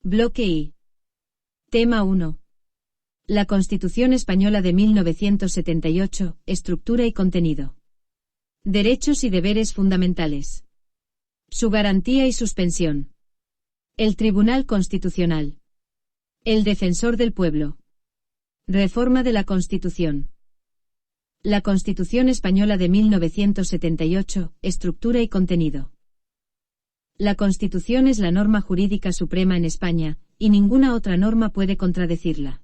Bloque I. Tema 1. La Constitución Española de 1978, estructura y contenido. Derechos y deberes fundamentales. Su garantía y suspensión. El Tribunal Constitucional. El Defensor del Pueblo. Reforma de la Constitución. La Constitución Española de 1978, estructura y contenido. La Constitución es la norma jurídica suprema en España, y ninguna otra norma puede contradecirla.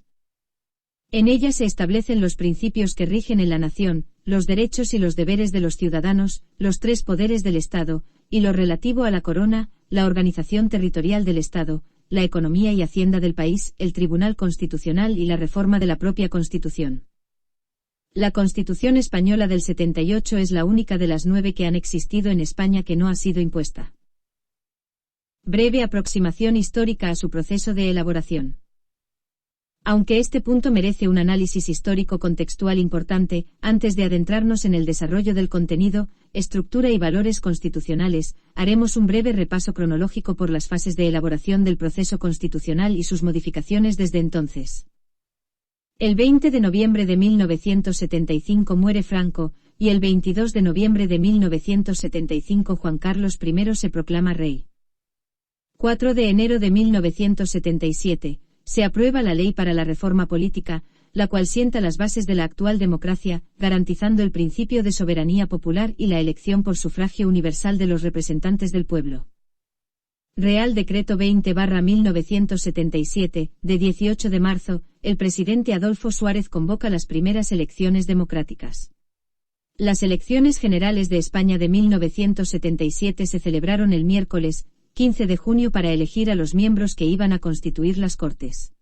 En ella se establecen los principios que rigen en la nación, los derechos y los deberes de los ciudadanos, los tres poderes del Estado, y lo relativo a la corona, la organización territorial del Estado, la economía y hacienda del país, el Tribunal Constitucional y la reforma de la propia Constitución. La Constitución Española del 78 es la única de las 9 que han existido en España que no ha sido impuesta. Breve aproximación histórica a su proceso de elaboración. Aunque este punto merece un análisis histórico contextual importante, antes de adentrarnos en el desarrollo del contenido, estructura y valores constitucionales, haremos un breve repaso cronológico por las fases de elaboración del proceso constitucional y sus modificaciones desde entonces. El 20 de noviembre de 1975 muere Franco, y el 22 de noviembre de 1975 Juan Carlos I se proclama rey. 4 de enero de 1977, se aprueba la Ley para la Reforma Política, la cual sienta las bases de la actual democracia, garantizando el principio de soberanía popular y la elección por sufragio universal de los representantes del pueblo. Real Decreto 20/1977, de 18 de marzo, el presidente Adolfo Suárez convoca las primeras elecciones democráticas. Las elecciones generales de España de 1977 se celebraron el miércoles 15 de junio para elegir a los miembros que iban a constituir las Cortes.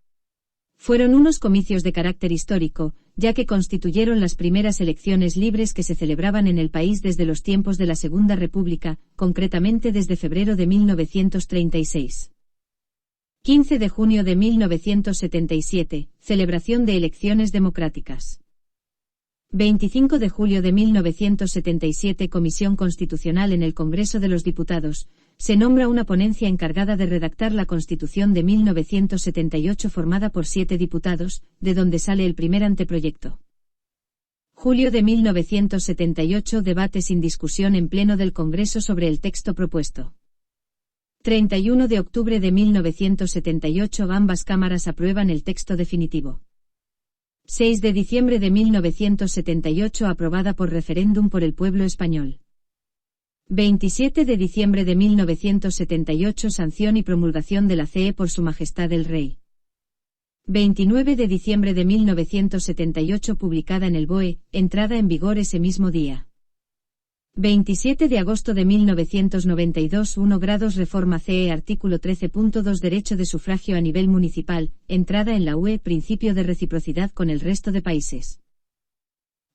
Fueron unos comicios de carácter histórico, ya que constituyeron las primeras elecciones libres que se celebraban en el país desde los tiempos de la Segunda República, concretamente desde febrero de 1936. 15 de junio de 1977, celebración de elecciones democráticas. 25 de julio de 1977, Comisión Constitucional en el Congreso de los Diputados. Se nombra una ponencia encargada de redactar la Constitución de 1978 formada por 7 diputados, de donde sale el primer anteproyecto. Julio de 1978, debate sin discusión en pleno del Congreso sobre el texto propuesto. 31 de octubre de 1978, ambas cámaras aprueban el texto definitivo. 6 de diciembre de 1978, aprobada por referéndum por el pueblo español. 27 de diciembre de 1978, sanción y promulgación de la CE por Su Majestad el Rey. 29 de diciembre de 1978, publicada en el BOE, entrada en vigor ese mismo día. 27 de agosto de 1992, 1 grados Reforma CE, artículo 13.2, derecho de sufragio a nivel municipal, entrada en la UE, principio de reciprocidad con el resto de países.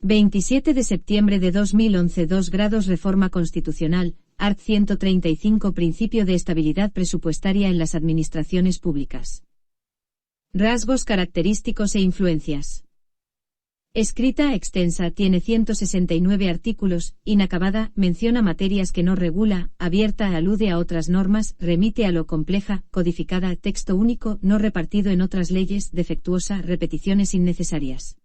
27 de septiembre de 2011, 2 grados Reforma Constitucional, art. 135, principio de estabilidad presupuestaria en las administraciones públicas. Rasgos característicos e influencias. Escrita, extensa, tiene 169 artículos, inacabada, menciona materias que no regula, abierta, alude a otras normas, remite a lo compleja, codificada, texto único, no repartido en otras leyes, defectuosa, repeticiones innecesarias.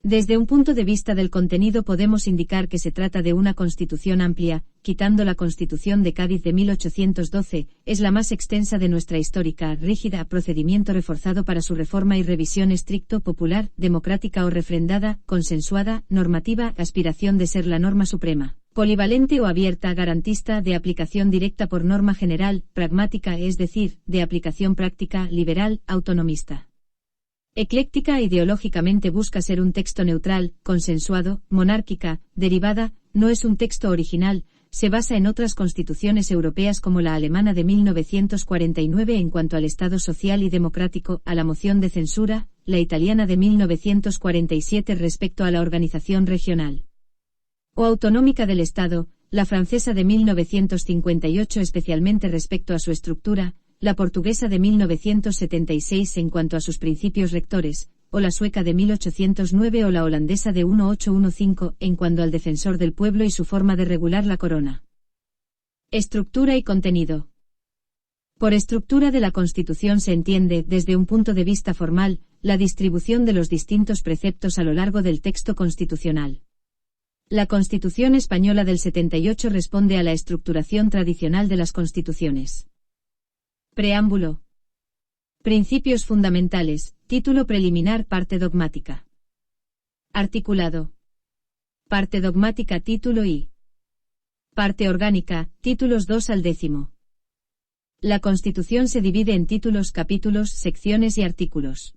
Desde un punto de vista del contenido podemos indicar que se trata de una constitución amplia, quitando la Constitución de Cádiz de 1812, es la más extensa de nuestra histórica, rígida, procedimiento reforzado para su reforma y revisión estricto, popular, democrática o refrendada, consensuada, normativa, aspiración de ser la norma suprema, polivalente o abierta, garantista, de aplicación directa por norma general, pragmática, es decir, de aplicación práctica, liberal, autonomista. Ecléctica, ideológicamente busca ser un texto neutral, consensuado, monárquica, derivada, no es un texto original, se basa en otras constituciones europeas como la alemana de 1949 en cuanto al Estado social y democrático, a la moción de censura, la italiana de 1947 respecto a la organización regional o autonómica del Estado, la francesa de 1958 especialmente respecto a su estructura, la portuguesa de 1976 en cuanto a sus principios rectores, o la sueca de 1809 o la holandesa de 1815 en cuanto al defensor del pueblo y su forma de regular la corona. Estructura y contenido. Por estructura de la Constitución se entiende, desde un punto de vista formal, la distribución de los distintos preceptos a lo largo del texto constitucional. La Constitución española del 78 responde a la estructuración tradicional de las constituciones. Preámbulo. Principios fundamentales, título preliminar, parte dogmática. Articulado. Parte dogmática, título I. Parte orgánica, títulos 2 al 10. La Constitución se divide en títulos, capítulos, secciones y artículos.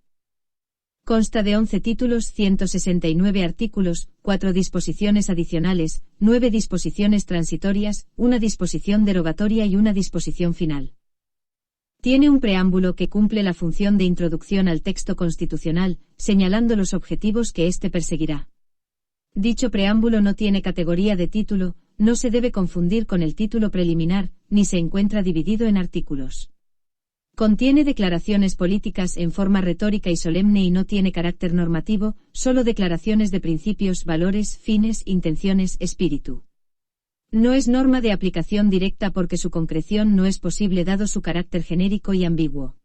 Consta de 11 títulos, 169 artículos, 4 disposiciones adicionales, 9 disposiciones transitorias, una disposición derogatoria y una disposición final. Tiene un preámbulo que cumple la función de introducción al texto constitucional, señalando los objetivos que éste perseguirá. Dicho preámbulo no tiene categoría de título, no se debe confundir con el título preliminar, ni se encuentra dividido en artículos. Contiene declaraciones políticas en forma retórica y solemne y no tiene carácter normativo, solo declaraciones de principios, valores, fines, intenciones, espíritu. No es norma de aplicación directa porque su concreción no es posible dado su carácter genérico y ambiguo.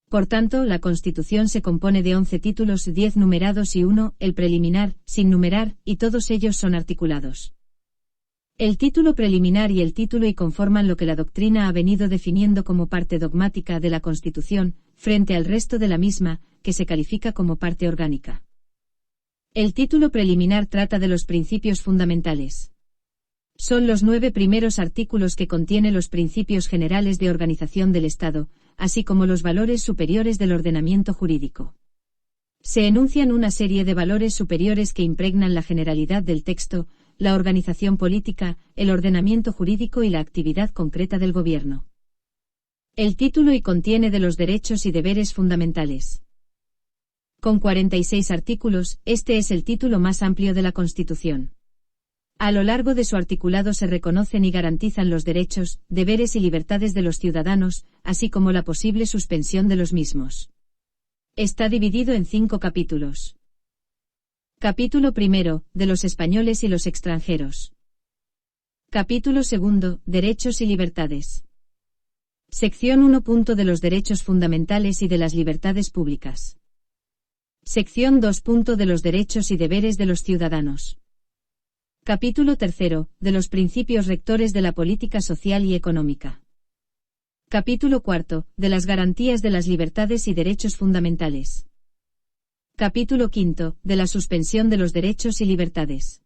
Por tanto, la Constitución se compone de 11 títulos, 10 numerados y 1, el preliminar, sin numerar, y todos ellos son articulados. El título preliminar y el título I conforman lo que la doctrina ha venido definiendo como parte dogmática de la Constitución, frente al resto de la misma, que se califica como parte orgánica. El título preliminar trata de los principios fundamentales. Son los 9 primeros artículos que contiene los principios generales de organización del Estado, así como los valores superiores del ordenamiento jurídico. Se enuncian una serie de valores superiores que impregnan la generalidad del texto, la organización política, el ordenamiento jurídico y la actividad concreta del gobierno. El título I contiene de los derechos y deberes fundamentales. Con 46 artículos, este es el título más amplio de la Constitución. A lo largo de su articulado se reconocen y garantizan los derechos, deberes y libertades de los ciudadanos, así como la posible suspensión de los mismos. Está dividido en 5 capítulos. Capítulo primero, de los españoles y los extranjeros. Capítulo segundo, derechos y libertades. Sección 1. De los derechos fundamentales y de las libertades públicas. Sección 2. De los derechos y deberes de los ciudadanos. Capítulo tercero, de los principios rectores de la política social y económica. Capítulo cuarto, de las garantías de las libertades y derechos fundamentales. Capítulo quinto, de la suspensión de los derechos y libertades.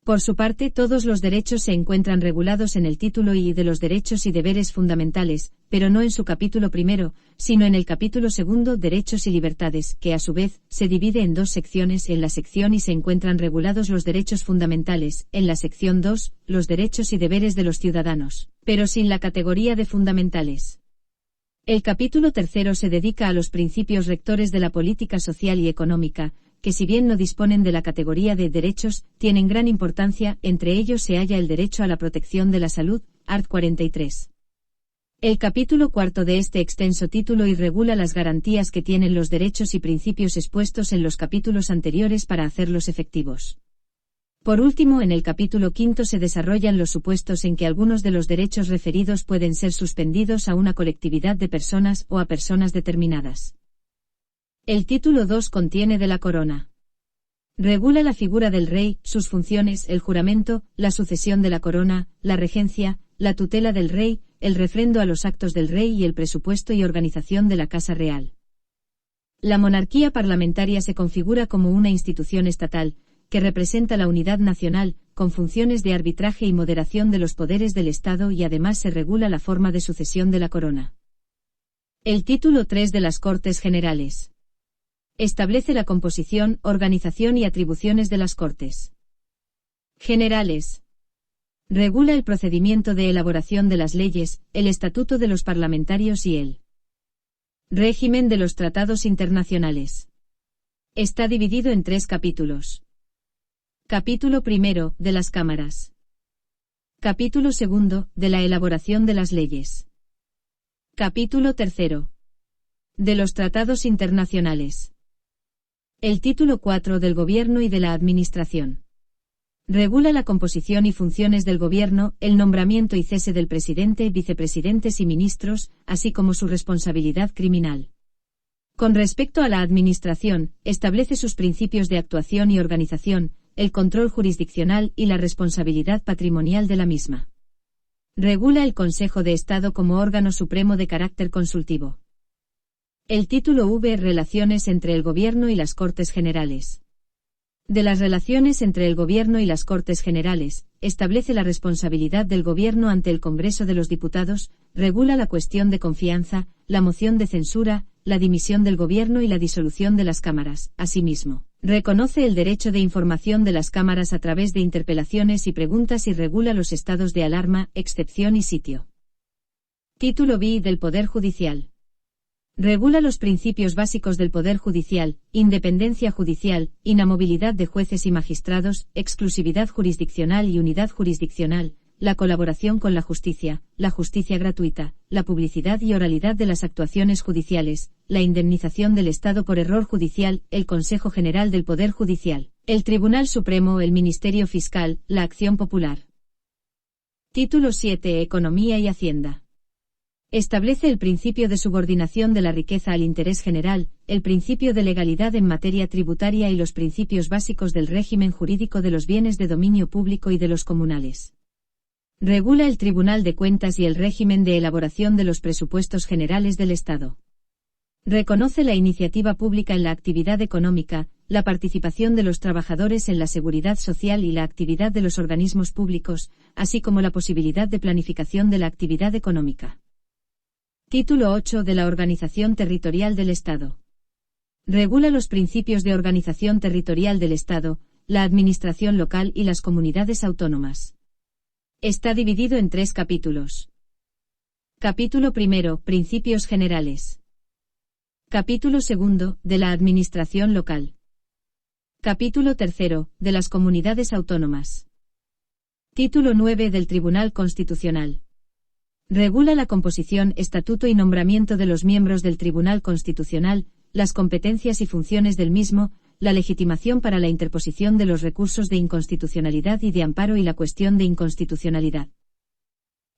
Por su parte, todos los derechos se encuentran regulados en el título I de los derechos y deberes fundamentales, pero no en su capítulo primero, sino en el capítulo segundo, derechos y libertades, que a su vez, se divide en 2 secciones. En la sección I se encuentran regulados los derechos fundamentales, en la sección 2, los derechos y deberes de los ciudadanos, pero sin la categoría de fundamentales. El capítulo tercero se dedica a los principios rectores de la política social y económica, que si bien no disponen de la categoría de derechos, tienen gran importancia. Entre ellos se halla el derecho a la protección de la salud, art. 43. El capítulo cuarto de este extenso título I regula las garantías que tienen los derechos y principios expuestos en los capítulos anteriores para hacerlos efectivos. Por último, en el capítulo quinto se desarrollan los supuestos en que algunos de los derechos referidos pueden ser suspendidos a una colectividad de personas o a personas determinadas. El título 2 contiene de la corona. Regula la figura del rey, sus funciones, el juramento, la sucesión de la corona, la regencia, la tutela del rey, el refrendo a los actos del rey y el presupuesto y organización de la Casa Real. La monarquía parlamentaria se configura como una institución estatal, que representa la unidad nacional, con funciones de arbitraje y moderación de los poderes del Estado, y además se regula la forma de sucesión de la corona. El título 3 de las Cortes Generales. Establece la composición, organización y atribuciones de las Cortes Generales. Regula el procedimiento de elaboración de las leyes, el estatuto de los parlamentarios y el régimen de los tratados internacionales. Está dividido en 3 capítulos. Capítulo primero, de las cámaras. Capítulo segundo, de la elaboración de las leyes. Capítulo tercero, de los tratados internacionales. El título 4 del gobierno y de la administración. Regula la composición y funciones del gobierno, el nombramiento y cese del presidente, vicepresidentes y ministros, así como su responsabilidad criminal. Con respecto a la administración, establece sus principios de actuación y organización, el control jurisdiccional y la responsabilidad patrimonial de la misma. Regula el Consejo de Estado como órgano supremo de carácter consultivo. El título V. Relaciones entre el Gobierno y las Cortes Generales. De las relaciones entre el Gobierno y las Cortes Generales, establece la responsabilidad del Gobierno ante el Congreso de los Diputados, regula la cuestión de confianza, la moción de censura, la dimisión del Gobierno y la disolución de las cámaras. Asimismo, reconoce el derecho de información de las cámaras a través de interpelaciones y preguntas y regula los estados de alarma, excepción y sitio. Título B. Del Poder Judicial. Regula los principios básicos del Poder Judicial, independencia judicial, inamovilidad de jueces y magistrados, exclusividad jurisdiccional y unidad jurisdiccional, la colaboración con la justicia gratuita, la publicidad y oralidad de las actuaciones judiciales, la indemnización del Estado por error judicial, el Consejo General del Poder Judicial, el Tribunal Supremo, el Ministerio Fiscal, la acción popular. Título 7. Economía y Hacienda. Establece el principio de subordinación de la riqueza al interés general, el principio de legalidad en materia tributaria y los principios básicos del régimen jurídico de los bienes de dominio público y de los comunales. Regula el Tribunal de Cuentas y el régimen de elaboración de los presupuestos generales del Estado. Reconoce la iniciativa pública en la actividad económica, la participación de los trabajadores en la seguridad social y la actividad de los organismos públicos, así como la posibilidad de planificación de la actividad económica. Título 8. De la organización territorial del Estado. Regula los principios de organización territorial del Estado, la administración local y las comunidades autónomas. Está dividido en 3 capítulos. Capítulo 1. Principios generales. Capítulo 2. De la administración local. Capítulo 3. De las comunidades autónomas. Título 9. Del Tribunal Constitucional. Regula la composición, estatuto y nombramiento de los miembros del Tribunal Constitucional, las competencias y funciones del mismo, la legitimación para la interposición de los recursos de inconstitucionalidad y de amparo y la cuestión de inconstitucionalidad.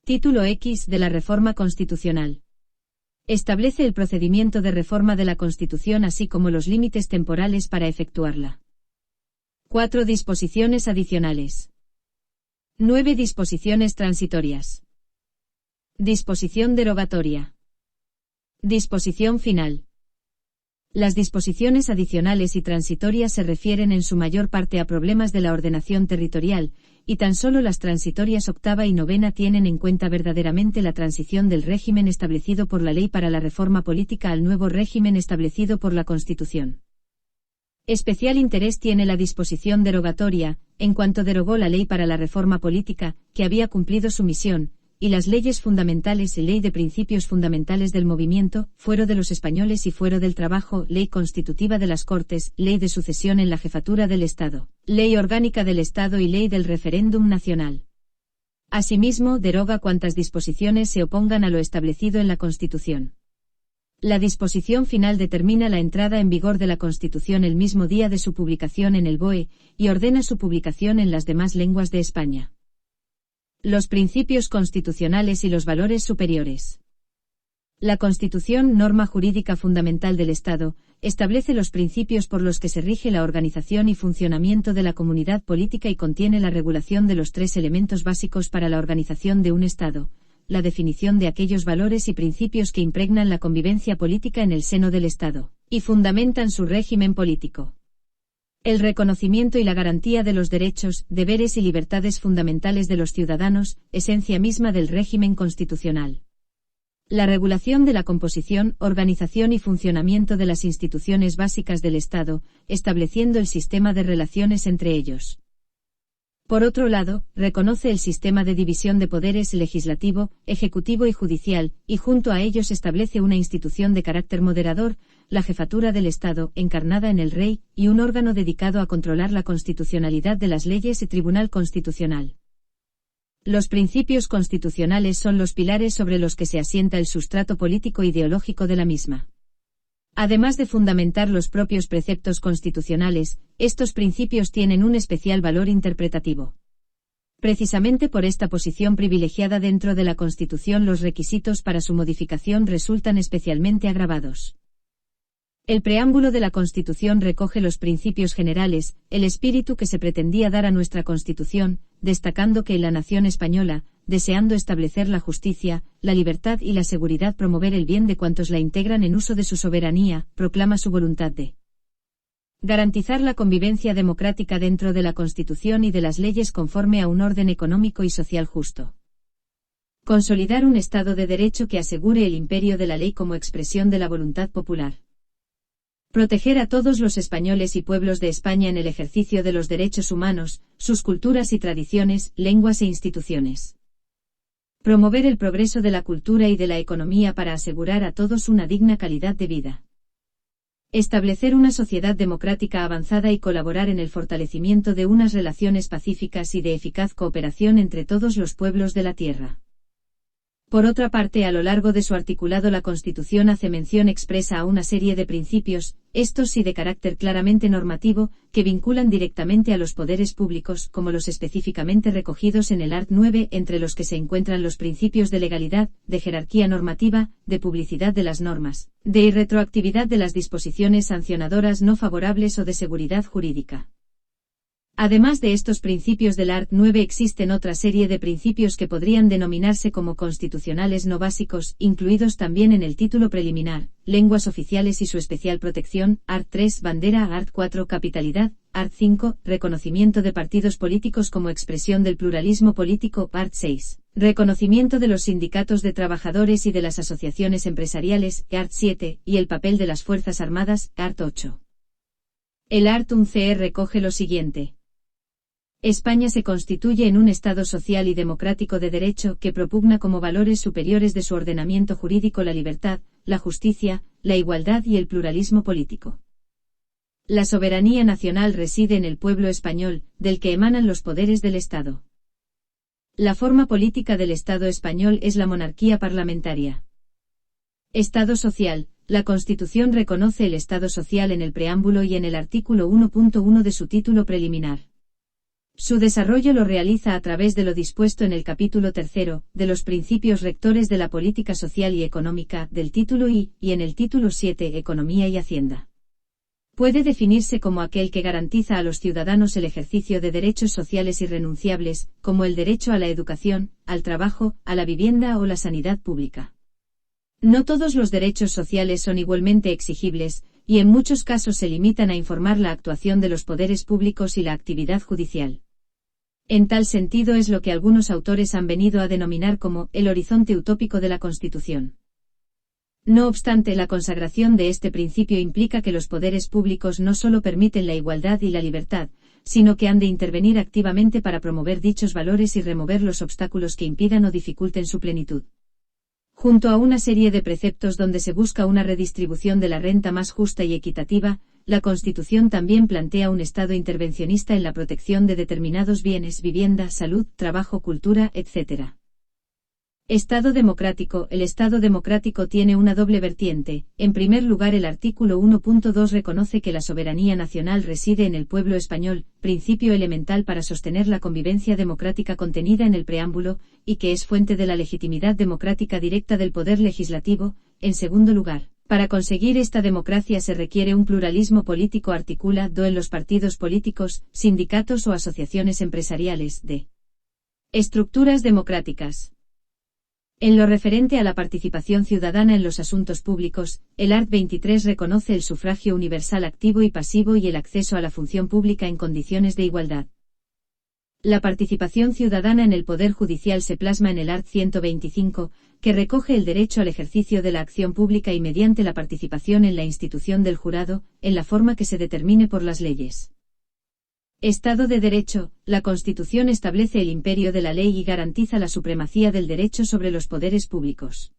Título X. De la Reforma Constitucional. Establece el procedimiento de reforma de la Constitución así como los límites temporales para efectuarla. 4 disposiciones adicionales. 9 disposiciones transitorias. Disposición derogatoria. Disposición final. Las disposiciones adicionales y transitorias se refieren en su mayor parte a problemas de la ordenación territorial, y tan solo las transitorias 8ª y 9ª tienen en cuenta verdaderamente la transición del régimen establecido por la Ley para la Reforma Política al nuevo régimen establecido por la Constitución. Especial interés tiene la disposición derogatoria, en cuanto derogó la Ley para la Reforma Política, que había cumplido su misión, y las leyes fundamentales y Ley de Principios Fundamentales del Movimiento, Fuero de los Españoles y Fuero del Trabajo, Ley Constitutiva de las Cortes, Ley de Sucesión en la Jefatura del Estado, Ley Orgánica del Estado y Ley del Referéndum Nacional. Asimismo, deroga cuantas disposiciones se opongan a lo establecido en la Constitución. La disposición final determina la entrada en vigor de la Constitución el mismo día de su publicación en el BOE, y ordena su publicación en las demás lenguas de España. Los principios constitucionales y los valores superiores. La Constitución, norma jurídica fundamental del Estado, establece los principios por los que se rige la organización y funcionamiento de la comunidad política y contiene la regulación de los 3 elementos básicos para la organización de un Estado, la definición de aquellos valores y principios que impregnan la convivencia política en el seno del Estado, y fundamentan su régimen político. El reconocimiento y la garantía de los derechos, deberes y libertades fundamentales de los ciudadanos, esencia misma del régimen constitucional. La regulación de la composición, organización y funcionamiento de las instituciones básicas del Estado, estableciendo el sistema de relaciones entre ellos. Por otro lado, reconoce el sistema de división de poderes legislativo, ejecutivo y judicial, y junto a ellos establece una institución de carácter moderador, la Jefatura del Estado, encarnada en el Rey, y un órgano dedicado a controlar la constitucionalidad de las leyes y Tribunal Constitucional. Los principios constitucionales son los pilares sobre los que se asienta el sustrato político ideológico de la misma. Además de fundamentar los propios preceptos constitucionales, estos principios tienen un especial valor interpretativo. Precisamente por esta posición privilegiada dentro de la Constitución, los requisitos para su modificación resultan especialmente agravados. El preámbulo de la Constitución recoge los principios generales, el espíritu que se pretendía dar a nuestra Constitución, destacando que la nación española, deseando establecer la justicia, la libertad y la seguridad, promover el bien de cuantos la integran en uso de su soberanía, proclama su voluntad de garantizar la convivencia democrática dentro de la Constitución y de las leyes conforme a un orden económico y social justo. Consolidar un Estado de Derecho que asegure el imperio de la ley como expresión de la voluntad popular. Proteger a todos los españoles y pueblos de España en el ejercicio de los derechos humanos, sus culturas y tradiciones, lenguas e instituciones. Promover el progreso de la cultura y de la economía para asegurar a todos una digna calidad de vida. Establecer una sociedad democrática avanzada y colaborar en el fortalecimiento de unas relaciones pacíficas y de eficaz cooperación entre todos los pueblos de la tierra. Por otra parte, a lo largo de su articulado, la Constitución hace mención expresa a una serie de principios, estos sí de carácter claramente normativo, que vinculan directamente a los poderes públicos, como los específicamente recogidos en el art. 9, entre los que se encuentran los principios de legalidad, de jerarquía normativa, de publicidad de las normas, de irretroactividad de las disposiciones sancionadoras no favorables o de seguridad jurídica. Además de estos principios del art. 9 existen otra serie de principios que podrían denominarse como constitucionales no básicos, incluidos también en el título preliminar, lenguas oficiales y su especial protección, art. 3, bandera, art. 4, capitalidad, art. 5, reconocimiento de partidos políticos como expresión del pluralismo político, art. 6, reconocimiento de los sindicatos de trabajadores y de las asociaciones empresariales, art. 7, y el papel de las Fuerzas Armadas, art. 8. El art. 11 recoge lo siguiente. España se constituye en un Estado social y democrático de derecho que propugna como valores superiores de su ordenamiento jurídico la libertad, la justicia, la igualdad y el pluralismo político. La soberanía nacional reside en el pueblo español, del que emanan los poderes del Estado. La forma política del Estado español es la monarquía parlamentaria. Estado social. La Constitución reconoce el Estado social en el preámbulo y en el artículo 1.1 de su título preliminar. Su desarrollo lo realiza a través de lo dispuesto en el capítulo 3, de los principios rectores de la política social y económica, del título I, y en el título 7, Economía y Hacienda. Puede definirse como aquel que garantiza a los ciudadanos el ejercicio de derechos sociales irrenunciables, como el derecho a la educación, al trabajo, a la vivienda o la sanidad pública. No todos los derechos sociales son igualmente exigibles, y en muchos casos se limitan a informar la actuación de los poderes públicos y la actividad judicial. En tal sentido es lo que algunos autores han venido a denominar como el horizonte utópico de la Constitución. No obstante, la consagración de este principio implica que los poderes públicos no solo permiten la igualdad y la libertad, sino que han de intervenir activamente para promover dichos valores y remover los obstáculos que impidan o dificulten su plenitud. Junto a una serie de preceptos donde se busca una redistribución de la renta más justa y equitativa, la Constitución también plantea un Estado intervencionista en la protección de determinados bienes, vivienda, salud, trabajo, cultura, etc. Estado democrático. El Estado democrático tiene una doble vertiente. En primer lugar, el artículo 1.2 reconoce que la soberanía nacional reside en el pueblo español, principio elemental para sostener la convivencia democrática contenida en el preámbulo, y que es fuente de la legitimidad democrática directa del poder legislativo. En segundo lugar, para conseguir esta democracia se requiere un pluralismo político articulado en los partidos políticos, sindicatos o asociaciones empresariales de estructuras democráticas. En lo referente a la participación ciudadana en los asuntos públicos, el art. 23 reconoce el sufragio universal activo y pasivo y el acceso a la función pública en condiciones de igualdad. La participación ciudadana en el Poder Judicial se plasma en el art. 125, que recoge el derecho al ejercicio de la acción pública y mediante la participación en la institución del jurado, en la forma que se determine por las leyes. Estado de Derecho. La Constitución establece el imperio de la ley y garantiza la supremacía del derecho sobre los poderes públicos.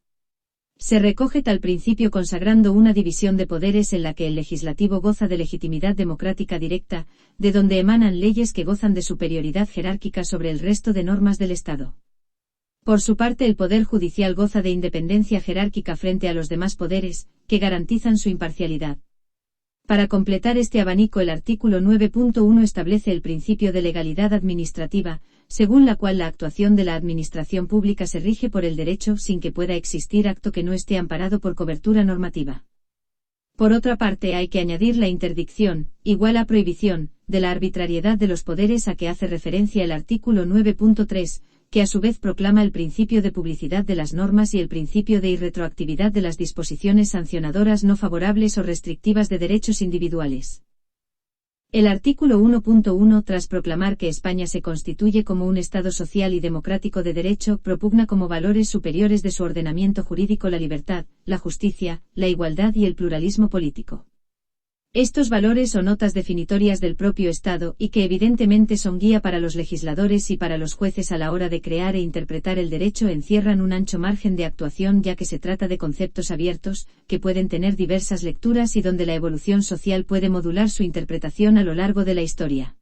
Se recoge tal principio consagrando una división de poderes en la que el legislativo goza de legitimidad democrática directa, de donde emanan leyes que gozan de superioridad jerárquica sobre el resto de normas del Estado. Por su parte, el Poder Judicial goza de independencia jerárquica frente a los demás poderes, que garantizan su imparcialidad. Para completar este abanico, el artículo 9.1 establece el principio de legalidad administrativa, según la cual la actuación de la administración pública se rige por el derecho sin que pueda existir acto que no esté amparado por cobertura normativa. Por otra parte, hay que añadir la interdicción, igual a prohibición, de la arbitrariedad de los poderes a que hace referencia el artículo 9.3, que a su vez proclama el principio de publicidad de las normas y el principio de irretroactividad de las disposiciones sancionadoras no favorables o restrictivas de derechos individuales. El artículo 1.1, tras proclamar que España se constituye como un Estado social y democrático de derecho, propugna como valores superiores de su ordenamiento jurídico la libertad, la justicia, la igualdad y el pluralismo político. Estos valores son notas definitorias del propio Estado y que evidentemente son guía para los legisladores y para los jueces a la hora de crear e interpretar el derecho. Encierran un ancho margen de actuación ya que se trata de conceptos abiertos, que pueden tener diversas lecturas y donde la evolución social puede modular su interpretación a lo largo de la historia.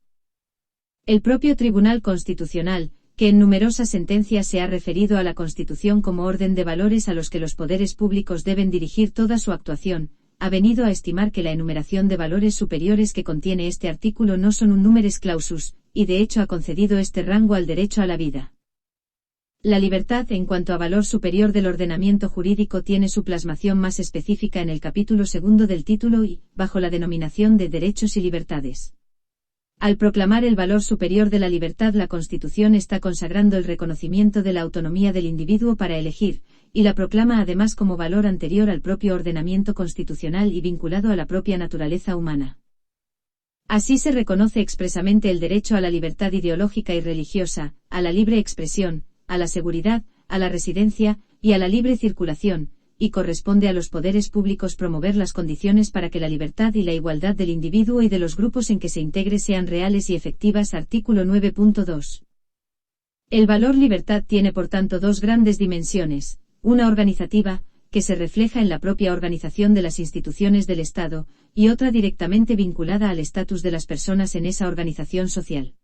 El propio Tribunal Constitucional, que en numerosas sentencias se ha referido a la Constitución como orden de valores a los que los poderes públicos deben dirigir toda su actuación, ha venido a estimar que la enumeración de valores superiores que contiene este artículo no son un numerus clausus, y de hecho ha concedido este rango al derecho a la vida. La libertad, en cuanto a valor superior del ordenamiento jurídico, tiene su plasmación más específica en el capítulo segundo del título y, bajo la denominación de derechos y libertades. Al proclamar el valor superior de la libertad, la Constitución está consagrando el reconocimiento de la autonomía del individuo para elegir, y la proclama además como valor anterior al propio ordenamiento constitucional y vinculado a la propia naturaleza humana. Así se reconoce expresamente el derecho a la libertad ideológica y religiosa, a la libre expresión, a la seguridad, a la residencia, y a la libre circulación, y corresponde a los poderes públicos promover las condiciones para que la libertad y la igualdad del individuo y de los grupos en que se integre sean reales y efectivas. Artículo 9.2. El valor libertad tiene por tanto dos grandes dimensiones, una organizativa, que se refleja en la propia organización de las instituciones del Estado, y otra directamente vinculada al estatus de las personas en esa organización social.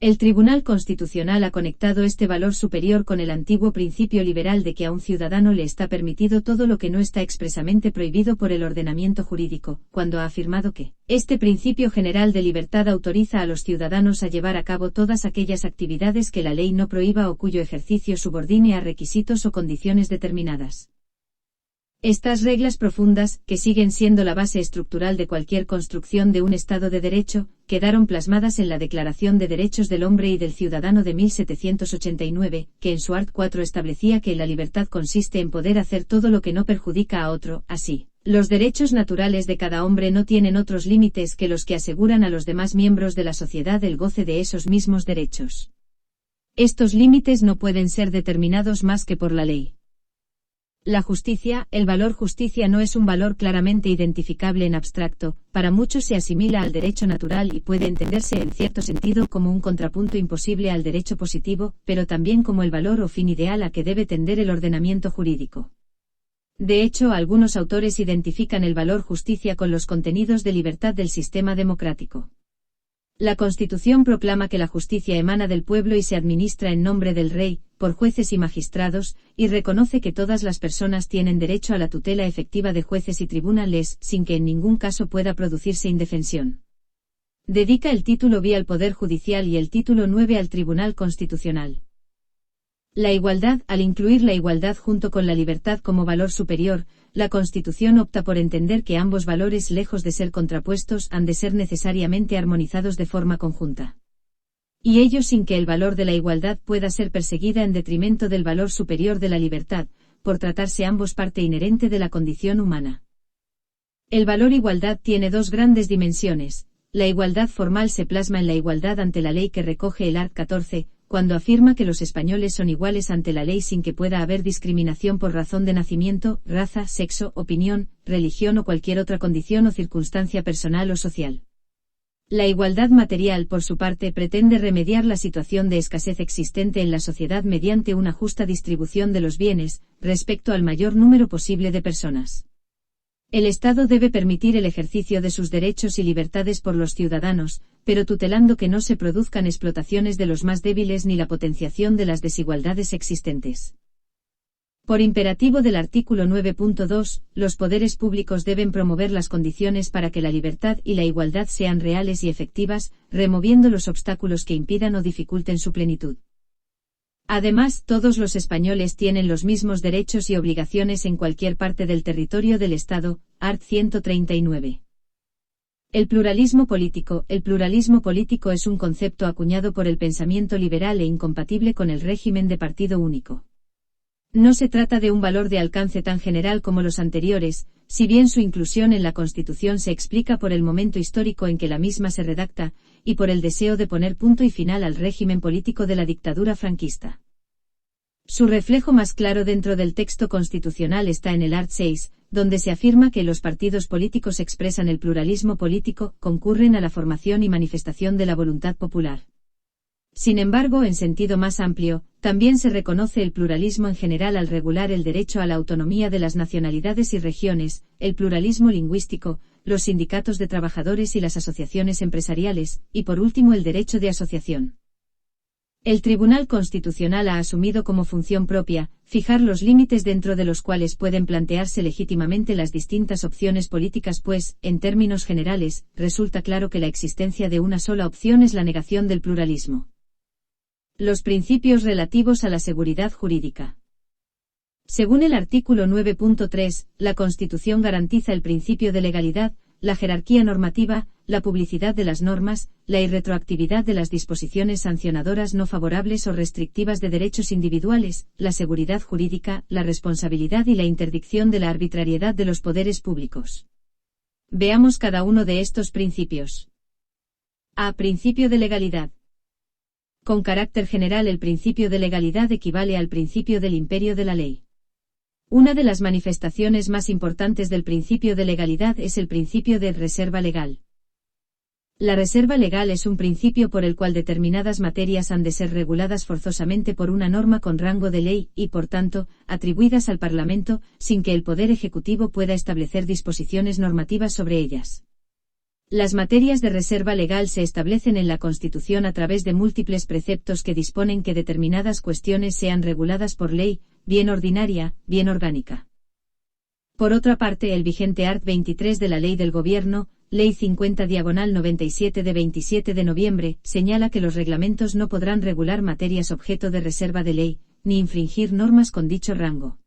El Tribunal Constitucional ha conectado este valor superior con el antiguo principio liberal de que a un ciudadano le está permitido todo lo que no está expresamente prohibido por el ordenamiento jurídico, cuando ha afirmado que este principio general de libertad autoriza a los ciudadanos a llevar a cabo todas aquellas actividades que la ley no prohíba o cuyo ejercicio subordine a requisitos o condiciones determinadas. Estas reglas profundas, que siguen siendo la base estructural de cualquier construcción de un Estado de Derecho, quedaron plasmadas en la Declaración de Derechos del Hombre y del Ciudadano de 1789, que en su art. 4 establecía que la libertad consiste en poder hacer todo lo que no perjudica a otro. Así, los derechos naturales de cada hombre no tienen otros límites que los que aseguran a los demás miembros de la sociedad el goce de esos mismos derechos. Estos límites no pueden ser determinados más que por la ley. La justicia, el valor justicia no es un valor claramente identificable en abstracto, para muchos se asimila al derecho natural y puede entenderse en cierto sentido como un contrapunto imposible al derecho positivo, pero también como el valor o fin ideal a que debe tender el ordenamiento jurídico. De hecho, algunos autores identifican el valor justicia con los contenidos de libertad del sistema democrático. La Constitución proclama que la justicia emana del pueblo y se administra en nombre del Rey, por jueces y magistrados, y reconoce que todas las personas tienen derecho a la tutela efectiva de jueces y tribunales, sin que en ningún caso pueda producirse indefensión. Dedica el título V al Poder Judicial y el título 9 al Tribunal Constitucional. La igualdad, al incluir la igualdad junto con la libertad como valor superior, la Constitución opta por entender que ambos valores, lejos de ser contrapuestos, han de ser necesariamente armonizados de forma conjunta. Y ello sin que el valor de la igualdad pueda ser perseguida en detrimento del valor superior de la libertad, por tratarse ambos parte inherente de la condición humana. El valor igualdad tiene dos grandes dimensiones. La igualdad formal se plasma en la igualdad ante la ley que recoge el art. 14, cuando afirma que los españoles son iguales ante la ley sin que pueda haber discriminación por razón de nacimiento, raza, sexo, opinión, religión o cualquier otra condición o circunstancia personal o social. La igualdad material, por su parte, pretende remediar la situación de escasez existente en la sociedad mediante una justa distribución de los bienes, respecto al mayor número posible de personas. El Estado debe permitir el ejercicio de sus derechos y libertades por los ciudadanos, pero tutelando que no se produzcan explotaciones de los más débiles ni la potenciación de las desigualdades existentes. Por imperativo del artículo 9.2, los poderes públicos deben promover las condiciones para que la libertad y la igualdad sean reales y efectivas, removiendo los obstáculos que impidan o dificulten su plenitud. Además, todos los españoles tienen los mismos derechos y obligaciones en cualquier parte del territorio del Estado, art. 139. El pluralismo político. El pluralismo político es un concepto acuñado por el pensamiento liberal e incompatible con el régimen de partido único. No se trata de un valor de alcance tan general como los anteriores, si bien su inclusión en la Constitución se explica por el momento histórico en que la misma se redacta, y por el deseo de poner punto y final al régimen político de la dictadura franquista. Su reflejo más claro dentro del texto constitucional está en el art. 6, donde se afirma que los partidos políticos expresan el pluralismo político, concurren a la formación y manifestación de la voluntad popular. Sin embargo, en sentido más amplio, también se reconoce el pluralismo en general al regular el derecho a la autonomía de las nacionalidades y regiones, el pluralismo lingüístico, los sindicatos de trabajadores y las asociaciones empresariales, y por último el derecho de asociación. El Tribunal Constitucional ha asumido como función propia, fijar los límites dentro de los cuales pueden plantearse legítimamente las distintas opciones políticas pues, en términos generales, resulta claro que la existencia de una sola opción es la negación del pluralismo. Los principios relativos a la seguridad jurídica. Según el artículo 9.3, la Constitución garantiza el principio de legalidad, la jerarquía normativa, la publicidad de las normas, la irretroactividad de las disposiciones sancionadoras no favorables o restrictivas de derechos individuales, la seguridad jurídica, la responsabilidad y la interdicción de la arbitrariedad de los poderes públicos. Veamos cada uno de estos principios. A. Principio de legalidad. Con carácter general, el principio de legalidad equivale al principio del imperio de la ley. Una de las manifestaciones más importantes del principio de legalidad es el principio de reserva legal. La reserva legal es un principio por el cual determinadas materias han de ser reguladas forzosamente por una norma con rango de ley y, por tanto, atribuidas al Parlamento, sin que el Poder Ejecutivo pueda establecer disposiciones normativas sobre ellas. Las materias de reserva legal se establecen en la Constitución a través de múltiples preceptos que disponen que determinadas cuestiones sean reguladas por ley, bien ordinaria, bien orgánica. Por otra parte, el vigente art. 23 de la Ley del Gobierno, Ley 50/97 de 27 de noviembre, señala que los reglamentos no podrán regular materias objeto de reserva de ley, ni infringir normas con dicho rango.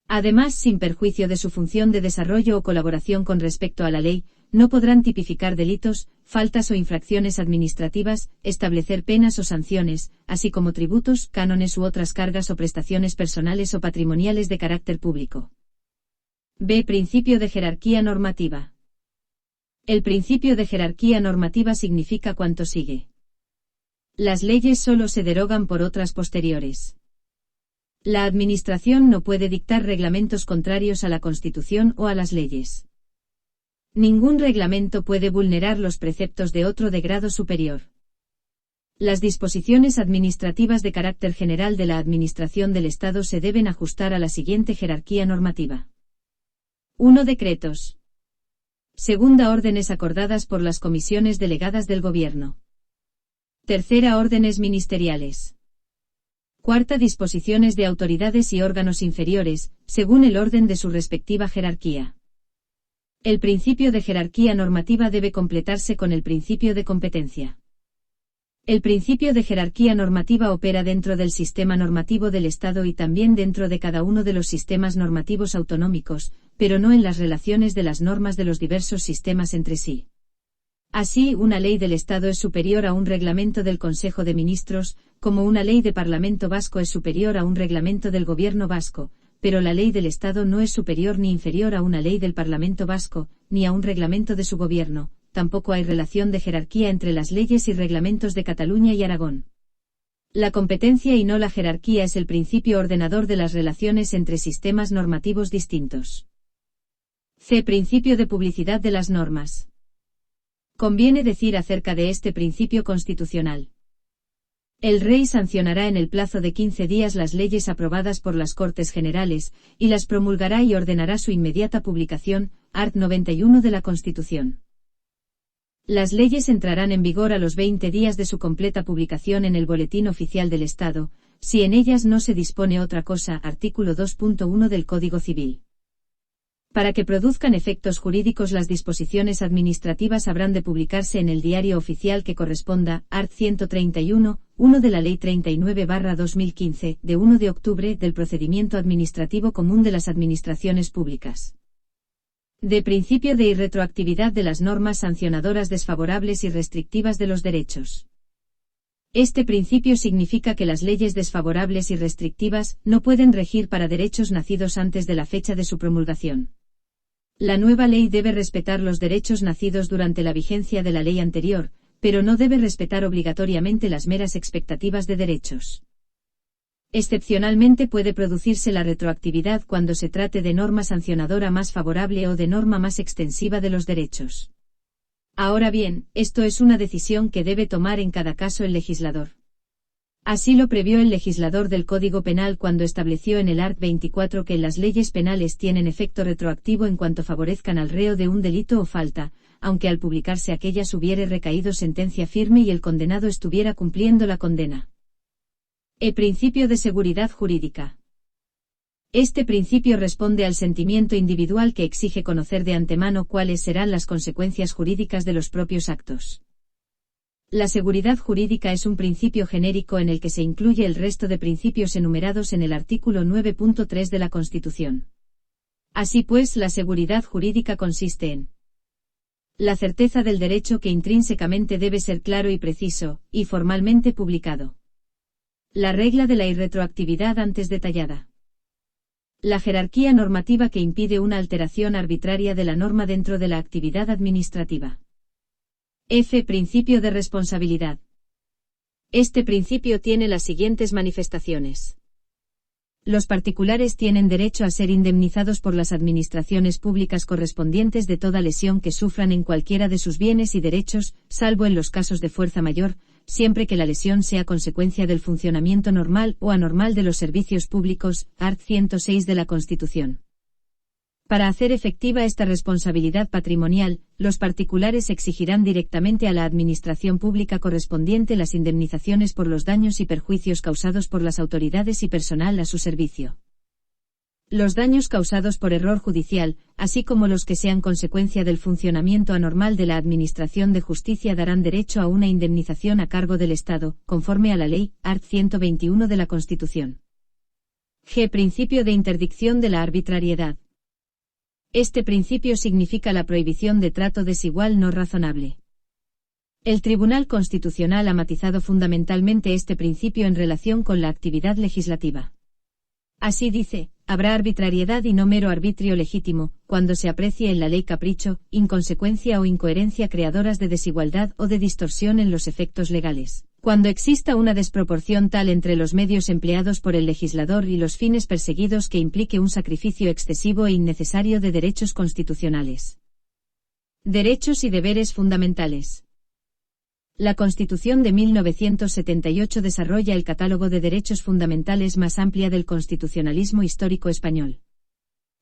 Además, sin perjuicio de su función de desarrollo o colaboración con respecto a la ley, no podrán tipificar delitos, faltas o infracciones administrativas, establecer penas o sanciones, así como tributos, cánones u otras cargas o prestaciones personales o patrimoniales de carácter público. B. Principio de jerarquía normativa. El principio de jerarquía normativa significa cuanto sigue. Las leyes solo se derogan por otras posteriores. La Administración no puede dictar reglamentos contrarios a la Constitución o a las leyes. Ningún reglamento puede vulnerar los preceptos de otro de grado superior. Las disposiciones administrativas de carácter general de la Administración del Estado se deben ajustar a la siguiente jerarquía normativa. 1. Decretos. Segunda, órdenes acordadas por las comisiones delegadas del Gobierno. Tercera, órdenes ministeriales. Cuarta, disposiciones de autoridades y órganos inferiores, según el orden de su respectiva jerarquía. El principio de jerarquía normativa debe completarse con el principio de competencia. El principio de jerarquía normativa opera dentro del sistema normativo del Estado y también dentro de cada uno de los sistemas normativos autonómicos, pero no en las relaciones de las normas de los diversos sistemas entre sí. Así, una ley del Estado es superior a un reglamento del Consejo de Ministros, como una ley de Parlamento Vasco es superior a un reglamento del Gobierno vasco, pero la ley del Estado no es superior ni inferior a una ley del Parlamento vasco, ni a un reglamento de su gobierno, tampoco hay relación de jerarquía entre las leyes y reglamentos de Cataluña y Aragón. La competencia y no la jerarquía es el principio ordenador de las relaciones entre sistemas normativos distintos. C. Principio de publicidad de las normas. Conviene decir acerca de este principio constitucional. El Rey sancionará en el plazo de 15 días las leyes aprobadas por las Cortes Generales, y las promulgará y ordenará su inmediata publicación, art. 91 de la Constitución. Las leyes entrarán en vigor a los 20 días de su completa publicación en el Boletín Oficial del Estado, si en ellas no se dispone otra cosa. Artículo 2.1 del Código Civil. Para que produzcan efectos jurídicos, las disposiciones administrativas habrán de publicarse en el Diario Oficial que corresponda, art. 131, 1 de la Ley 39/2015, de 1 de octubre del Procedimiento Administrativo Común de las Administraciones Públicas. De principio de irretroactividad de las normas sancionadoras desfavorables y restrictivas de los derechos. Este principio significa que las leyes desfavorables y restrictivas no pueden regir para derechos nacidos antes de la fecha de su promulgación. La nueva ley debe respetar los derechos nacidos durante la vigencia de la ley anterior, pero no debe respetar obligatoriamente las meras expectativas de derechos. Excepcionalmente puede producirse la retroactividad cuando se trate de norma sancionadora más favorable o de norma más extensiva de los derechos. Ahora bien, esto es una decisión que debe tomar en cada caso el legislador. Así lo previó el legislador del Código Penal cuando estableció en el art. 24 que las leyes penales tienen efecto retroactivo en cuanto favorezcan al reo de un delito o falta, aunque al publicarse aquellas hubiere recaído sentencia firme y el condenado estuviera cumpliendo la condena. El principio de seguridad jurídica. Este principio responde al sentimiento individual que exige conocer de antemano cuáles serán las consecuencias jurídicas de los propios actos. La seguridad jurídica es un principio genérico en el que se incluye el resto de principios enumerados en el artículo 9.3 de la Constitución. Así pues, la seguridad jurídica consiste en la certeza del derecho, que intrínsecamente debe ser claro y preciso, y formalmente publicado. La regla de la irretroactividad antes detallada. La jerarquía normativa que impide una alteración arbitraria de la norma dentro de la actividad administrativa. F. Principio de responsabilidad. Este principio tiene las siguientes manifestaciones. Los particulares tienen derecho a ser indemnizados por las administraciones públicas correspondientes de toda lesión que sufran en cualquiera de sus bienes y derechos, salvo en los casos de fuerza mayor, siempre que la lesión sea consecuencia del funcionamiento normal o anormal de los servicios públicos, art. 106 de la Constitución. Para hacer efectiva esta responsabilidad patrimonial, los particulares exigirán directamente a la administración pública correspondiente las indemnizaciones por los daños y perjuicios causados por las autoridades y personal a su servicio. Los daños causados por error judicial, así como los que sean consecuencia del funcionamiento anormal de la Administración de Justicia, darán derecho a una indemnización a cargo del Estado, conforme a la Ley, art. 121 de la Constitución. G. Principio de interdicción de la arbitrariedad. Este principio significa la prohibición de trato desigual no razonable. El Tribunal Constitucional ha matizado fundamentalmente este principio en relación con la actividad legislativa. Así dice, habrá arbitrariedad y no mero arbitrio legítimo, cuando se aprecie en la ley capricho, inconsecuencia o incoherencia creadoras de desigualdad o de distorsión en los efectos legales. Cuando exista una desproporción tal entre los medios empleados por el legislador y los fines perseguidos que implique un sacrificio excesivo e innecesario de derechos constitucionales. Derechos y deberes fundamentales. La Constitución de 1978 desarrolla el catálogo de derechos fundamentales más amplia del constitucionalismo histórico español.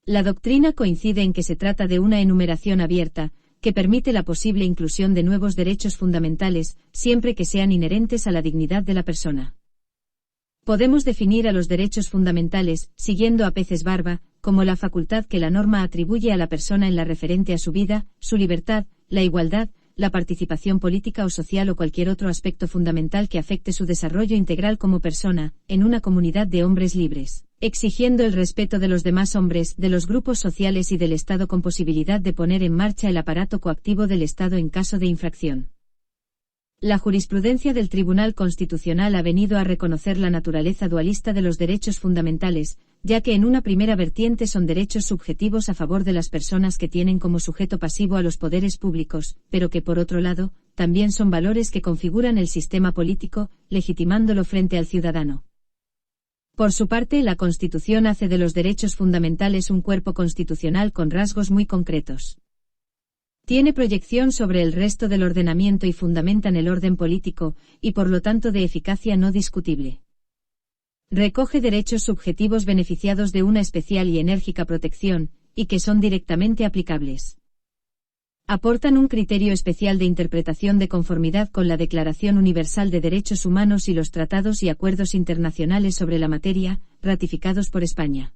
La doctrina coincide en que se trata de una enumeración abierta, que permite la posible inclusión de nuevos derechos fundamentales, siempre que sean inherentes a la dignidad de la persona. Podemos definir a los derechos fundamentales, siguiendo a Peces Barba, como la facultad que la norma atribuye a la persona en la referente a su vida, su libertad, la igualdad, la participación política o social o cualquier otro aspecto fundamental que afecte su desarrollo integral como persona, en una comunidad de hombres libres, exigiendo el respeto de los demás hombres, de los grupos sociales y del Estado, con posibilidad de poner en marcha el aparato coactivo del Estado en caso de infracción. La jurisprudencia del Tribunal Constitucional ha venido a reconocer la naturaleza dualista de los derechos fundamentales, ya que en una primera vertiente son derechos subjetivos a favor de las personas que tienen como sujeto pasivo a los poderes públicos, pero que por otro lado, también son valores que configuran el sistema político, legitimándolo frente al ciudadano. Por su parte, la Constitución hace de los derechos fundamentales un cuerpo constitucional con rasgos muy concretos. Tiene proyección sobre el resto del ordenamiento y fundamentan el orden político, y por lo tanto de eficacia no discutible. Recoge derechos subjetivos beneficiados de una especial y enérgica protección, y que son directamente aplicables. Aportan un criterio especial de interpretación de conformidad con la Declaración Universal de Derechos Humanos y los tratados y acuerdos internacionales sobre la materia, ratificados por España.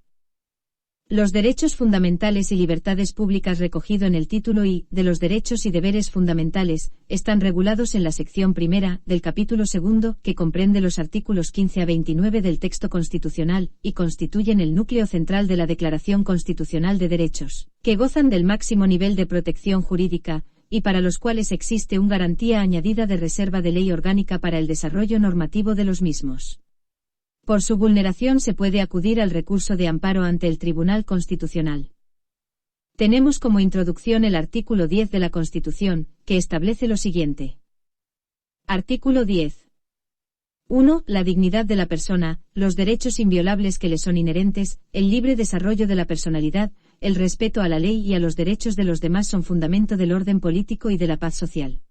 Los derechos fundamentales y libertades públicas recogido en el título I de los derechos y deberes fundamentales están regulados en la sección primera del capítulo segundo, que comprende los artículos 15 a 29 del texto constitucional y constituyen el núcleo central de la Declaración Constitucional de Derechos, que gozan del máximo nivel de protección jurídica y para los cuales existe una garantía añadida de reserva de ley orgánica para el desarrollo normativo de los mismos. Por su vulneración se puede acudir al recurso de amparo ante el Tribunal Constitucional. Tenemos como introducción el artículo 10 de la Constitución, que establece lo siguiente. Artículo 10. 1. La dignidad de la persona, los derechos inviolables que le son inherentes, el libre desarrollo de la personalidad, el respeto a la ley y a los derechos de los demás son fundamento del orden político y de la paz social.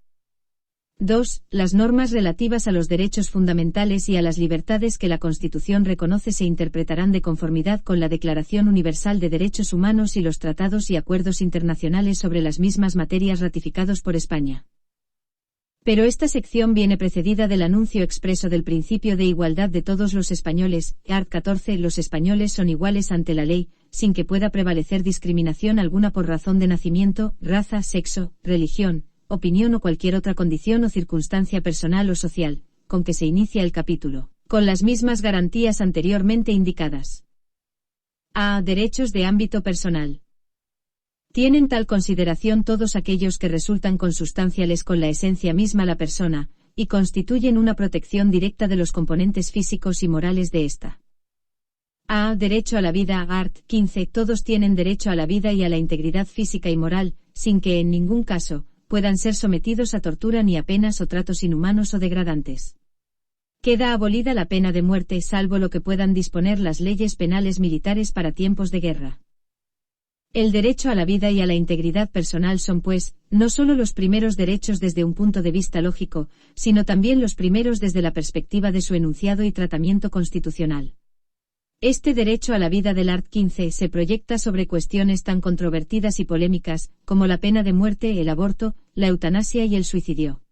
2. Las normas relativas a los derechos fundamentales y a las libertades que la Constitución reconoce se interpretarán de conformidad con la Declaración Universal de Derechos Humanos y los tratados y acuerdos internacionales sobre las mismas materias ratificados por España. Pero esta sección viene precedida del anuncio expreso del principio de igualdad de todos los españoles, art. 14. Los españoles son iguales ante la ley, sin que pueda prevalecer discriminación alguna por razón de nacimiento, raza, sexo, religión, opinión o cualquier otra condición o circunstancia personal o social, con que se inicia el capítulo, con las mismas garantías anteriormente indicadas. A. Derechos de ámbito personal. Tienen tal consideración todos aquellos que resultan consustanciales con la esencia misma la persona, y constituyen una protección directa de los componentes físicos y morales de ésta. A. Derecho a la vida. Art. 15. Todos tienen derecho a la vida y a la integridad física y moral, sin que en ningún caso puedan ser sometidos a tortura ni a penas o tratos inhumanos o degradantes. Queda abolida la pena de muerte salvo lo que puedan disponer las leyes penales militares para tiempos de guerra. El derecho a la vida y a la integridad personal son pues, no solo los primeros derechos desde un punto de vista lógico, sino también los primeros desde la perspectiva de su enunciado y tratamiento constitucional. Este derecho a la vida del art. 15 se proyecta sobre cuestiones tan controvertidas y polémicas, como la pena de muerte, el aborto, la eutanasia y el suicidio.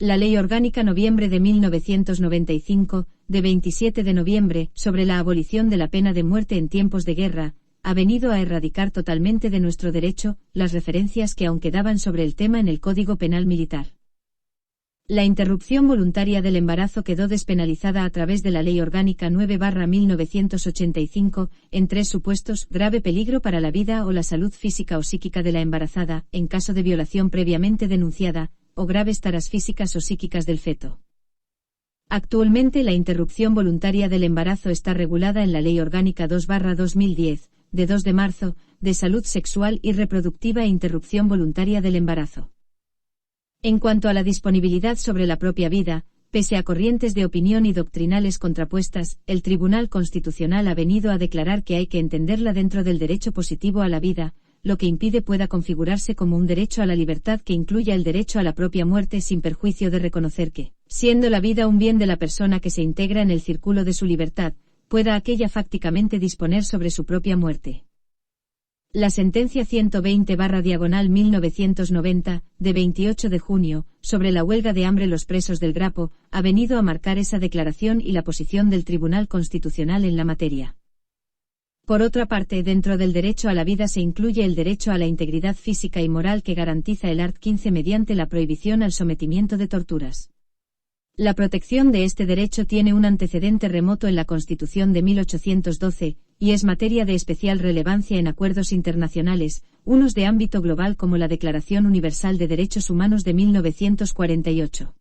La Ley Orgánica Noviembre de 1995, de 27 de noviembre, sobre la abolición de la pena de muerte en tiempos de guerra, ha venido a erradicar totalmente de nuestro derecho las referencias que aún quedaban sobre el tema en el Código Penal Militar. La interrupción voluntaria del embarazo quedó despenalizada a través de la Ley Orgánica 9/1985, en 3 supuestos: grave peligro para la vida o la salud física o psíquica de la embarazada, en caso de violación previamente denunciada, o graves taras físicas o psíquicas del feto. Actualmente la interrupción voluntaria del embarazo está regulada en la Ley Orgánica 2/2010, de 2 de marzo, de salud sexual y reproductiva e interrupción voluntaria del embarazo. En cuanto a la disponibilidad sobre la propia vida, pese a corrientes de opinión y doctrinales contrapuestas, el Tribunal Constitucional ha venido a declarar que hay que entenderla dentro del derecho positivo a la vida, lo que impide pueda configurarse como un derecho a la libertad que incluya el derecho a la propia muerte sin perjuicio de reconocer que, siendo la vida un bien de la persona que se integra en el círculo de su libertad, pueda aquella fácticamente disponer sobre su propia muerte. La sentencia 120/1990, de 28 de junio, sobre la huelga de hambre los presos del Grapo, ha venido a marcar esa declaración y la posición del Tribunal Constitucional en la materia. Por otra parte, dentro del derecho a la vida se incluye el derecho a la integridad física y moral que garantiza el art. 15 mediante la prohibición al sometimiento de torturas. La protección de este derecho tiene un antecedente remoto en la Constitución de 1812, y es materia de especial relevancia en acuerdos internacionales, unos de ámbito global como la Declaración Universal de Derechos Humanos de 1948.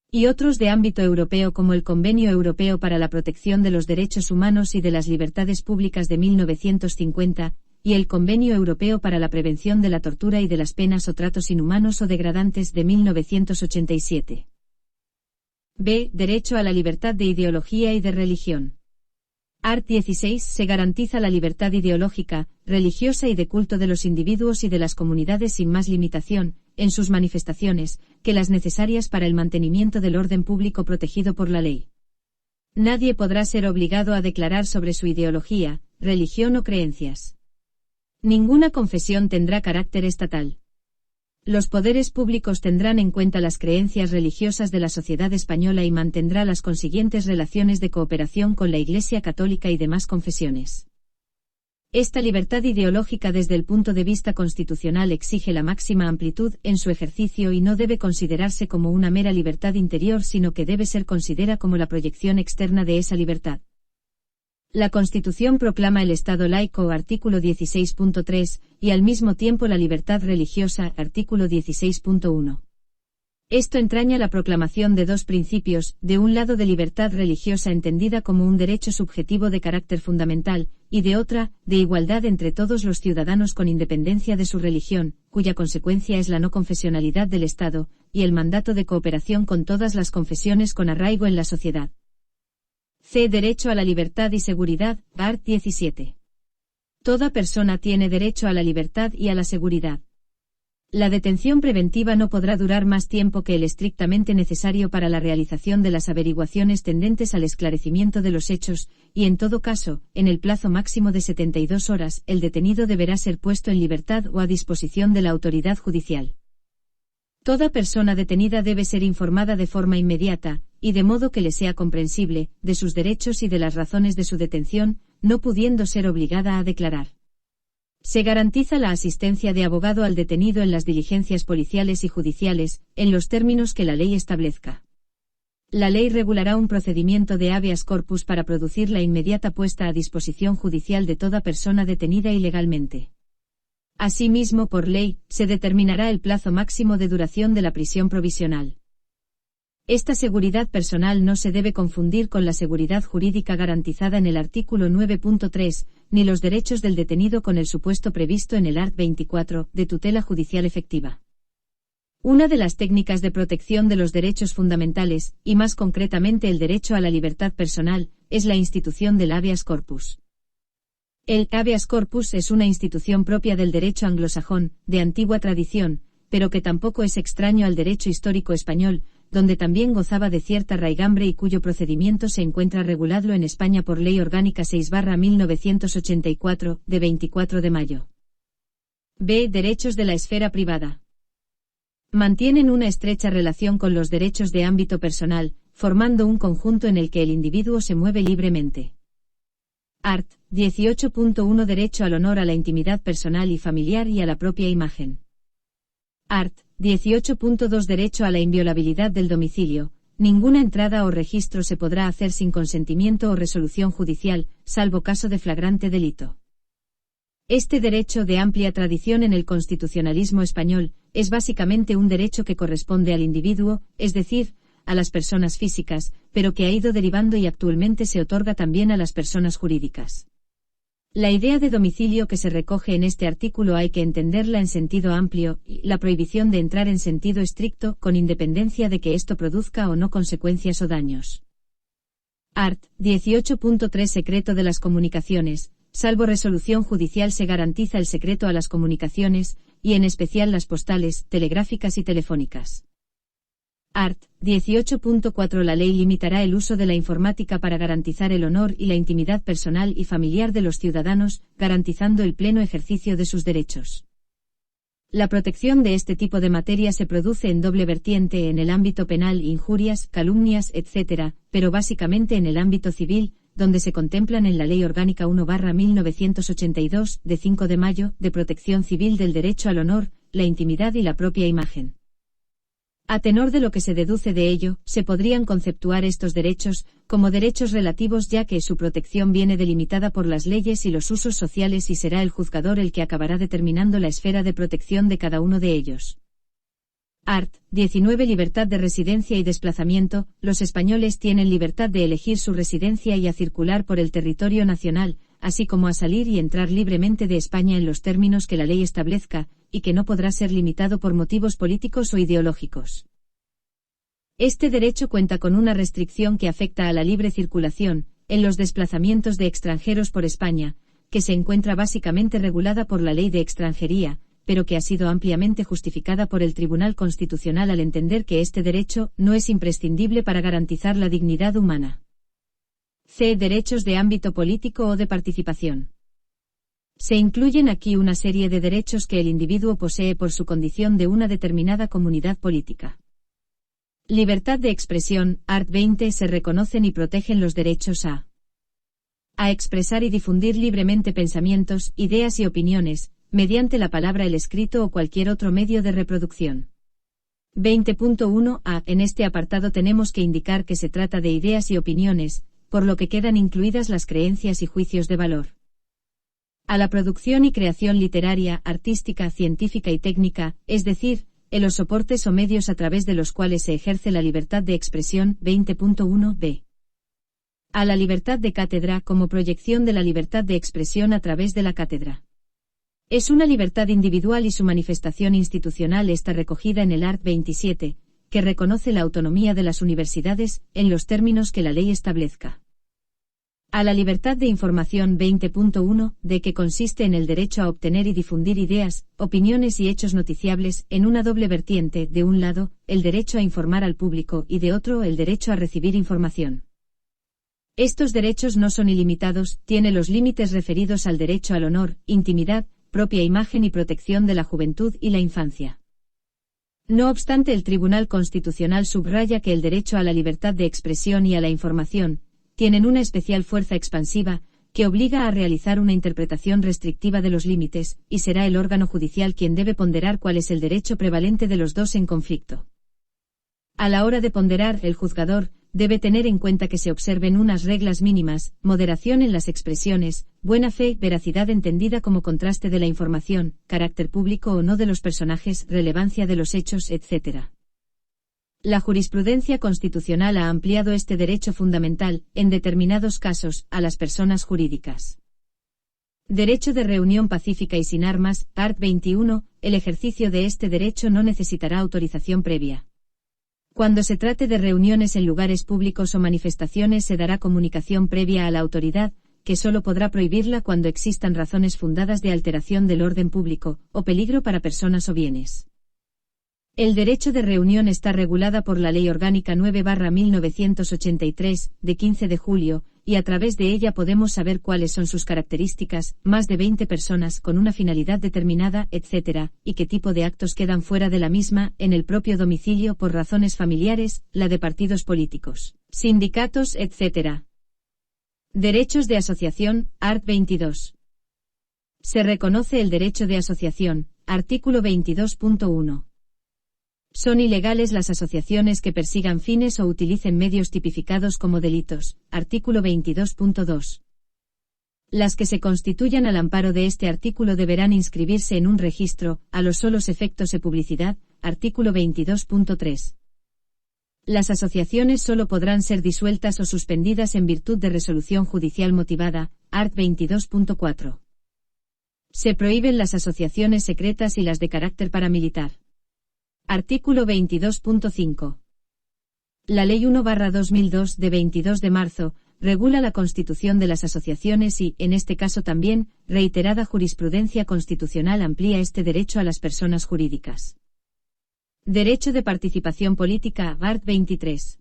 Y otros de ámbito europeo como el Convenio Europeo para la Protección de los Derechos Humanos y de las Libertades Públicas de 1950, y el Convenio Europeo para la Prevención de la Tortura y de las Penas o Tratos Inhumanos o Degradantes de 1987. B. Derecho a la libertad de ideología y de religión. Art. 16. Se garantiza la libertad ideológica, religiosa y de culto de los individuos y de las comunidades sin más limitación, en sus manifestaciones, que las necesarias para el mantenimiento del orden público protegido por la ley. Nadie podrá ser obligado a declarar sobre su ideología, religión o creencias. Ninguna confesión tendrá carácter estatal. Los poderes públicos tendrán en cuenta las creencias religiosas de la sociedad española y mantendrá las consiguientes relaciones de cooperación con la Iglesia Católica y demás confesiones. Esta libertad ideológica desde el punto de vista constitucional exige la máxima amplitud en su ejercicio y no debe considerarse como una mera libertad interior, sino que debe ser considerada como la proyección externa de esa libertad. La Constitución proclama el Estado laico, artículo 16.3, y al mismo tiempo la libertad religiosa, artículo 16.1. Esto entraña la proclamación de dos principios, de un lado de libertad religiosa entendida como un derecho subjetivo de carácter fundamental, y de otra, de igualdad entre todos los ciudadanos con independencia de su religión, cuya consecuencia es la no confesionalidad del Estado, y el mandato de cooperación con todas las confesiones con arraigo en la sociedad. C. Derecho a la libertad y seguridad, art. 17. Toda persona tiene derecho a la libertad y a la seguridad. La detención preventiva no podrá durar más tiempo que el estrictamente necesario para la realización de las averiguaciones tendentes al esclarecimiento de los hechos, y en todo caso, en el plazo máximo de 72 horas, el detenido deberá ser puesto en libertad o a disposición de la autoridad judicial. Toda persona detenida debe ser informada de forma inmediata, y de modo que le sea comprensible, de sus derechos y de las razones de su detención, no pudiendo ser obligada a declarar. Se garantiza la asistencia de abogado al detenido en las diligencias policiales y judiciales, en los términos que la ley establezca. La ley regulará un procedimiento de habeas corpus para producir la inmediata puesta a disposición judicial de toda persona detenida ilegalmente. Asimismo, por ley, se determinará el plazo máximo de duración de la prisión provisional. Esta seguridad personal no se debe confundir con la seguridad jurídica garantizada en el artículo 9.3, ni los derechos del detenido con el supuesto previsto en el art. 24, de tutela judicial efectiva. Una de las técnicas de protección de los derechos fundamentales, y más concretamente el derecho a la libertad personal, es la institución del habeas corpus. El habeas corpus es una institución propia del derecho anglosajón, de antigua tradición, pero que tampoco es extraño al derecho histórico español, donde también gozaba de cierta raigambre y cuyo procedimiento se encuentra regulado en España por Ley Orgánica 6/1984, de 24 de mayo. B. Derechos de la esfera privada. Mantienen una estrecha relación con los derechos de ámbito personal, formando un conjunto en el que el individuo se mueve libremente. Art. 18.1 Derecho al honor, a la intimidad personal y familiar y a la propia imagen. Art. 18.2 Derecho a la inviolabilidad del domicilio. Ninguna entrada o registro se podrá hacer sin consentimiento o resolución judicial, salvo caso de flagrante delito. Este derecho, de amplia tradición en el constitucionalismo español, es básicamente un derecho que corresponde al individuo, es decir, a las personas físicas, pero que ha ido derivando y actualmente se otorga también a las personas jurídicas. La idea de domicilio que se recoge en este artículo hay que entenderla en sentido amplio, y la prohibición de entrar en sentido estricto, con independencia de que esto produzca o no consecuencias o daños. Art. 18.3 Secreto de las comunicaciones. Salvo resolución judicial se garantiza el secreto a las comunicaciones, y en especial las postales, telegráficas y telefónicas. Art. 18.4 La ley limitará el uso de la informática para garantizar el honor y la intimidad personal y familiar de los ciudadanos, garantizando el pleno ejercicio de sus derechos. La protección de este tipo de materia se produce en doble vertiente: en el ámbito penal, injurias, calumnias, etc., pero básicamente en el ámbito civil, donde se contemplan en la Ley Orgánica 1/1982, de 5 de mayo, de protección civil del derecho al honor, la intimidad y la propia imagen. A tenor de lo que se deduce de ello, se podrían conceptuar estos derechos como derechos relativos, ya que su protección viene delimitada por las leyes y los usos sociales y será el juzgador el que acabará determinando la esfera de protección de cada uno de ellos. Art. 19 Libertad de residencia y desplazamiento. Los españoles tienen libertad de elegir su residencia y a circular por el territorio nacional, así como a salir y entrar libremente de España en los términos que la ley establezca, y que no podrá ser limitado por motivos políticos o ideológicos. Este derecho cuenta con una restricción que afecta a la libre circulación, en los desplazamientos de extranjeros por España, que se encuentra básicamente regulada por la Ley de Extranjería, pero que ha sido ampliamente justificada por el Tribunal Constitucional al entender que este derecho no es imprescindible para garantizar la dignidad humana. C. Derechos de ámbito político o de participación. Se incluyen aquí una serie de derechos que el individuo posee por su condición de una determinada comunidad política. Libertad de expresión, art. 20. Se reconocen y protegen los derechos a expresar y difundir libremente pensamientos, ideas y opiniones, mediante la palabra, el escrito o cualquier otro medio de reproducción. 20.1 a. En este apartado tenemos que indicar que se trata de ideas y opiniones, por lo que quedan incluidas las creencias y juicios de valor. A la producción y creación literaria, artística, científica y técnica, es decir, en los soportes o medios a través de los cuales se ejerce la libertad de expresión. 20.1 b. A la libertad de cátedra como proyección de la libertad de expresión a través de la cátedra. Es una libertad individual y su manifestación institucional está recogida en el art. 27, que reconoce la autonomía de las universidades, en los términos que la ley establezca. A la libertad de información. 20.1, de que consiste en el derecho a obtener y difundir ideas, opiniones y hechos noticiables, en una doble vertiente, de un lado, el derecho a informar al público y de otro, el derecho a recibir información. Estos derechos no son ilimitados, tiene los límites referidos al derecho al honor, intimidad, propia imagen y protección de la juventud y la infancia. No obstante, el Tribunal Constitucional subraya que el derecho a la libertad de expresión y a la información tienen una especial fuerza expansiva, que obliga a realizar una interpretación restrictiva de los límites, y será el órgano judicial quien debe ponderar cuál es el derecho prevalente de los dos en conflicto. A la hora de ponderar, el juzgador debe tener en cuenta que se observen unas reglas mínimas, moderación en las expresiones, buena fe, veracidad entendida como contraste de la información, carácter público o no de los personajes, relevancia de los hechos, etc. La jurisprudencia constitucional ha ampliado este derecho fundamental, en determinados casos, a las personas jurídicas. Derecho de reunión pacífica y sin armas, art. 21, el ejercicio de este derecho no necesitará autorización previa. Cuando se trate de reuniones en lugares públicos o manifestaciones se dará comunicación previa a la autoridad, que solo podrá prohibirla cuando existan razones fundadas de alteración del orden público, o peligro para personas o bienes. El derecho de reunión está regulada por la Ley Orgánica 9/1983, de 15 de julio, y a través de ella podemos saber cuáles son sus características, más de 20 personas con una finalidad determinada, etc., y qué tipo de actos quedan fuera de la misma, en el propio domicilio por razones familiares, la de partidos políticos, sindicatos, etc. Derechos de asociación, art. 22. Se reconoce el derecho de asociación, artículo 22.1. Son ilegales las asociaciones que persigan fines o utilicen medios tipificados como delitos, artículo 22.2. Las que se constituyan al amparo de este artículo deberán inscribirse en un registro, a los solos efectos de publicidad, artículo 22.3. Las asociaciones solo podrán ser disueltas o suspendidas en virtud de resolución judicial motivada, art. 22.4. Se prohíben las asociaciones secretas y las de carácter paramilitar. Artículo 22.5. La Ley 1/2002 de 22 de marzo, regula la constitución de las asociaciones y, en este caso también, reiterada jurisprudencia constitucional amplía este derecho a las personas jurídicas. Derecho de participación política, art. 23.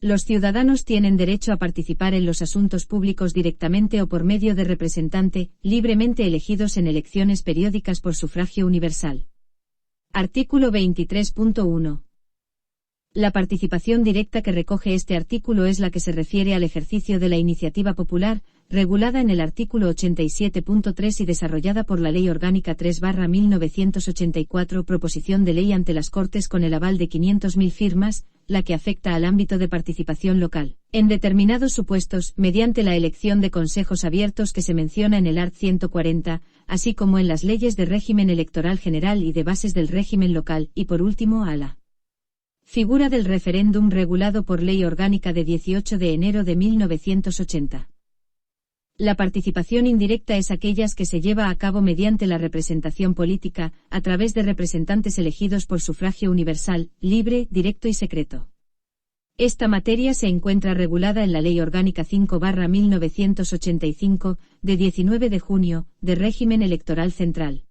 Los ciudadanos tienen derecho a participar en los asuntos públicos directamente o por medio de representante, libremente elegidos en elecciones periódicas por sufragio universal. Artículo 23.1. La participación directa que recoge este artículo es la que se refiere al ejercicio de la iniciativa popular, regulada en el artículo 87.3 y desarrollada por la Ley Orgánica 3/1984, proposición de ley ante las Cortes con el aval de 500.000 firmas, la que afecta al ámbito de participación local, en determinados supuestos, mediante la elección de consejos abiertos que se menciona en el art. 140, así como en las leyes de régimen electoral general y de bases del régimen local, y por último a la figura del referéndum regulado por Ley Orgánica de 18 de enero de 1980. La participación indirecta es aquellas que se lleva a cabo mediante la representación política, a través de representantes elegidos por sufragio universal, libre, directo y secreto. Esta materia se encuentra regulada en la Ley Orgánica 5/1985, de 19 de junio, de régimen electoral central.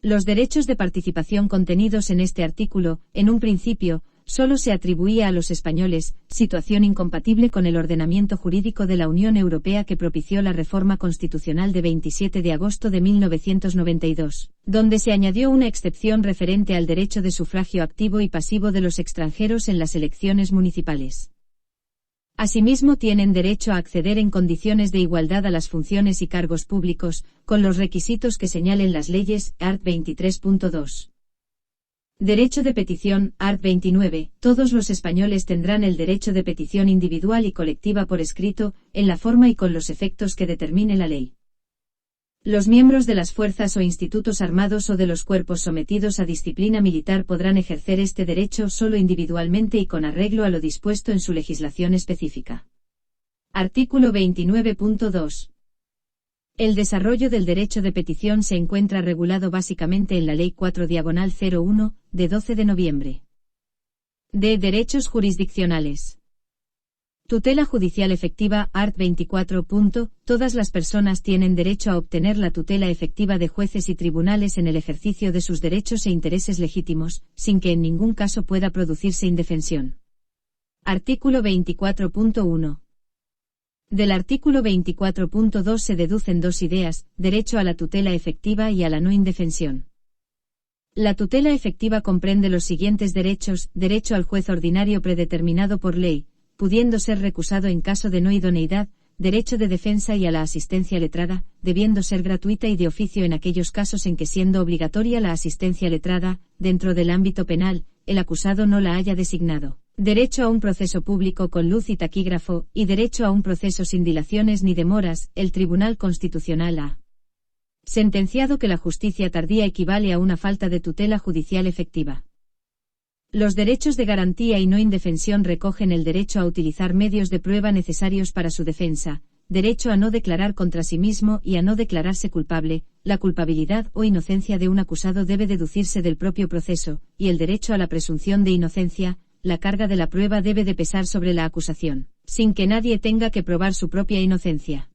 Los derechos de participación contenidos en este artículo, en un principio, solo se atribuía a los españoles, situación incompatible con el ordenamiento jurídico de la Unión Europea que propició la reforma constitucional de 27 de agosto de 1992, donde se añadió una excepción referente al derecho de sufragio activo y pasivo de los extranjeros en las elecciones municipales. Asimismo tienen derecho a acceder en condiciones de igualdad a las funciones y cargos públicos, con los requisitos que señalen las leyes, art. 23.2. Derecho de petición, art. 29. Todos los españoles tendrán el derecho de petición individual y colectiva por escrito, en la forma y con los efectos que determine la ley. Los miembros de las fuerzas o institutos armados o de los cuerpos sometidos a disciplina militar podrán ejercer este derecho solo individualmente y con arreglo a lo dispuesto en su legislación específica. Artículo 29.2. El desarrollo del derecho de petición se encuentra regulado básicamente en la Ley 4/01, de 12 de noviembre. De derechos jurisdiccionales. Tutela judicial efectiva, art. 24. Todas las personas tienen derecho a obtener la tutela efectiva de jueces y tribunales en el ejercicio de sus derechos e intereses legítimos, sin que en ningún caso pueda producirse indefensión. Artículo 24.1. Del artículo 24.2 se deducen dos ideas: derecho a la tutela efectiva y a la no indefensión. La tutela efectiva comprende los siguientes derechos: derecho al juez ordinario predeterminado por ley, pudiendo ser recusado en caso de no idoneidad, derecho de defensa y a la asistencia letrada, debiendo ser gratuita y de oficio en aquellos casos en que siendo obligatoria la asistencia letrada, dentro del ámbito penal, el acusado no la haya designado, derecho a un proceso público con luz y taquígrafo, y derecho a un proceso sin dilaciones ni demoras. El Tribunal Constitucional ha sentenciado que la justicia tardía equivale a una falta de tutela judicial efectiva. Los derechos de garantía y no indefensión recogen el derecho a utilizar medios de prueba necesarios para su defensa, derecho a no declarar contra sí mismo y a no declararse culpable. La culpabilidad o inocencia de un acusado debe deducirse del propio proceso, y el derecho a la presunción de inocencia. La carga de la prueba debe de pesar sobre la acusación, sin que nadie tenga que probar su propia inocencia.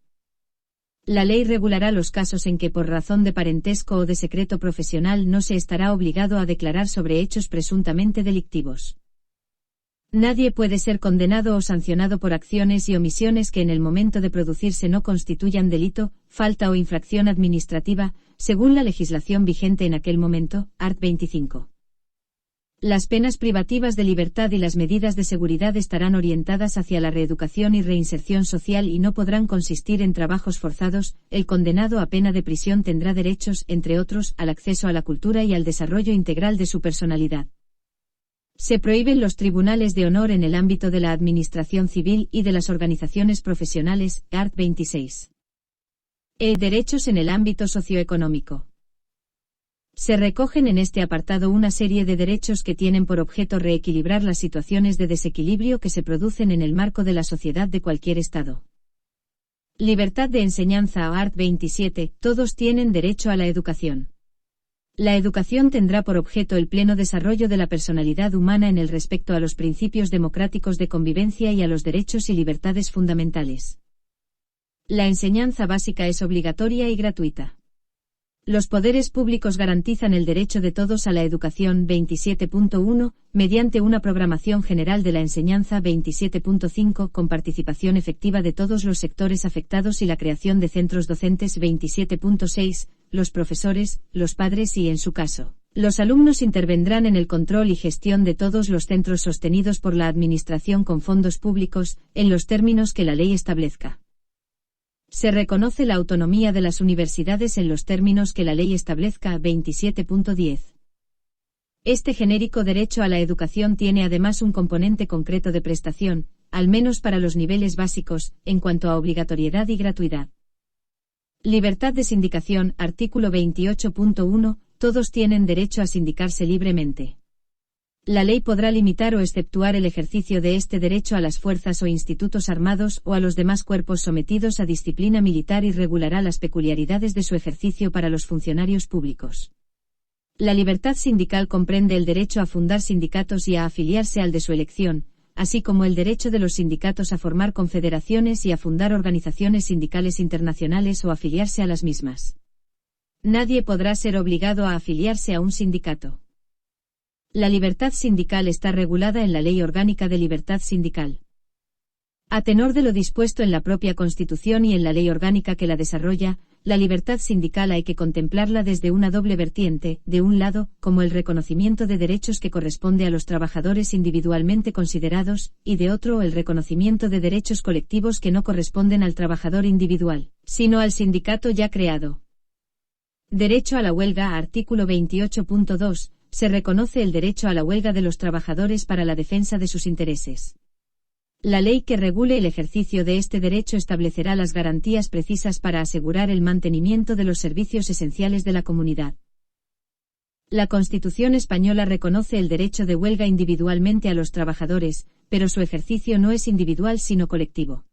La ley regulará los casos en que por razón de parentesco o de secreto profesional no se estará obligado a declarar sobre hechos presuntamente delictivos. Nadie puede ser condenado o sancionado por acciones y omisiones que en el momento de producirse no constituyan delito, falta o infracción administrativa, según la legislación vigente en aquel momento, art. 25. Las penas privativas de libertad y las medidas de seguridad estarán orientadas hacia la reeducación y reinserción social y no podrán consistir en trabajos forzados. El condenado a pena de prisión tendrá derechos, entre otros, al acceso a la cultura y al desarrollo integral de su personalidad. Se prohíben los tribunales de honor en el ámbito de la administración civil y de las organizaciones profesionales, art. 26. Derechos en el ámbito socioeconómico. Se recogen en este apartado una serie de derechos que tienen por objeto reequilibrar las situaciones de desequilibrio que se producen en el marco de la sociedad de cualquier Estado. Libertad de enseñanza, art. 27. Todos tienen derecho a la educación. La educación tendrá por objeto el pleno desarrollo de la personalidad humana en el respecto a los principios democráticos de convivencia y a los derechos y libertades fundamentales. La enseñanza básica es obligatoria y gratuita. Los poderes públicos garantizan el derecho de todos a la educación. 27.1, mediante una programación general de la enseñanza. 27.5, con participación efectiva de todos los sectores afectados y la creación de centros docentes. 27.6, los profesores, los padres y, en su caso, los alumnos intervendrán en el control y gestión de todos los centros sostenidos por la Administración con fondos públicos, en los términos que la ley establezca. Se reconoce la autonomía de las universidades en los términos que la ley establezca. 27.10. Este genérico derecho a la educación tiene además un componente concreto de prestación, al menos para los niveles básicos, en cuanto a obligatoriedad y gratuidad. Libertad de sindicación, artículo 28.1, todos tienen derecho a sindicarse libremente. La ley podrá limitar o exceptuar el ejercicio de este derecho a las fuerzas o institutos armados o a los demás cuerpos sometidos a disciplina militar y regulará las peculiaridades de su ejercicio para los funcionarios públicos. La libertad sindical comprende el derecho a fundar sindicatos y a afiliarse al de su elección, así como el derecho de los sindicatos a formar confederaciones y a fundar organizaciones sindicales internacionales o afiliarse a las mismas. Nadie podrá ser obligado a afiliarse a un sindicato. La libertad sindical está regulada en la Ley Orgánica de Libertad Sindical. A tenor de lo dispuesto en la propia Constitución y en la ley orgánica que la desarrolla, la libertad sindical hay que contemplarla desde una doble vertiente, de un lado, como el reconocimiento de derechos que corresponde a los trabajadores individualmente considerados, y de otro el reconocimiento de derechos colectivos que no corresponden al trabajador individual, sino al sindicato ya creado. Derecho a la huelga. Artículo 28.2. Se reconoce el derecho a la huelga de los trabajadores para la defensa de sus intereses. La ley que regule el ejercicio de este derecho establecerá las garantías precisas para asegurar el mantenimiento de los servicios esenciales de la comunidad. La Constitución española reconoce el derecho de huelga individualmente a los trabajadores, pero su ejercicio no es individual sino colectivo.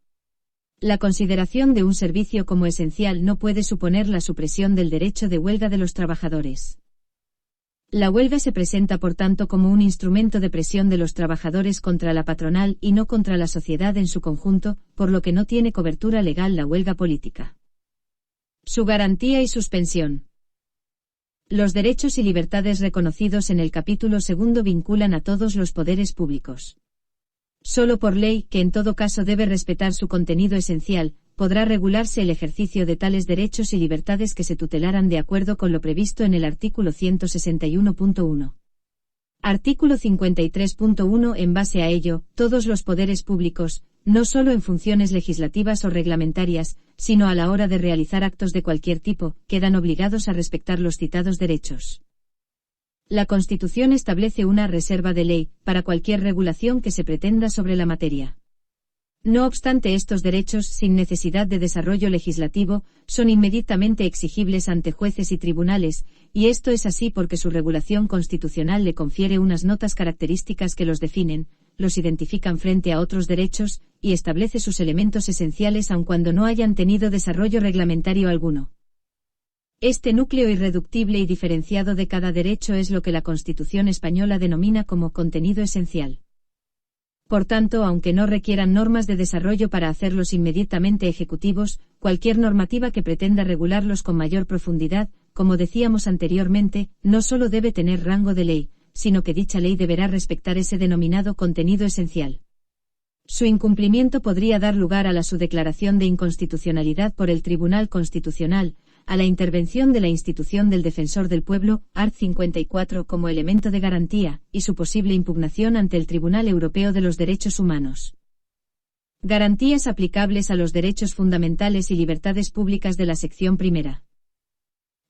La consideración de un servicio como esencial no puede suponer la supresión del derecho de huelga de los trabajadores. La huelga se presenta por tanto como un instrumento de presión de los trabajadores contra la patronal y no contra la sociedad en su conjunto, por lo que no tiene cobertura legal la huelga política. Su garantía y suspensión. Los derechos y libertades reconocidos en el capítulo segundo vinculan a todos los poderes públicos. Solo por ley, que en todo caso debe respetar su contenido esencial, podrá regularse el ejercicio de tales derechos y libertades que se tutelaran de acuerdo con lo previsto en el artículo 161.1. Artículo 53.1. En base a ello, todos los poderes públicos, no solo en funciones legislativas o reglamentarias, sino a la hora de realizar actos de cualquier tipo, quedan obligados a respetar los citados derechos. La Constitución establece una reserva de ley para cualquier regulación que se pretenda sobre la materia. No obstante, estos derechos, sin necesidad de desarrollo legislativo, son inmediatamente exigibles ante jueces y tribunales, y esto es así porque su regulación constitucional le confiere unas notas características que los definen, los identifican frente a otros derechos, y establece sus elementos esenciales aun cuando no hayan tenido desarrollo reglamentario alguno. Este núcleo irreductible y diferenciado de cada derecho es lo que la Constitución española denomina como contenido esencial. Por tanto, aunque no requieran normas de desarrollo para hacerlos inmediatamente ejecutivos, cualquier normativa que pretenda regularlos con mayor profundidad, como decíamos anteriormente, no solo debe tener rango de ley, sino que dicha ley deberá respetar ese denominado contenido esencial. Su incumplimiento podría dar lugar a su declaración de inconstitucionalidad por el Tribunal Constitucional, a la intervención de la institución del Defensor del Pueblo, art. 54 como elemento de garantía, y su posible impugnación ante el Tribunal Europeo de los Derechos Humanos. Garantías aplicables a los derechos fundamentales y libertades públicas de la sección primera.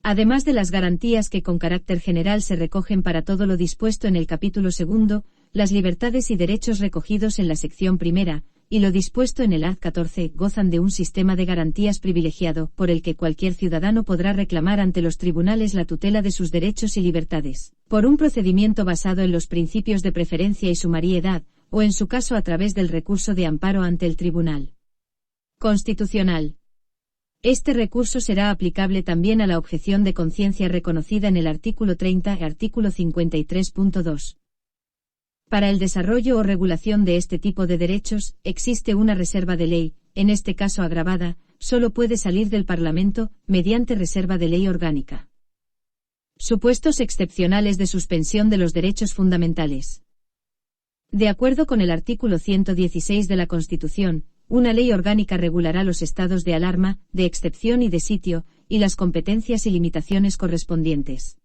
Además de las garantías que con carácter general se recogen para todo lo dispuesto en el capítulo segundo, las libertades y derechos recogidos en la sección primera, y lo dispuesto en el art. 14, gozan de un sistema de garantías privilegiado, por el que cualquier ciudadano podrá reclamar ante los tribunales la tutela de sus derechos y libertades, por un procedimiento basado en los principios de preferencia y sumariedad, o en su caso a través del recurso de amparo ante el Tribunal Constitucional. Este recurso será aplicable también a la objeción de conciencia reconocida en el artículo 30 y artículo 53.2. Para el desarrollo o regulación de este tipo de derechos, existe una reserva de ley, en este caso agravada, solo puede salir del Parlamento, mediante reserva de ley orgánica. Supuestos excepcionales de suspensión de los derechos fundamentales. De acuerdo con el artículo 116 de la Constitución, una ley orgánica regulará los estados de alarma, de excepción y de sitio, y las competencias y limitaciones correspondientes.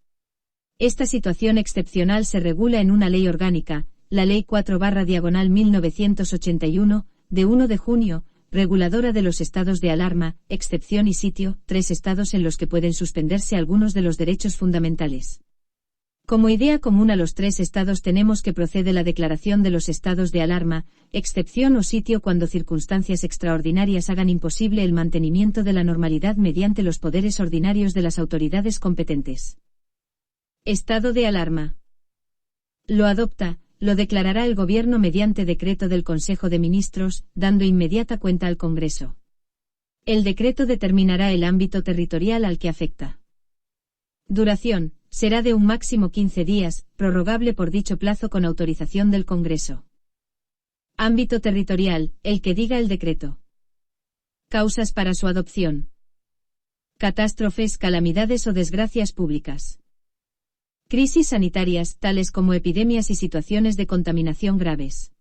Esta situación excepcional se regula en una ley orgánica, la Ley 4/1981, de 1 de junio, reguladora de los estados de alarma, excepción y sitio, 3 estados en los que pueden suspenderse algunos de los derechos fundamentales. Como idea común a los 3 estados tenemos que procede la declaración de los estados de alarma, excepción o sitio cuando circunstancias extraordinarias hagan imposible el mantenimiento de la normalidad mediante los poderes ordinarios de las autoridades competentes. Estado de alarma. Lo adopta, lo declarará el Gobierno mediante decreto del Consejo de Ministros, dando inmediata cuenta al Congreso. El decreto determinará el ámbito territorial al que afecta. Duración, será de un máximo 15 días, prorrogable por dicho plazo con autorización del Congreso. Ámbito territorial, el que diga el decreto. Causas para su adopción. Catástrofes, calamidades o desgracias públicas. Crisis sanitarias, tales como epidemias y situaciones de contaminación graves.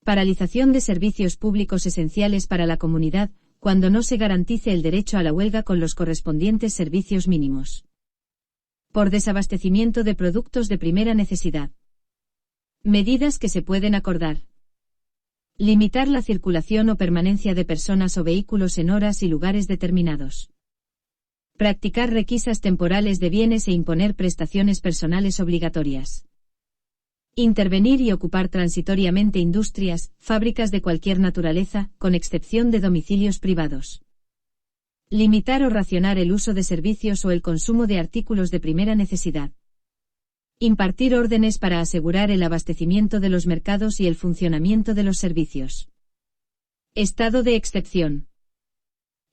Paralización de servicios públicos esenciales para la comunidad, cuando no se garantice el derecho a la huelga con los correspondientes servicios mínimos. Por desabastecimiento de productos de primera necesidad. Medidas que se pueden acordar. Limitar la circulación o permanencia de personas o vehículos en horas y lugares determinados. Practicar requisas temporales de bienes e imponer prestaciones personales obligatorias. Intervenir y ocupar transitoriamente industrias, fábricas de cualquier naturaleza, con excepción de domicilios privados. Limitar o racionar el uso de servicios o el consumo de artículos de primera necesidad. Impartir órdenes para asegurar el abastecimiento de los mercados y el funcionamiento de los servicios. Estado de excepción.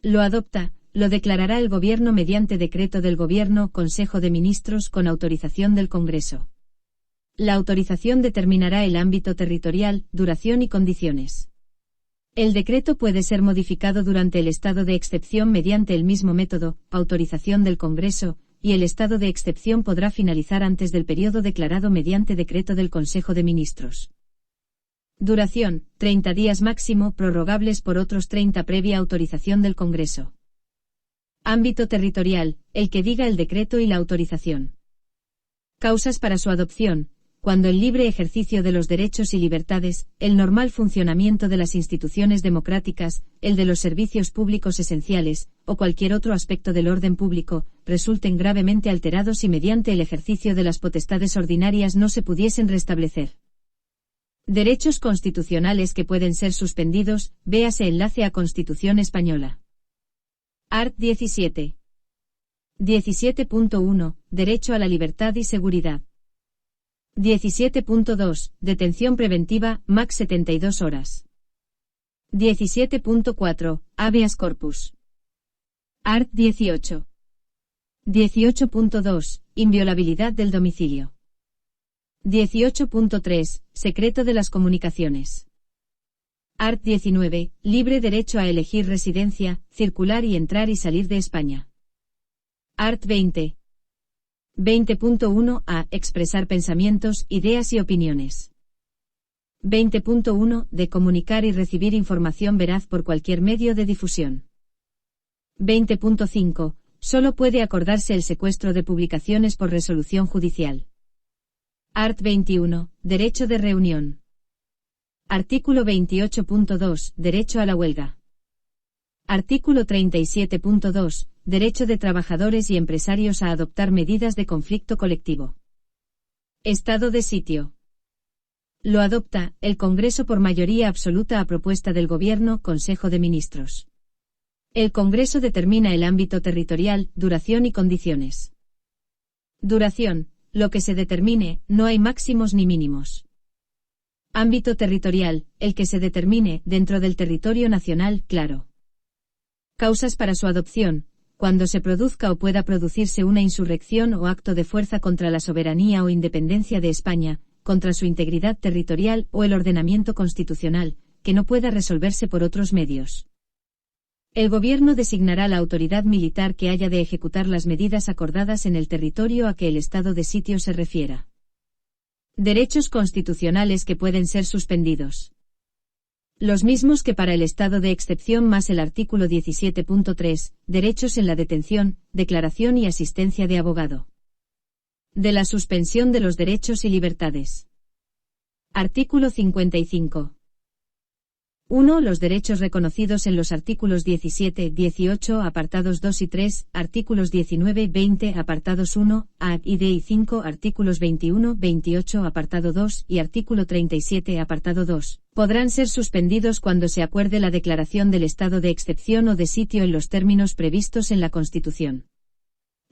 Lo adopta, lo declarará el Gobierno mediante decreto del Gobierno, Consejo de Ministros con autorización del Congreso. La autorización determinará el ámbito territorial, duración y condiciones. El decreto puede ser modificado durante el estado de excepción mediante el mismo método, autorización del Congreso, y el estado de excepción podrá finalizar antes del periodo declarado mediante decreto del Consejo de Ministros. Duración, 30 días máximo, prorrogables por otros 30 previa autorización del Congreso. Ámbito territorial, el que diga el decreto y la autorización. Causas para su adopción. Cuando el libre ejercicio de los derechos y libertades, el normal funcionamiento de las instituciones democráticas, el de los servicios públicos esenciales, o cualquier otro aspecto del orden público, resulten gravemente alterados y mediante el ejercicio de las potestades ordinarias no se pudiesen restablecer. Derechos constitucionales que pueden ser suspendidos, véase enlace a Constitución Española. Art. 17. 17.1. Derecho a la libertad y seguridad. 17.2. Detención preventiva, max 72 horas. 17.4. Habeas corpus. Art. 18. 18.2. Inviolabilidad del domicilio. 18.3. Secreto de las comunicaciones. Art. 19. Libre derecho a elegir residencia, circular y entrar y salir de España. Art. 20. 20.1 a. Expresar pensamientos, ideas y opiniones. 20.1 de comunicar y recibir información veraz por cualquier medio de difusión. 20.5 solo puede acordarse el secuestro de publicaciones por resolución judicial. Art. 21 derecho de reunión. Artículo 28.2 derecho a la huelga. Artículo 37.2 derecho de trabajadores y empresarios a adoptar medidas de conflicto colectivo. Estado de sitio. Lo adopta el Congreso por mayoría absoluta a propuesta del Gobierno, Consejo de Ministros. El Congreso determina el ámbito territorial, duración y condiciones. Duración, lo que se determine, no hay máximos ni mínimos. Ámbito territorial, el que se determine, dentro del territorio nacional, claro. Causas para su adopción. Cuando se produzca o pueda producirse una insurrección o acto de fuerza contra la soberanía o independencia de España, contra su integridad territorial o el ordenamiento constitucional, que no pueda resolverse por otros medios. El Gobierno designará la autoridad militar que haya de ejecutar las medidas acordadas en el territorio a que el estado de sitio se refiera. Derechos constitucionales que pueden ser suspendidos. Los mismos que para el estado de excepción más el artículo 17.3, derechos en la detención, declaración y asistencia de abogado. De la suspensión de los derechos y libertades. Artículo 55. 1. Los derechos reconocidos en los artículos 17, 18, apartados 2 y 3, artículos 19, 20, apartados 1, A y D y 5, artículos 21, 28, apartado 2 y artículo 37, apartado 2, podrán ser suspendidos cuando se acuerde la declaración del estado de excepción o de sitio en los términos previstos en la Constitución.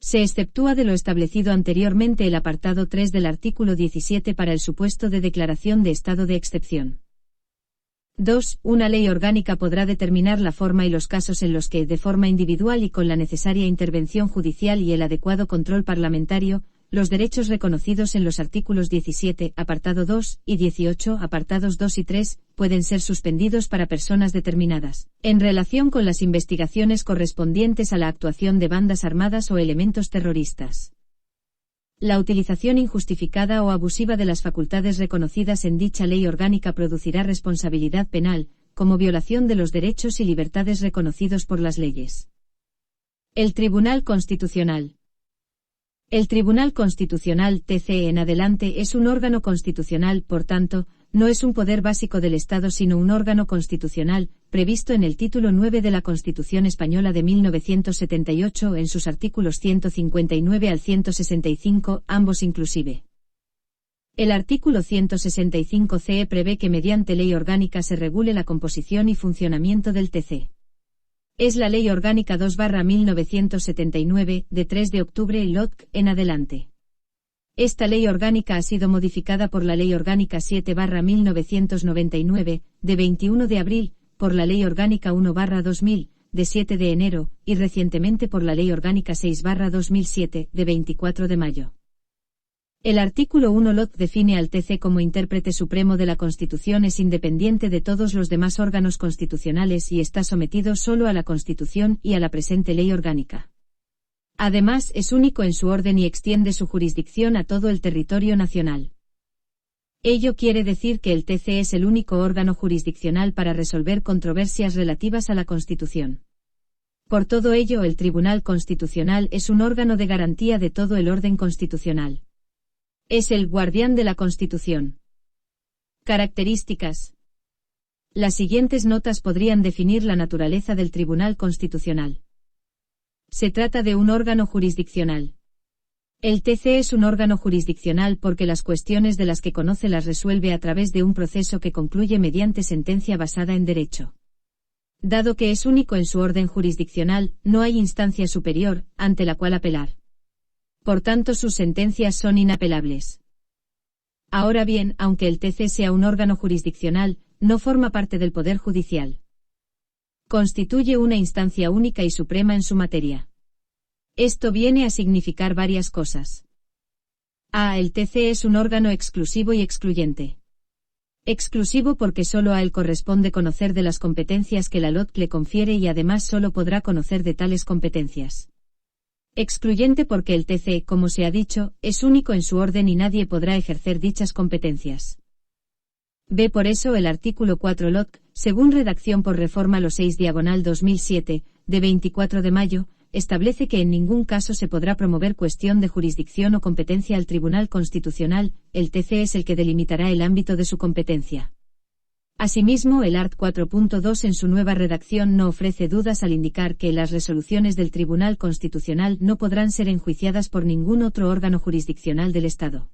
Se exceptúa de lo establecido anteriormente el apartado 3 del artículo 17 para el supuesto de declaración de estado de excepción. 2. Una ley orgánica podrá determinar la forma y los casos en los que, de forma individual y con la necesaria intervención judicial y el adecuado control parlamentario, los derechos reconocidos en los artículos 17, apartado 2, y 18, apartados 2 y 3, pueden ser suspendidos para personas determinadas, en relación con las investigaciones correspondientes a la actuación de bandas armadas o elementos terroristas. La utilización injustificada o abusiva de las facultades reconocidas en dicha ley orgánica producirá responsabilidad penal, como violación de los derechos y libertades reconocidos por las leyes. El Tribunal Constitucional. El Tribunal Constitucional TC en adelante es un órgano constitucional, por tanto, no es un poder básico del Estado sino un órgano constitucional, previsto en el título 9 de la Constitución Española de 1978 en sus artículos 159 al 165, ambos inclusive. El artículo 165 CE prevé que mediante ley orgánica se regule la composición y funcionamiento del TC. Es la Ley Orgánica 2/1979, de 3 de octubre LOC en adelante. Esta ley orgánica ha sido modificada por la Ley Orgánica 7/1999, de 21 de abril, por la Ley Orgánica 1/2000, de 7 de enero, y recientemente por la Ley Orgánica 6/2007, de 24 de mayo. El artículo 1 LOC define al TC como intérprete supremo de la Constitución, es independiente de todos los demás órganos constitucionales y está sometido solo a la Constitución y a la presente ley orgánica. Además, es único en su orden y extiende su jurisdicción a todo el territorio nacional. Ello quiere decir que el TC es el único órgano jurisdiccional para resolver controversias relativas a la Constitución. Por todo ello, el Tribunal Constitucional es un órgano de garantía de todo el orden constitucional. Es el guardián de la Constitución. Características. Las siguientes notas podrían definir la naturaleza del Tribunal Constitucional. Se trata de un órgano jurisdiccional. El TC es un órgano jurisdiccional porque las cuestiones de las que conoce las resuelve a través de un proceso que concluye mediante sentencia basada en derecho. Dado que es único en su orden jurisdiccional, no hay instancia superior, ante la cual apelar. Por tanto, sus sentencias son inapelables. Ahora bien, aunque el TC sea un órgano jurisdiccional, no forma parte del Poder Judicial. Constituye una instancia única y suprema en su materia. Esto viene a significar varias cosas. A. El TC es un órgano exclusivo y excluyente. Exclusivo porque solo a él corresponde conocer de las competencias que la LOC le confiere y además solo podrá conocer de tales competencias. Excluyente porque el TC, como se ha dicho, es único en su orden y nadie podrá ejercer dichas competencias. B. Por eso el artículo 4 LOC, según redacción por reforma lo 6/2007, de 24 de mayo, establece que en ningún caso se podrá promover cuestión de jurisdicción o competencia al Tribunal Constitucional, el TC es el que delimitará el ámbito de su competencia. Asimismo, el art. 4.2 en su nueva redacción no ofrece dudas al indicar que las resoluciones del Tribunal Constitucional no podrán ser enjuiciadas por ningún otro órgano jurisdiccional del Estado.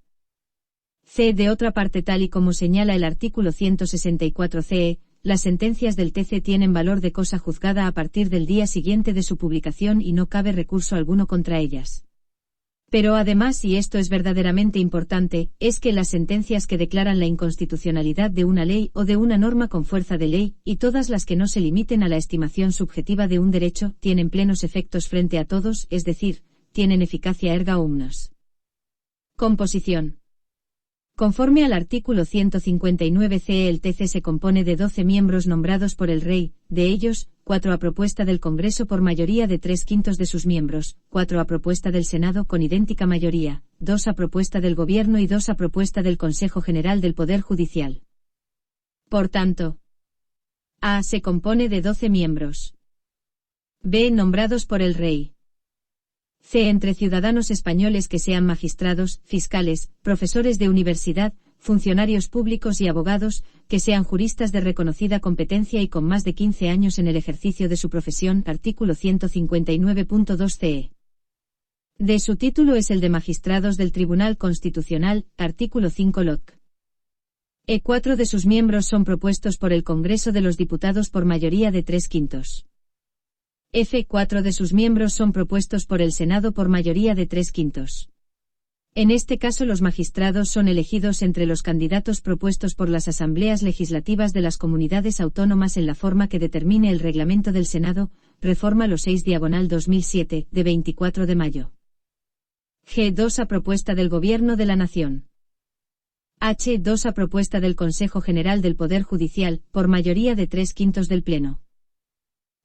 C. De otra parte, tal y como señala el artículo 164 CE, las sentencias del TC tienen valor de cosa juzgada a partir del día siguiente de su publicación y no cabe recurso alguno contra ellas. Pero además, y esto es verdaderamente importante, es que las sentencias que declaran la inconstitucionalidad de una ley o de una norma con fuerza de ley, y todas las que no se limiten a la estimación subjetiva de un derecho, tienen plenos efectos frente a todos, es decir, tienen eficacia erga omnes. Composición. Conforme al artículo 159 CE, el TC se compone de 12 miembros nombrados por el Rey, de ellos, 4 a propuesta del Congreso por mayoría de 3/5 de sus miembros, 4 a propuesta del Senado con idéntica mayoría, 2 a propuesta del Gobierno y 2 a propuesta del Consejo General del Poder Judicial. Por tanto, A. Se compone de 12 miembros. B. Nombrados por el Rey. C. Entre ciudadanos españoles que sean magistrados, fiscales, profesores de universidad, funcionarios públicos y abogados, que sean juristas de reconocida competencia y con más de 15 años en el ejercicio de su profesión, artículo 159.2 CE. D. Su título es el de magistrados del Tribunal Constitucional, artículo 5 LOC. E. 4 de sus miembros son propuestos por el Congreso de los Diputados por mayoría de 3/5. F. 4 de sus miembros son propuestos por el Senado por mayoría de 3/5. En este caso los magistrados son elegidos entre los candidatos propuestos por las asambleas legislativas de las comunidades autónomas en la forma que determine el reglamento del Senado, reforma lo 6/2007, de 24 de mayo. G. 2 a propuesta del Gobierno de la Nación. H. 2 a propuesta del Consejo General del Poder Judicial, por mayoría de 3/5 del Pleno.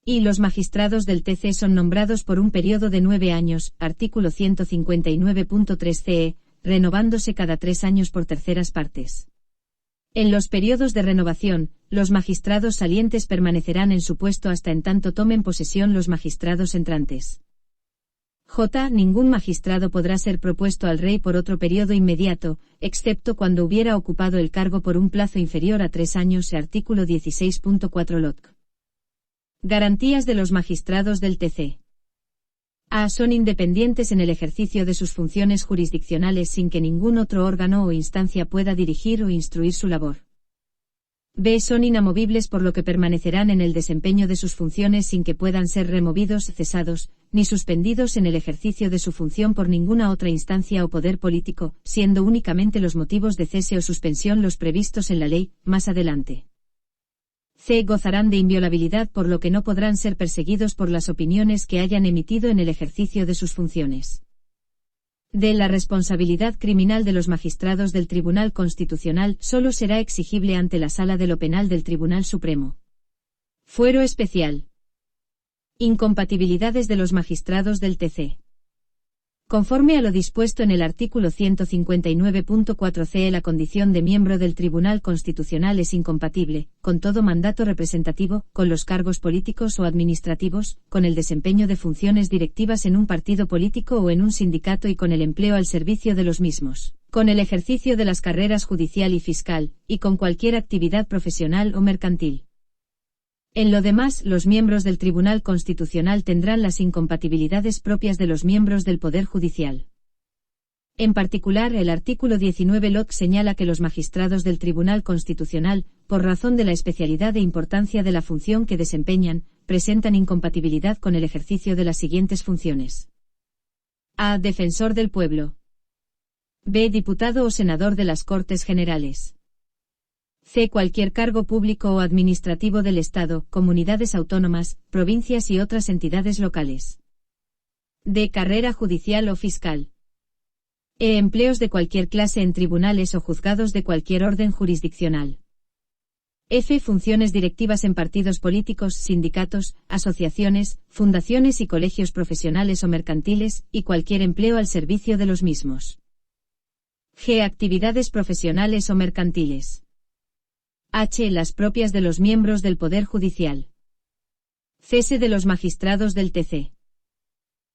Y los magistrados del TC son nombrados por un periodo de 9 años, artículo 159.3 CE, renovándose cada 3 años por terceras partes. En los periodos de renovación, los magistrados salientes permanecerán en su puesto hasta en tanto tomen posesión los magistrados entrantes. J. Ningún magistrado podrá ser propuesto al rey por otro periodo inmediato, excepto cuando hubiera ocupado el cargo por un plazo inferior a 3 años. Artículo 16.4 LOC. Garantías de los magistrados del TC. A. Son independientes en el ejercicio de sus funciones jurisdiccionales sin que ningún otro órgano o instancia pueda dirigir o instruir su labor. B. Son inamovibles por lo que permanecerán en el desempeño de sus funciones sin que puedan ser removidos, cesados, ni suspendidos en el ejercicio de su función por ninguna otra instancia o poder político, siendo únicamente los motivos de cese o suspensión los previstos en la ley, más adelante. C. Gozarán de inviolabilidad por lo que no podrán ser perseguidos por las opiniones que hayan emitido en el ejercicio de sus funciones. D. La responsabilidad criminal de los magistrados del Tribunal Constitucional solo será exigible ante la Sala de lo Penal del Tribunal Supremo. Fuero especial. Incompatibilidades de los magistrados del TC. Conforme a lo dispuesto en el artículo 159.4 CE, la condición de miembro del Tribunal Constitucional es incompatible, con todo mandato representativo, con los cargos políticos o administrativos, con el desempeño de funciones directivas en un partido político o en un sindicato y con el empleo al servicio de los mismos, con el ejercicio de las carreras judicial y fiscal, y con cualquier actividad profesional o mercantil. En lo demás, los miembros del Tribunal Constitucional tendrán las incompatibilidades propias de los miembros del Poder Judicial. En particular, el artículo 19 LOC señala que los magistrados del Tribunal Constitucional, por razón de la especialidad e importancia de la función que desempeñan, presentan incompatibilidad con el ejercicio de las siguientes funciones. A. Defensor del pueblo. B. Diputado o senador de las Cortes Generales. C. Cualquier cargo público o administrativo del Estado, comunidades autónomas, provincias y otras entidades locales. D. Carrera judicial o fiscal. E. Empleos de cualquier clase en tribunales o juzgados de cualquier orden jurisdiccional. F. Funciones directivas en partidos políticos, sindicatos, asociaciones, fundaciones y colegios profesionales o mercantiles, y cualquier empleo al servicio de los mismos. G. Actividades profesionales o mercantiles. H. Las propias de los miembros del Poder Judicial. Cese de los magistrados del TC.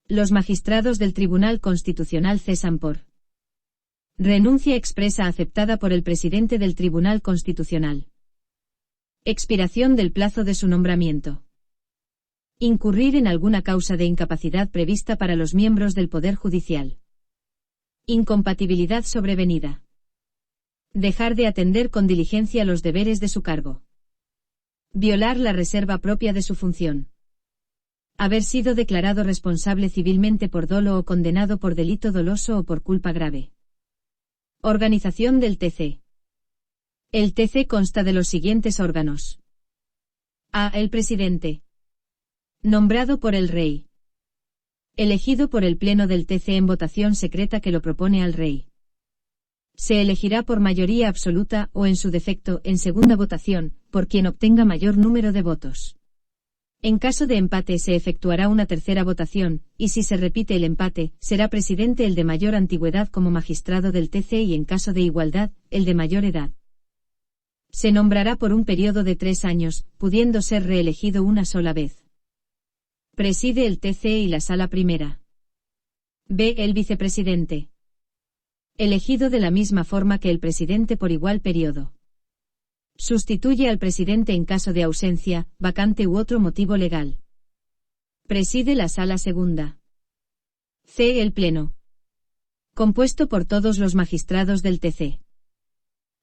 Los magistrados del Tribunal Constitucional cesan por renuncia expresa aceptada por el presidente del Tribunal Constitucional. Expiración del plazo de su nombramiento. Incurrir en alguna causa de incapacidad prevista para los miembros del Poder Judicial. Incompatibilidad sobrevenida. Dejar de atender con diligencia los deberes de su cargo. Violar la reserva propia de su función. Haber sido declarado responsable civilmente por dolo o condenado por delito doloso o por culpa grave. Organización del TC. El TC consta de los siguientes órganos. A. El presidente. Nombrado por el rey. Elegido por el Pleno del TC en votación secreta que lo propone al rey. Se elegirá por mayoría absoluta o, en su defecto, en segunda votación, por quien obtenga mayor número de votos. En caso de empate se efectuará una tercera votación, y si se repite el empate, será presidente el de mayor antigüedad como magistrado del TC y en caso de igualdad, el de mayor edad. Se nombrará por un periodo de 3 años, pudiendo ser reelegido una sola vez. Preside el TC y la Sala Primera. B. El vicepresidente. Elegido de la misma forma que el presidente por igual periodo. Sustituye al presidente en caso de ausencia, vacante u otro motivo legal. Preside la Sala Segunda. C. El Pleno. Compuesto por todos los magistrados del TC.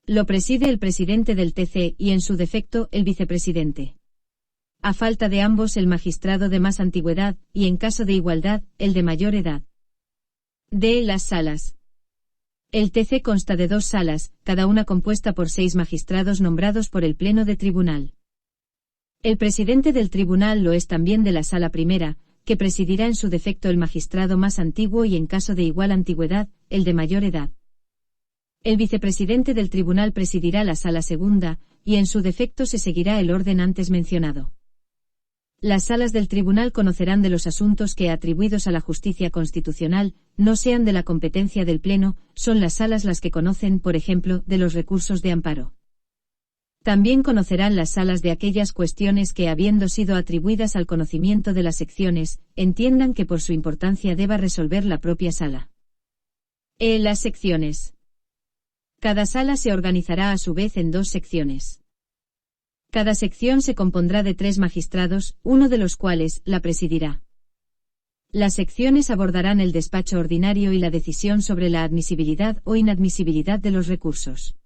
Lo preside el presidente del TC y, en su defecto, el vicepresidente. A falta de ambos, el magistrado de más antigüedad, y en caso de igualdad, el de mayor edad. D. Las salas. El TC consta de 2 salas, cada una compuesta por 6 magistrados nombrados por el Pleno de Tribunal. El presidente del tribunal lo es también de la Sala Primera, que presidirá en su defecto el magistrado más antiguo y en caso de igual antigüedad, el de mayor edad. El vicepresidente del tribunal presidirá la Sala Segunda, y en su defecto se seguirá el orden antes mencionado. Las salas del tribunal conocerán de los asuntos que, atribuidos a la justicia constitucional, no sean de la competencia del Pleno, son las salas las que conocen, por ejemplo, de los recursos de amparo. También conocerán las salas de aquellas cuestiones que, habiendo sido atribuidas al conocimiento de las secciones, entiendan que por su importancia deba resolver la propia sala. Las secciones. Cada sala se organizará a su vez en 2 secciones. Cada sección se compondrá de 3 magistrados, uno de los cuales la presidirá. Las secciones abordarán el despacho ordinario y la decisión sobre la admisibilidad o inadmisibilidad de los recursos.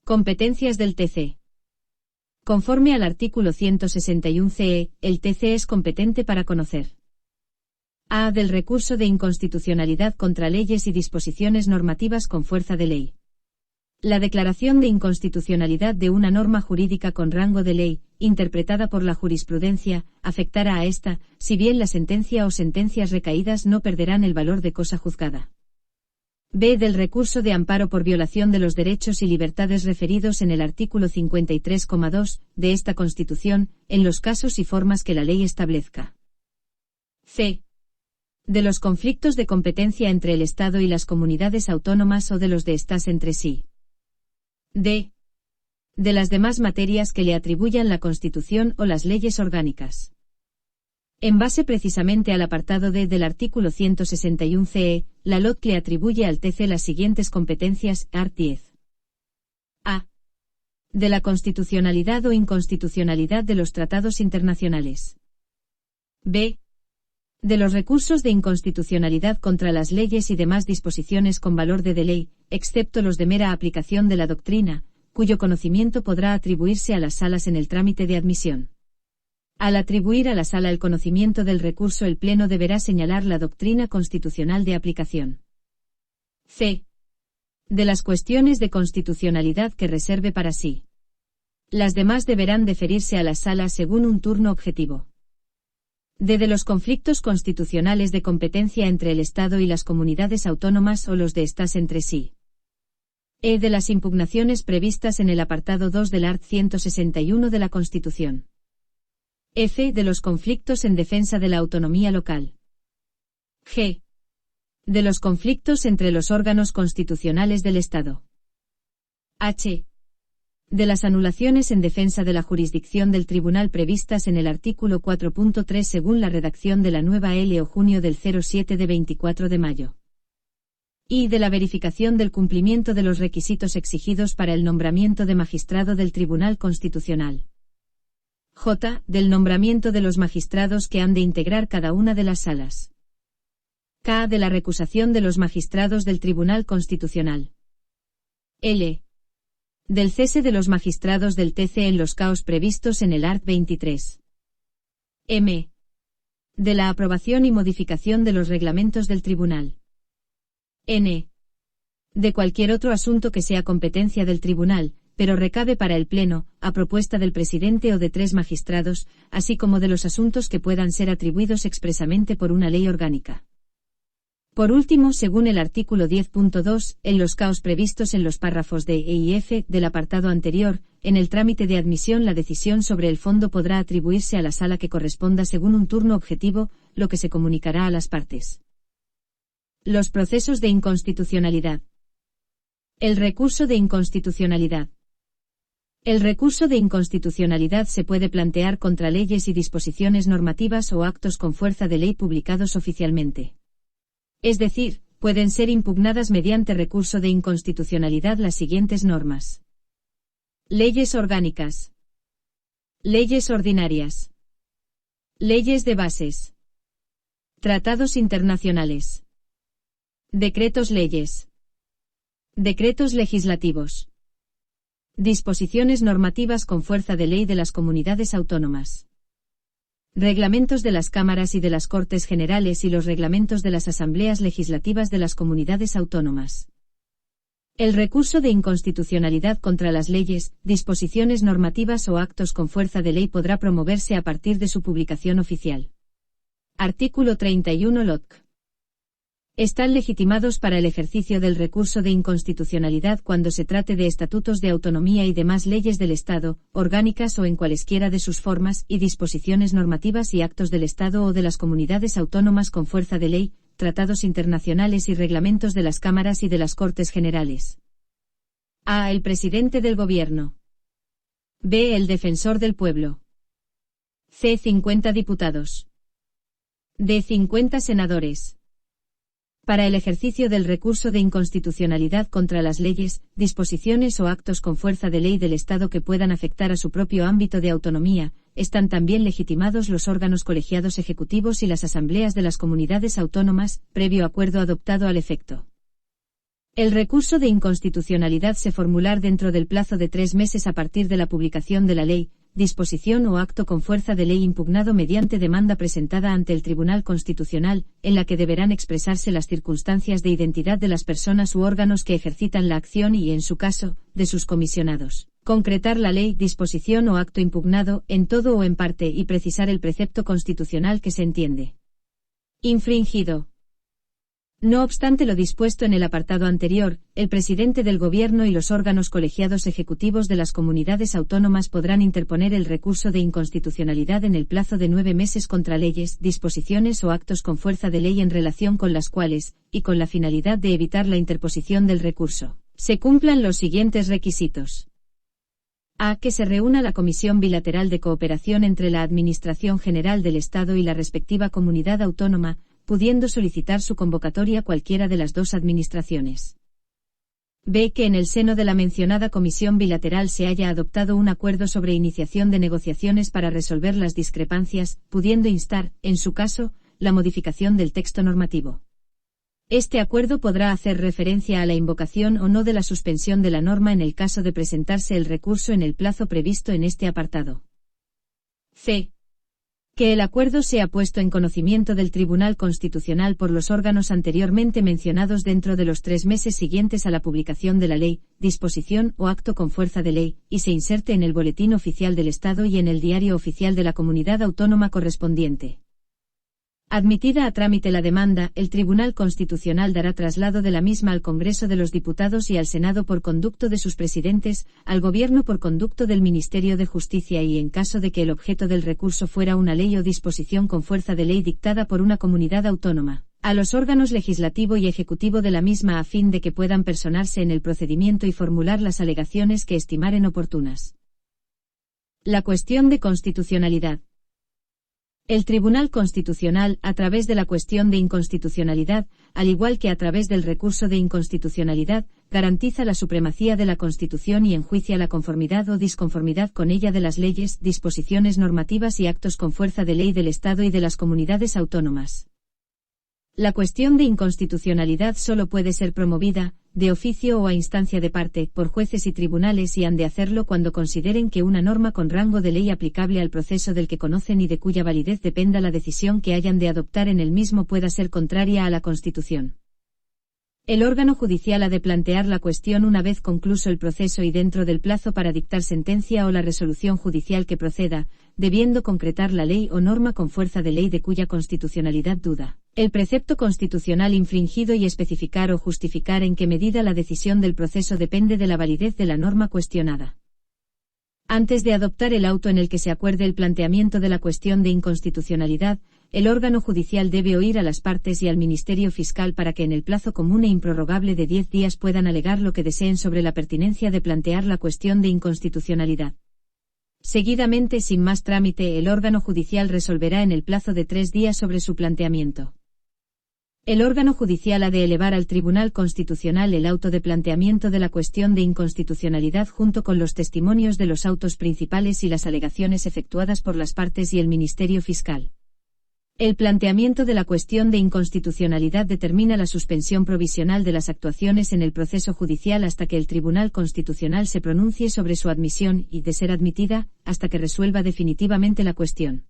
Competencias del TC. Conforme al artículo 161 CE, el TC es competente para conocer: a. Del recurso de inconstitucionalidad contra leyes y disposiciones normativas con fuerza de ley. La declaración de inconstitucionalidad de una norma jurídica con rango de ley, interpretada por la jurisprudencia, afectará a esta, si bien la sentencia o sentencias recaídas no perderán el valor de cosa juzgada. B. Del recurso de amparo por violación de los derechos y libertades referidos en el artículo 53,2 de esta Constitución, en los casos y formas que la ley establezca. C. De los conflictos de competencia entre el Estado y las comunidades autónomas o de los de estas entre sí. D. De las demás materias que le atribuyan la Constitución o las leyes orgánicas. En base precisamente al apartado D del artículo 161 CE, la LOC le atribuye al TC las siguientes competencias, art. 10. A. De la constitucionalidad o inconstitucionalidad de los tratados internacionales. B. De los recursos de inconstitucionalidad contra las leyes y demás disposiciones con valor de ley, excepto los de mera aplicación de la doctrina, cuyo conocimiento podrá atribuirse a las salas en el trámite de admisión. Al atribuir a la sala el conocimiento del recurso, el Pleno deberá señalar la doctrina constitucional de aplicación. C. De las cuestiones de constitucionalidad que reserve para sí. Las demás deberán deferirse a la sala según un turno objetivo. D. De los conflictos constitucionales de competencia entre el Estado y las comunidades autónomas o los de estas entre sí. E. De las impugnaciones previstas en el apartado 2 del art. 161 de la Constitución. F. De los conflictos en defensa de la autonomía local. G. De los conflictos entre los órganos constitucionales del Estado. H. De las anulaciones en defensa de la jurisdicción del tribunal previstas en el artículo 4.3 según la redacción de la nueva L o junio del 07 de 24 de mayo. Y de la verificación del cumplimiento de los requisitos exigidos para el nombramiento de magistrado del Tribunal Constitucional. J. Del nombramiento de los magistrados que han de integrar cada una de las salas. K. De la recusación de los magistrados del Tribunal Constitucional. L. Del cese de los magistrados del TC en los casos previstos en el art. 23. M. De la aprobación y modificación de los reglamentos del tribunal. N. De cualquier otro asunto que sea competencia del tribunal, pero recabe para el Pleno, a propuesta del presidente o de 3 magistrados, así como de los asuntos que puedan ser atribuidos expresamente por una ley orgánica. Por último, según el artículo 10.2, en los casos previstos en los párrafos D, E y F del apartado anterior, en el trámite de admisión la decisión sobre el fondo podrá atribuirse a la sala que corresponda según un turno objetivo, lo que se comunicará a las partes. Los procesos de inconstitucionalidad. El recurso de inconstitucionalidad. El recurso de inconstitucionalidad se puede plantear contra leyes y disposiciones normativas o actos con fuerza de ley publicados oficialmente. Es decir, pueden ser impugnadas mediante recurso de inconstitucionalidad las siguientes normas. Leyes orgánicas. Leyes ordinarias. Leyes de bases. Tratados internacionales. Decretos leyes. Decretos legislativos. Disposiciones normativas con fuerza de ley de las comunidades autónomas. Reglamentos de las cámaras y de las Cortes Generales y los reglamentos de las asambleas legislativas de las comunidades autónomas. El recurso de inconstitucionalidad contra las leyes, disposiciones normativas o actos con fuerza de ley podrá promoverse a partir de su publicación oficial. Artículo 31 LOC. Están legitimados para el ejercicio del recurso de inconstitucionalidad cuando se trate de estatutos de autonomía y demás leyes del Estado, orgánicas o en cualesquiera de sus formas y disposiciones normativas y actos del Estado o de las comunidades autónomas con fuerza de ley, tratados internacionales y reglamentos de las cámaras y de las Cortes Generales. A. El presidente del Gobierno. B. El defensor del pueblo. C. 50 diputados. D. 50 senadores. Para el ejercicio del recurso de inconstitucionalidad contra las leyes, disposiciones o actos con fuerza de ley del Estado que puedan afectar a su propio ámbito de autonomía, están también legitimados los órganos colegiados ejecutivos y las asambleas de las comunidades autónomas, previo acuerdo adoptado al efecto. El recurso de inconstitucionalidad se formular dentro del plazo de 3 meses a partir de la publicación de la ley, disposición o acto con fuerza de ley impugnado mediante demanda presentada ante el Tribunal Constitucional, en la que deberán expresarse las circunstancias de identidad de las personas u órganos que ejercitan la acción y, en su caso, de sus comisionados. Concretar la ley, disposición o acto impugnado, en todo o en parte y precisar el precepto constitucional que se entiende infringido. No obstante lo dispuesto en el apartado anterior, el presidente del Gobierno y los órganos colegiados ejecutivos de las comunidades autónomas podrán interponer el recurso de inconstitucionalidad en el plazo de 9 meses contra leyes, disposiciones o actos con fuerza de ley en relación con las cuales, y con la finalidad de evitar la interposición del recurso, se cumplan los siguientes requisitos. A. Que se reúna la Comisión Bilateral de Cooperación entre la Administración General del Estado y la respectiva comunidad autónoma, pudiendo solicitar su convocatoria cualquiera de las dos administraciones. B. Que en el seno de la mencionada comisión bilateral se haya adoptado un acuerdo sobre iniciación de negociaciones para resolver las discrepancias, pudiendo instar, en su caso, la modificación del texto normativo. Este acuerdo podrá hacer referencia a la invocación o no de la suspensión de la norma en el caso de presentarse el recurso en el plazo previsto en este apartado. C. Que el acuerdo sea puesto en conocimiento del Tribunal Constitucional por los órganos anteriormente mencionados dentro de los 3 meses siguientes a la publicación de la ley, disposición o acto con fuerza de ley, y se inserte en el Boletín Oficial del Estado y en el Diario Oficial de la Comunidad Autónoma correspondiente. Admitida a trámite la demanda, el Tribunal Constitucional dará traslado de la misma al Congreso de los Diputados y al Senado por conducto de sus presidentes, al Gobierno por conducto del Ministerio de Justicia y, en caso de que el objeto del recurso fuera una ley o disposición con fuerza de ley dictada por una comunidad autónoma, a los órganos legislativo y ejecutivo de la misma a fin de que puedan personarse en el procedimiento y formular las alegaciones que estimaren oportunas. La cuestión de constitucionalidad. El Tribunal Constitucional, a través de la cuestión de inconstitucionalidad, al igual que a través del recurso de inconstitucionalidad, garantiza la supremacía de la Constitución y enjuicia la conformidad o disconformidad con ella de las leyes, disposiciones normativas y actos con fuerza de ley del Estado y de las comunidades autónomas. La cuestión de inconstitucionalidad solo puede ser promovida, de oficio o a instancia de parte, por jueces y tribunales y han de hacerlo cuando consideren que una norma con rango de ley aplicable al proceso del que conocen y de cuya validez dependa la decisión que hayan de adoptar en el mismo pueda ser contraria a la Constitución. El órgano judicial ha de plantear la cuestión una vez concluso el proceso y dentro del plazo para dictar sentencia o la resolución judicial que proceda, debiendo concretar la ley o norma con fuerza de ley de cuya constitucionalidad duda el precepto constitucional infringido y especificar o justificar en qué medida la decisión del proceso depende de la validez de la norma cuestionada. Antes de adoptar el auto en el que se acuerde el planteamiento de la cuestión de inconstitucionalidad, el órgano judicial debe oír a las partes y al Ministerio Fiscal para que en el plazo común e improrrogable de 10 días puedan alegar lo que deseen sobre la pertinencia de plantear la cuestión de inconstitucionalidad. Seguidamente, sin más trámite, el órgano judicial resolverá en el plazo de 3 días sobre su planteamiento. El órgano judicial ha de elevar al Tribunal Constitucional el auto de planteamiento de la cuestión de inconstitucionalidad junto con los testimonios de los autos principales y las alegaciones efectuadas por las partes y el Ministerio Fiscal. El planteamiento de la cuestión de inconstitucionalidad determina la suspensión provisional de las actuaciones en el proceso judicial hasta que el Tribunal Constitucional se pronuncie sobre su admisión y, de ser admitida, hasta que resuelva definitivamente la cuestión.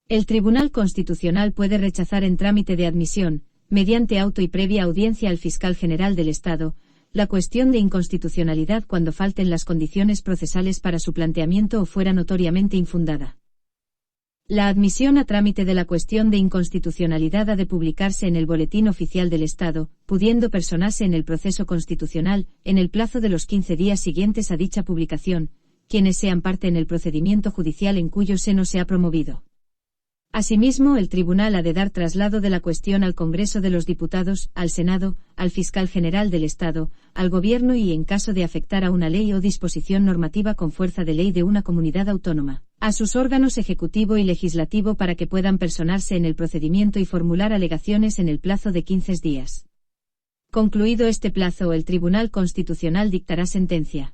El Tribunal Constitucional puede rechazar en trámite de admisión, mediante auto y previa audiencia al Fiscal General del Estado, la cuestión de inconstitucionalidad cuando falten las condiciones procesales para su planteamiento o fuera notoriamente infundada. La admisión a trámite de la cuestión de inconstitucionalidad ha de publicarse en el Boletín Oficial del Estado, pudiendo personarse en el proceso constitucional, en el plazo de los 15 días siguientes a dicha publicación, quienes sean parte en el procedimiento judicial en cuyo seno se ha promovido. Asimismo, el tribunal ha de dar traslado de la cuestión al Congreso de los Diputados, al Senado, al Fiscal General del Estado, al Gobierno y, en caso de afectar a una ley o disposición normativa con fuerza de ley de una comunidad autónoma, a sus órganos ejecutivo y legislativo para que puedan personarse en el procedimiento y formular alegaciones en el plazo de 15 días. Concluido este plazo, el Tribunal Constitucional dictará sentencia.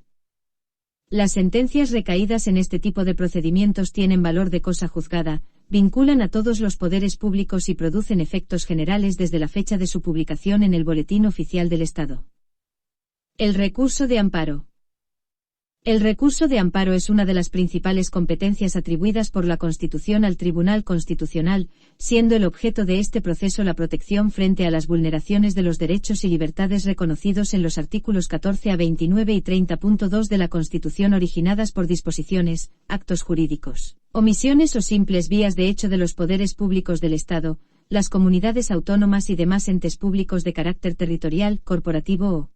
Las sentencias recaídas en este tipo de procedimientos tienen valor de cosa juzgada, vinculan a todos los poderes públicos y producen efectos generales desde la fecha de su publicación en el Boletín Oficial del Estado. El recurso de amparo. El recurso de amparo es una de las principales competencias atribuidas por la Constitución al Tribunal Constitucional, siendo el objeto de este proceso la protección frente a las vulneraciones de los derechos y libertades reconocidos en los artículos 14 a 29 y 30.2 de la Constitución originadas por disposiciones, actos jurídicos, omisiones o simples vías de hecho de los poderes públicos del Estado, las comunidades autónomas y demás entes públicos de carácter territorial, corporativo o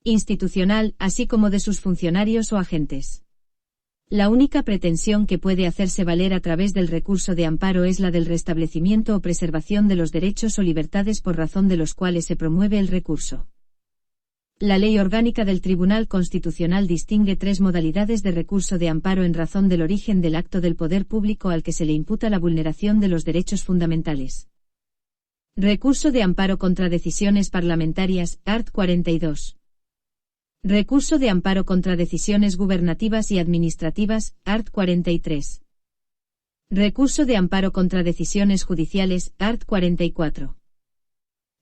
institucional, así como de sus funcionarios o agentes. La única pretensión que puede hacerse valer a través del recurso de amparo es la del restablecimiento o preservación de los derechos o libertades por razón de los cuales se promueve el recurso. La Ley Orgánica del Tribunal Constitucional distingue 3 modalidades de recurso de amparo en razón del origen del acto del poder público al que se le imputa la vulneración de los derechos fundamentales. Recurso de amparo contra decisiones parlamentarias, art. 42. Recurso de amparo contra decisiones gubernativas y administrativas, art. 43. Recurso de amparo contra decisiones judiciales, art. 44.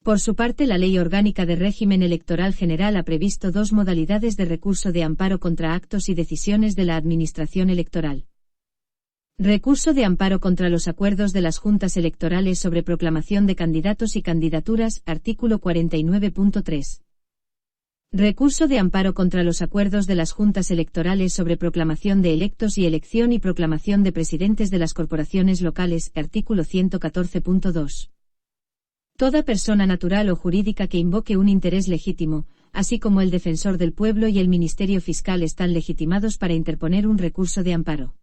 Por su parte, la Ley Orgánica de Régimen Electoral General ha previsto 2 modalidades de recurso de amparo contra actos y decisiones de la Administración Electoral. Recurso de amparo contra los acuerdos de las juntas electorales sobre proclamación de candidatos y candidaturas, artículo 49.3. Recurso de amparo contra los acuerdos de las juntas electorales sobre proclamación de electos y elección y proclamación de presidentes de las corporaciones locales, artículo 114.2. Toda persona natural o jurídica que invoque un interés legítimo, así como el defensor del pueblo y el Ministerio Fiscal están legitimados para interponer un recurso de amparo.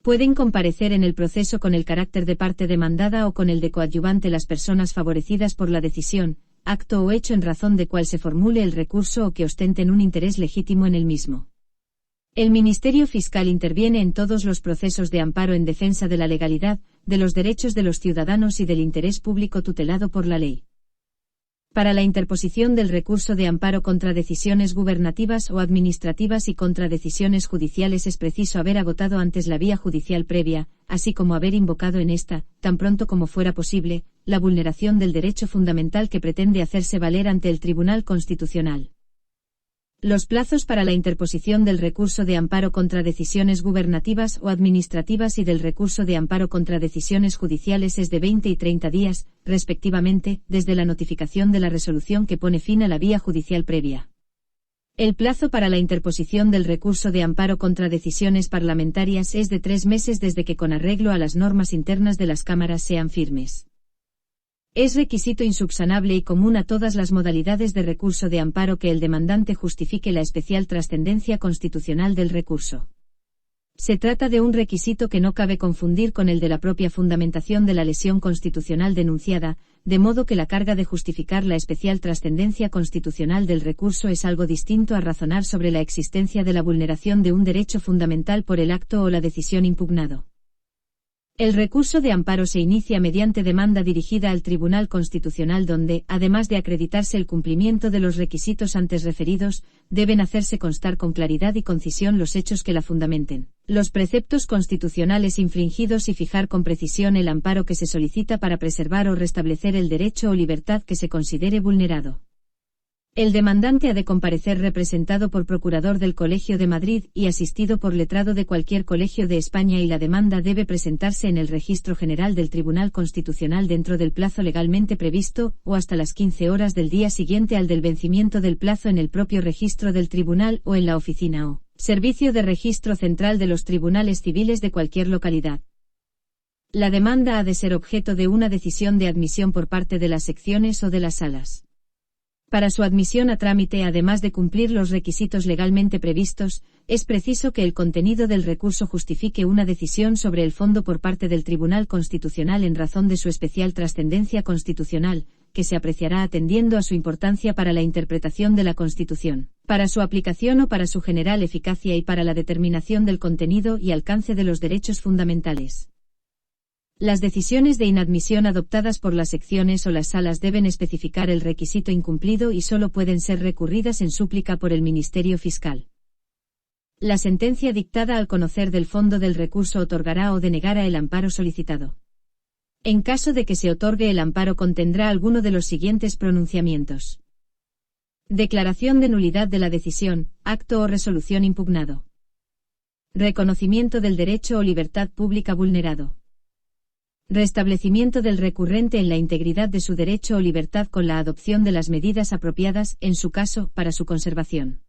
Pueden comparecer en el proceso con el carácter de parte demandada o con el de coadyuvante las personas favorecidas por la decisión, acto o hecho en razón de cual se formule el recurso o que ostenten un interés legítimo en el mismo. El Ministerio Fiscal interviene en todos los procesos de amparo en defensa de la legalidad, de los derechos de los ciudadanos y del interés público tutelado por la ley. Para la interposición del recurso de amparo contra decisiones gubernativas o administrativas y contra decisiones judiciales es preciso haber agotado antes la vía judicial previa, así como haber invocado en esta, tan pronto como fuera posible, la vulneración del derecho fundamental que pretende hacerse valer ante el Tribunal Constitucional. Los plazos para la interposición del recurso de amparo contra decisiones gubernativas o administrativas y del recurso de amparo contra decisiones judiciales es de 20 y 30 días, respectivamente, desde la notificación de la resolución que pone fin a la vía judicial previa. El plazo para la interposición del recurso de amparo contra decisiones parlamentarias es de 3 meses desde que con arreglo a las normas internas de las cámaras sean firmes. Es requisito insubsanable y común a todas las modalidades de recurso de amparo que el demandante justifique la especial trascendencia constitucional del recurso. Se trata de un requisito que no cabe confundir con el de la propia fundamentación de la lesión constitucional denunciada, de modo que la carga de justificar la especial trascendencia constitucional del recurso es algo distinto a razonar sobre la existencia de la vulneración de un derecho fundamental por el acto o la decisión impugnado. El recurso de amparo se inicia mediante demanda dirigida al Tribunal Constitucional donde, además de acreditarse el cumplimiento de los requisitos antes referidos, deben hacerse constar con claridad y concisión los hechos que la fundamenten, los preceptos constitucionales infringidos y fijar con precisión el amparo que se solicita para preservar o restablecer el derecho o libertad que se considere vulnerado. El demandante ha de comparecer representado por procurador del Colegio de Madrid y asistido por letrado de cualquier colegio de España y la demanda debe presentarse en el Registro General del Tribunal Constitucional dentro del plazo legalmente previsto o hasta las 15 horas del día siguiente al del vencimiento del plazo en el propio registro del tribunal o en la oficina o servicio de registro central de los tribunales civiles de cualquier localidad. La demanda ha de ser objeto de una decisión de admisión por parte de las secciones o de las salas. Para su admisión a trámite, además de cumplir los requisitos legalmente previstos, es preciso que el contenido del recurso justifique una decisión sobre el fondo por parte del Tribunal Constitucional en razón de su especial trascendencia constitucional, que se apreciará atendiendo a su importancia para la interpretación de la Constitución, para su aplicación o para su general eficacia y para la determinación del contenido y alcance de los derechos fundamentales. Las decisiones de inadmisión adoptadas por las secciones o las salas deben especificar el requisito incumplido y solo pueden ser recurridas en súplica por el Ministerio Fiscal. La sentencia dictada al conocer del fondo del recurso otorgará o denegará el amparo solicitado. En caso de que se otorgue el amparo, contendrá alguno de los siguientes pronunciamientos: declaración de nulidad de la decisión, acto o resolución impugnado. Reconocimiento del derecho o libertad pública vulnerado. Restablecimiento del recurrente en la integridad de su derecho o libertad con la adopción de las medidas apropiadas, en su caso, para su conservación.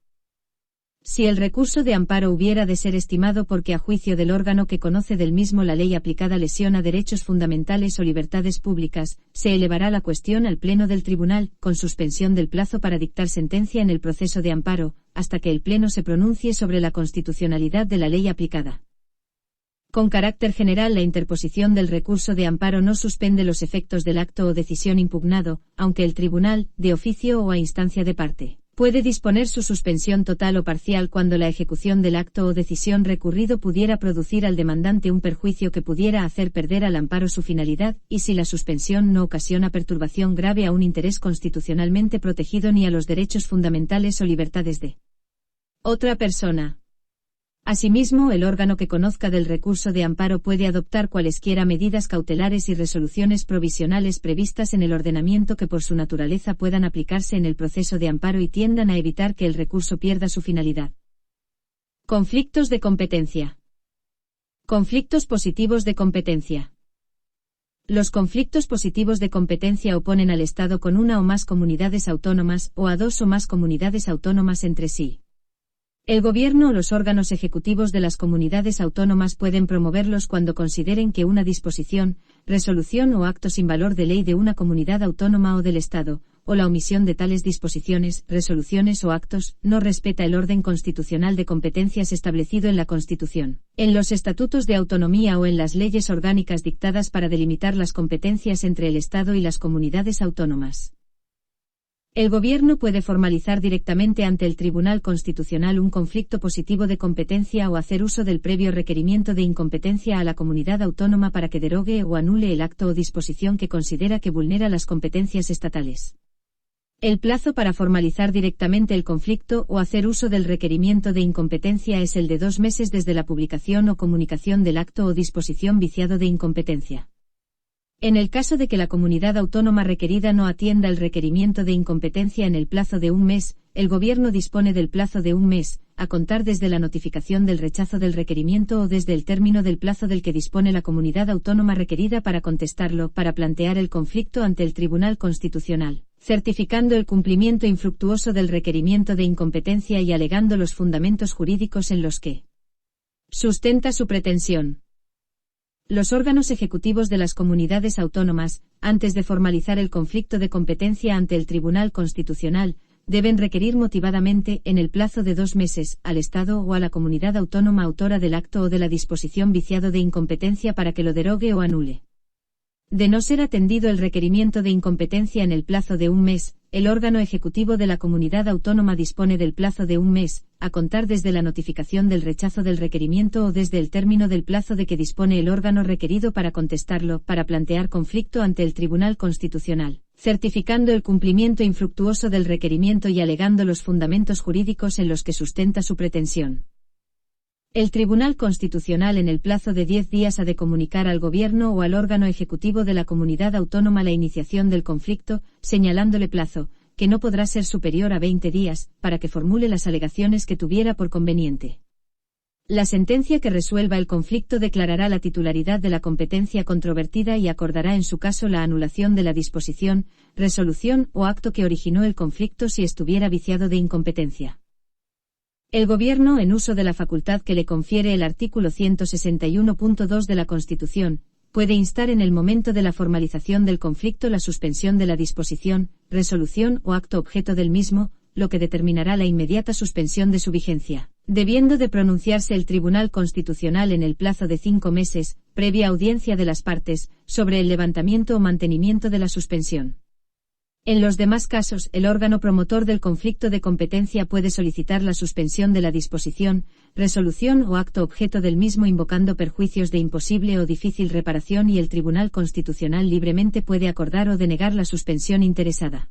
Si el recurso de amparo hubiera de ser estimado porque a juicio del órgano que conoce del mismo la ley aplicada lesiona derechos fundamentales o libertades públicas, se elevará la cuestión al Pleno del Tribunal, con suspensión del plazo para dictar sentencia en el proceso de amparo, hasta que el Pleno se pronuncie sobre la constitucionalidad de la ley aplicada. Con carácter general, la interposición del recurso de amparo no suspende los efectos del acto o decisión impugnado, aunque el tribunal, de oficio o a instancia de parte, puede disponer su suspensión total o parcial cuando la ejecución del acto o decisión recurrido pudiera producir al demandante un perjuicio que pudiera hacer perder al amparo su finalidad, y si la suspensión no ocasiona perturbación grave a un interés constitucionalmente protegido ni a los derechos fundamentales o libertades de otra persona. Asimismo, el órgano que conozca del recurso de amparo puede adoptar cualesquiera medidas cautelares y resoluciones provisionales previstas en el ordenamiento que por su naturaleza puedan aplicarse en el proceso de amparo y tiendan a evitar que el recurso pierda su finalidad. Conflictos de competencia. Conflictos positivos de competencia. Los conflictos positivos de competencia oponen al Estado con una o más comunidades autónomas o a dos o más comunidades autónomas entre sí. El Gobierno o los órganos ejecutivos de las comunidades autónomas pueden promoverlos cuando consideren que una disposición, resolución o acto sin valor de ley de una comunidad autónoma o del Estado, o la omisión de tales disposiciones, resoluciones o actos, no respeta el orden constitucional de competencias establecido en la Constitución, en los estatutos de autonomía o en las leyes orgánicas dictadas para delimitar las competencias entre el Estado y las comunidades autónomas. El Gobierno puede formalizar directamente ante el Tribunal Constitucional un conflicto positivo de competencia o hacer uso del previo requerimiento de incompetencia a la comunidad autónoma para que derogue o anule el acto o disposición que considera que vulnera las competencias estatales. El plazo para formalizar directamente el conflicto o hacer uso del requerimiento de incompetencia es el de 2 meses desde la publicación o comunicación del acto o disposición viciado de incompetencia. En el caso de que la comunidad autónoma requerida no atienda el requerimiento de incompetencia en el plazo de 1 mes, el Gobierno dispone del plazo de 1 mes, a contar desde la notificación del rechazo del requerimiento o desde el término del plazo del que dispone la comunidad autónoma requerida para contestarlo, para plantear el conflicto ante el Tribunal Constitucional, certificando el cumplimiento infructuoso del requerimiento de incompetencia y alegando los fundamentos jurídicos en los que sustenta su pretensión. Los órganos ejecutivos de las comunidades autónomas, antes de formalizar el conflicto de competencia ante el Tribunal Constitucional, deben requerir motivadamente, en el plazo de 2 meses, al Estado o a la comunidad autónoma autora del acto o de la disposición viciado de incompetencia para que lo derogue o anule. De no ser atendido el requerimiento de incompetencia en el plazo de 1 mes, el órgano ejecutivo de la comunidad autónoma dispone del plazo de 1 mes, a contar desde la notificación del rechazo del requerimiento o desde el término del plazo de que dispone el órgano requerido para contestarlo, para plantear conflicto ante el Tribunal Constitucional, certificando el cumplimiento infructuoso del requerimiento y alegando los fundamentos jurídicos en los que sustenta su pretensión. El Tribunal Constitucional en el plazo de 10 días ha de comunicar al Gobierno o al órgano ejecutivo de la comunidad autónoma la iniciación del conflicto, señalándole plazo, que no podrá ser superior a 20 días, para que formule las alegaciones que tuviera por conveniente. La sentencia que resuelva el conflicto declarará la titularidad de la competencia controvertida y acordará en su caso la anulación de la disposición, resolución o acto que originó el conflicto si estuviera viciado de incompetencia. El Gobierno, en uso de la facultad que le confiere el artículo 161.2 de la Constitución, puede instar en el momento de la formalización del conflicto la suspensión de la disposición, resolución o acto objeto del mismo, lo que determinará la inmediata suspensión de su vigencia, debiendo de pronunciarse el Tribunal Constitucional en el plazo de 5 meses, previa audiencia de las partes, sobre el levantamiento o mantenimiento de la suspensión. En los demás casos, el órgano promotor del conflicto de competencia puede solicitar la suspensión de la disposición, resolución o acto objeto del mismo invocando perjuicios de imposible o difícil reparación y el Tribunal Constitucional libremente puede acordar o denegar la suspensión interesada.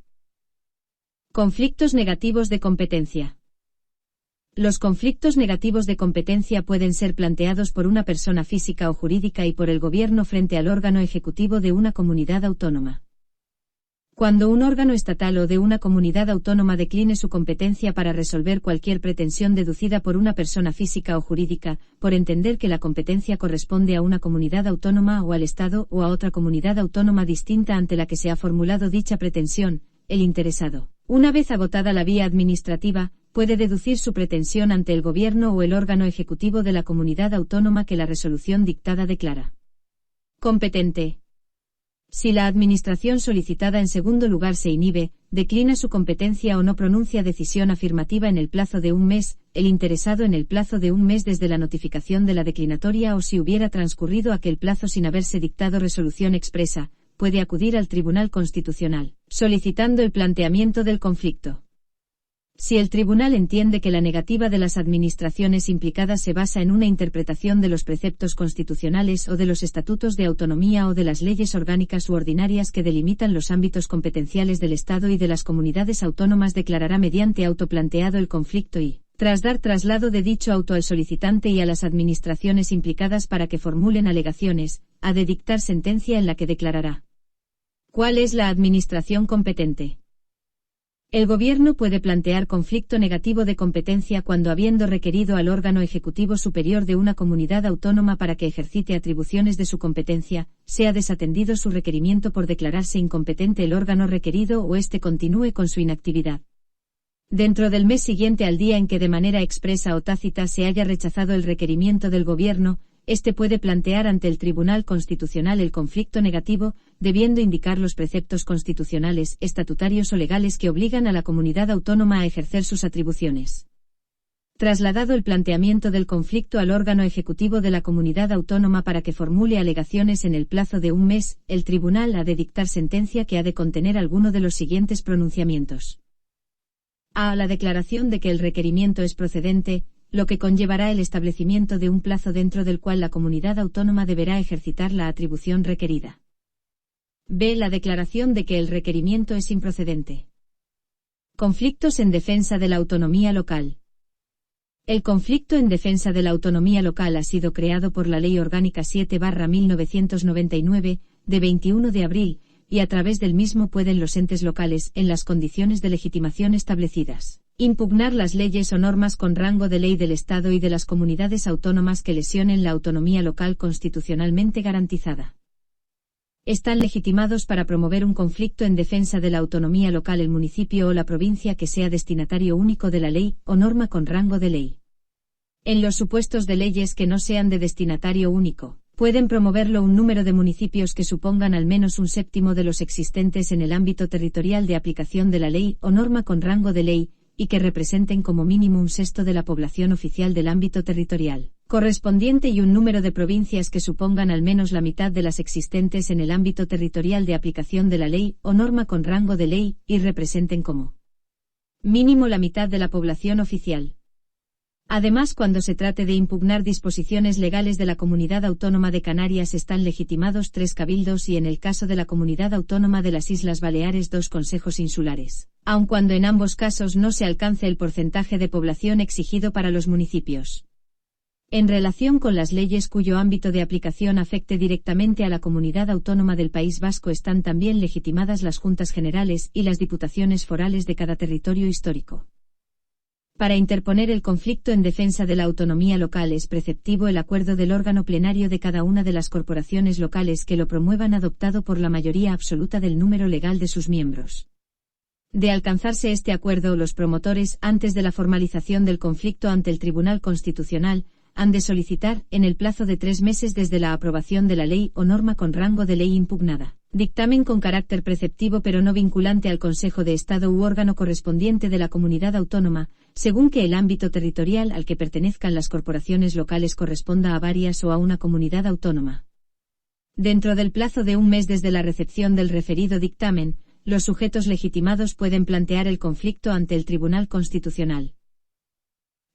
Conflictos negativos de competencia. Los conflictos negativos de competencia pueden ser planteados por una persona física o jurídica y por el gobierno frente al órgano ejecutivo de una comunidad autónoma. Cuando un órgano estatal o de una comunidad autónoma decline su competencia para resolver cualquier pretensión deducida por una persona física o jurídica, por entender que la competencia corresponde a una comunidad autónoma o al Estado o a otra comunidad autónoma distinta ante la que se ha formulado dicha pretensión, el interesado, una vez agotada la vía administrativa, puede deducir su pretensión ante el gobierno o el órgano ejecutivo de la comunidad autónoma que la resolución dictada declara competente. Si la administración solicitada en segundo lugar se inhibe, declina su competencia o no pronuncia decisión afirmativa en el plazo de un mes, el interesado en el plazo de un mes desde la notificación de la declinatoria o si hubiera transcurrido aquel plazo sin haberse dictado resolución expresa, puede acudir al Tribunal Constitucional, solicitando el planteamiento del conflicto. Si el tribunal entiende que la negativa de las administraciones implicadas se basa en una interpretación de los preceptos constitucionales o de los estatutos de autonomía o de las leyes orgánicas u ordinarias que delimitan los ámbitos competenciales del Estado y de las comunidades autónomas, declarará mediante auto planteado el conflicto y, tras dar traslado de dicho auto al solicitante y a las administraciones implicadas para que formulen alegaciones, ha de dictar sentencia en la que declarará ¿cuál es la administración competente? El Gobierno puede plantear conflicto negativo de competencia cuando, habiendo requerido al órgano ejecutivo superior de una comunidad autónoma para que ejercite atribuciones de su competencia, sea desatendido su requerimiento por declararse incompetente el órgano requerido o éste continúe con su inactividad. Dentro del mes siguiente al día en que de manera expresa o tácita se haya rechazado el requerimiento del Gobierno, este puede plantear ante el Tribunal Constitucional el conflicto negativo, debiendo indicar los preceptos constitucionales, estatutarios o legales que obligan a la comunidad autónoma a ejercer sus atribuciones. Trasladado el planteamiento del conflicto al órgano ejecutivo de la comunidad autónoma para que formule alegaciones en el plazo de un mes, el tribunal ha de dictar sentencia que ha de contener alguno de los siguientes pronunciamientos. A. La declaración de que el requerimiento es procedente, lo que conllevará el establecimiento de un plazo dentro del cual la comunidad autónoma deberá ejercitar la atribución requerida. B. La declaración de que el requerimiento es improcedente. Conflictos en defensa de la autonomía local. El conflicto en defensa de la autonomía local ha sido creado por la Ley Orgánica 7/1999, de 21 de abril, y a través del mismo pueden los entes locales, en las condiciones de legitimación establecidas, impugnar las leyes o normas con rango de ley del Estado y de las comunidades autónomas que lesionen la autonomía local constitucionalmente garantizada. Están legitimados para promover un conflicto en defensa de la autonomía local el municipio o la provincia que sea destinatario único de la ley o norma con rango de ley. En los supuestos de leyes que no sean de destinatario único, pueden promoverlo un número de municipios que supongan al menos un séptimo de los existentes en el ámbito territorial de aplicación de la ley o norma con rango de ley, y que representen como mínimo un sexto de la población oficial del ámbito territorial correspondiente y un número de provincias que supongan al menos la mitad de las existentes en el ámbito territorial de aplicación de la ley o norma con rango de ley, y representen como mínimo la mitad de la población oficial. Además, cuando se trate de impugnar disposiciones legales de la Comunidad Autónoma de Canarias están legitimados 3 cabildos y en el caso de la Comunidad Autónoma de las Islas Baleares 2 consejos insulares, aun cuando en ambos casos no se alcance el porcentaje de población exigido para los municipios. En relación con las leyes cuyo ámbito de aplicación afecte directamente a la Comunidad Autónoma del País Vasco están también legitimadas las Juntas Generales y las Diputaciones Forales de cada territorio histórico. Para interponer el conflicto en defensa de la autonomía local es preceptivo el acuerdo del órgano plenario de cada una de las corporaciones locales que lo promuevan adoptado por la mayoría absoluta del número legal de sus miembros. De alcanzarse este acuerdo, los promotores, antes de la formalización del conflicto ante el Tribunal Constitucional, han de solicitar, en el plazo de 3 meses desde la aprobación de la ley o norma con rango de ley impugnada, dictamen con carácter preceptivo pero no vinculante al Consejo de Estado u órgano correspondiente de la comunidad autónoma, según que el ámbito territorial al que pertenezcan las corporaciones locales corresponda a varias o a una comunidad autónoma. Dentro del plazo de 1 mes desde la recepción del referido dictamen, los sujetos legitimados pueden plantear el conflicto ante el Tribunal Constitucional.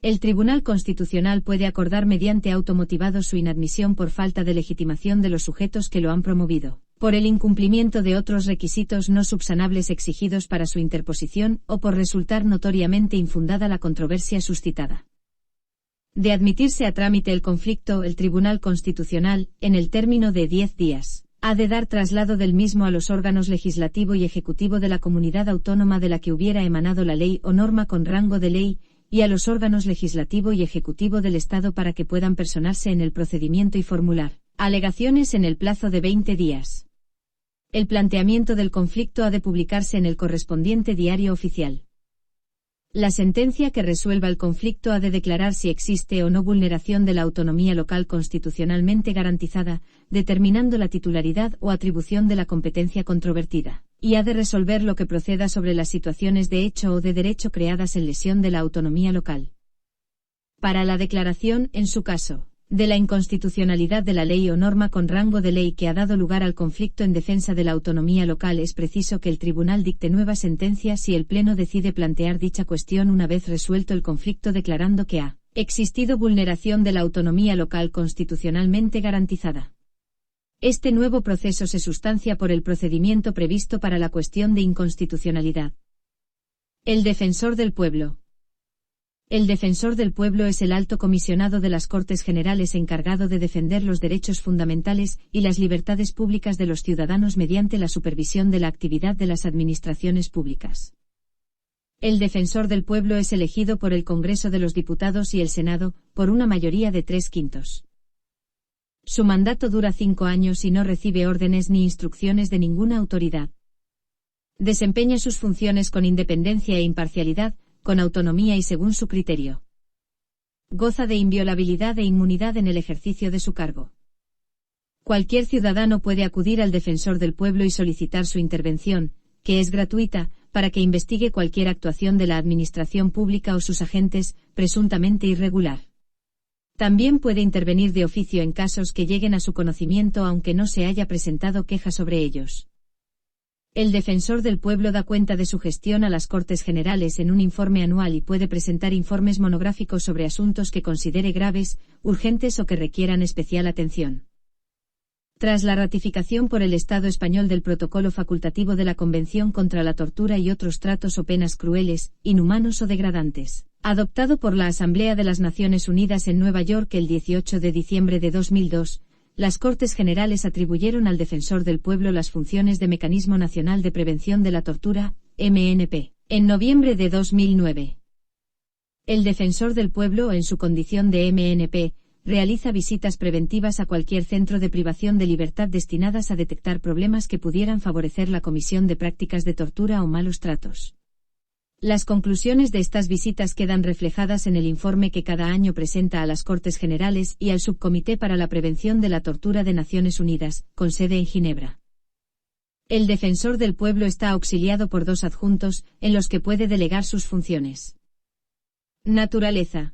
El Tribunal Constitucional puede acordar mediante auto motivado su inadmisión por falta de legitimación de los sujetos que lo han promovido, por el incumplimiento de otros requisitos no subsanables exigidos para su interposición o por resultar notoriamente infundada la controversia suscitada. De admitirse a trámite el conflicto, el Tribunal Constitucional, en el término de 10 días, ha de dar traslado del mismo a los órganos legislativo y ejecutivo de la comunidad autónoma de la que hubiera emanado la ley o norma con rango de ley, y a los órganos legislativo y ejecutivo del Estado para que puedan personarse en el procedimiento y formular alegaciones en el plazo de 20 días. El planteamiento del conflicto ha de publicarse en el correspondiente diario oficial. La sentencia que resuelva el conflicto ha de declarar si existe o no vulneración de la autonomía local constitucionalmente garantizada, determinando la titularidad o atribución de la competencia controvertida, y ha de resolver lo que proceda sobre las situaciones de hecho o de derecho creadas en lesión de la autonomía local. Para la declaración, en su caso, de la inconstitucionalidad de la ley o norma con rango de ley que ha dado lugar al conflicto en defensa de la autonomía local, es preciso que el tribunal dicte nueva sentencia si el Pleno decide plantear dicha cuestión una vez resuelto el conflicto, declarando que ha existido vulneración de la autonomía local constitucionalmente garantizada. Este nuevo proceso se sustancia por el procedimiento previsto para la cuestión de inconstitucionalidad. El Defensor del Pueblo. El Defensor del Pueblo es el alto comisionado de las Cortes Generales encargado de defender los derechos fundamentales y las libertades públicas de los ciudadanos mediante la supervisión de la actividad de las administraciones públicas. El Defensor del Pueblo es elegido por el Congreso de los Diputados y el Senado, por una mayoría de 3/5. Su mandato dura 5 años y no recibe órdenes ni instrucciones de ninguna autoridad. Desempeña sus funciones con independencia e imparcialidad, con autonomía y según su criterio. Goza de inviolabilidad e inmunidad en el ejercicio de su cargo. Cualquier ciudadano puede acudir al Defensor del Pueblo y solicitar su intervención, que es gratuita, para que investigue cualquier actuación de la administración pública o sus agentes, presuntamente irregular. También puede intervenir de oficio en casos que lleguen a su conocimiento aunque no se haya presentado queja sobre ellos. El Defensor del Pueblo da cuenta de su gestión a las Cortes Generales en un informe anual y puede presentar informes monográficos sobre asuntos que considere graves, urgentes o que requieran especial atención. Tras la ratificación por el Estado español del Protocolo Facultativo de la Convención contra la Tortura y otros tratos o penas crueles, inhumanos o degradantes, adoptado por la Asamblea de las Naciones Unidas en Nueva York el 18 de diciembre de 2002, las Cortes Generales atribuyeron al Defensor del Pueblo las funciones de Mecanismo Nacional de Prevención de la Tortura, MNP, en noviembre de 2009. El Defensor del Pueblo, en su condición de MNP, realiza visitas preventivas a cualquier centro de privación de libertad destinadas a detectar problemas que pudieran favorecer la comisión de prácticas de tortura o malos tratos. Las conclusiones de estas visitas quedan reflejadas en el informe que cada año presenta a las Cortes Generales y al Subcomité para la Prevención de la Tortura de Naciones Unidas, con sede en Ginebra. El Defensor del Pueblo está auxiliado por 2 adjuntos, en los que puede delegar sus funciones. Naturaleza.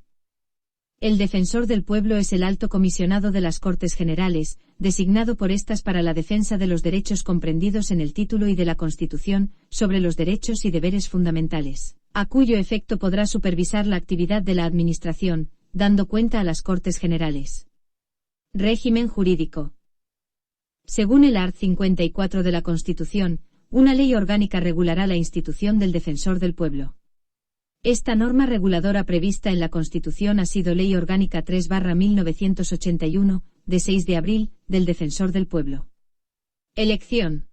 El Defensor del Pueblo es el alto comisionado de las Cortes Generales, designado por estas para la defensa de los derechos comprendidos en el título y de la Constitución, sobre los derechos y deberes fundamentales, a cuyo efecto podrá supervisar la actividad de la Administración, dando cuenta a las Cortes Generales. Régimen jurídico. Según el art. 54 de la Constitución, una ley orgánica regulará la institución del Defensor del Pueblo. Esta norma reguladora prevista en la Constitución ha sido Ley Orgánica 3/1981, de 6 de abril, del Defensor del Pueblo. Elección.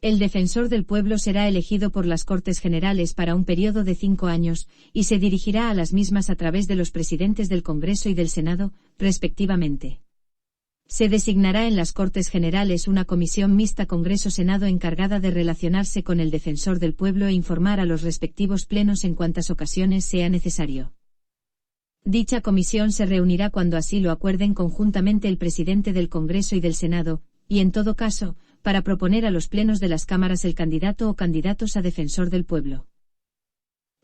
El Defensor del Pueblo será elegido por las Cortes Generales para un periodo de 5 años, y se dirigirá a las mismas a través de los presidentes del Congreso y del Senado, respectivamente. Se designará en las Cortes Generales una comisión mixta Congreso-Senado encargada de relacionarse con el Defensor del Pueblo e informar a los respectivos plenos en cuantas ocasiones sea necesario. Dicha comisión se reunirá cuando así lo acuerden conjuntamente el presidente del Congreso y del Senado, y en todo caso, para proponer a los plenos de las cámaras el candidato o candidatos a defensor del pueblo.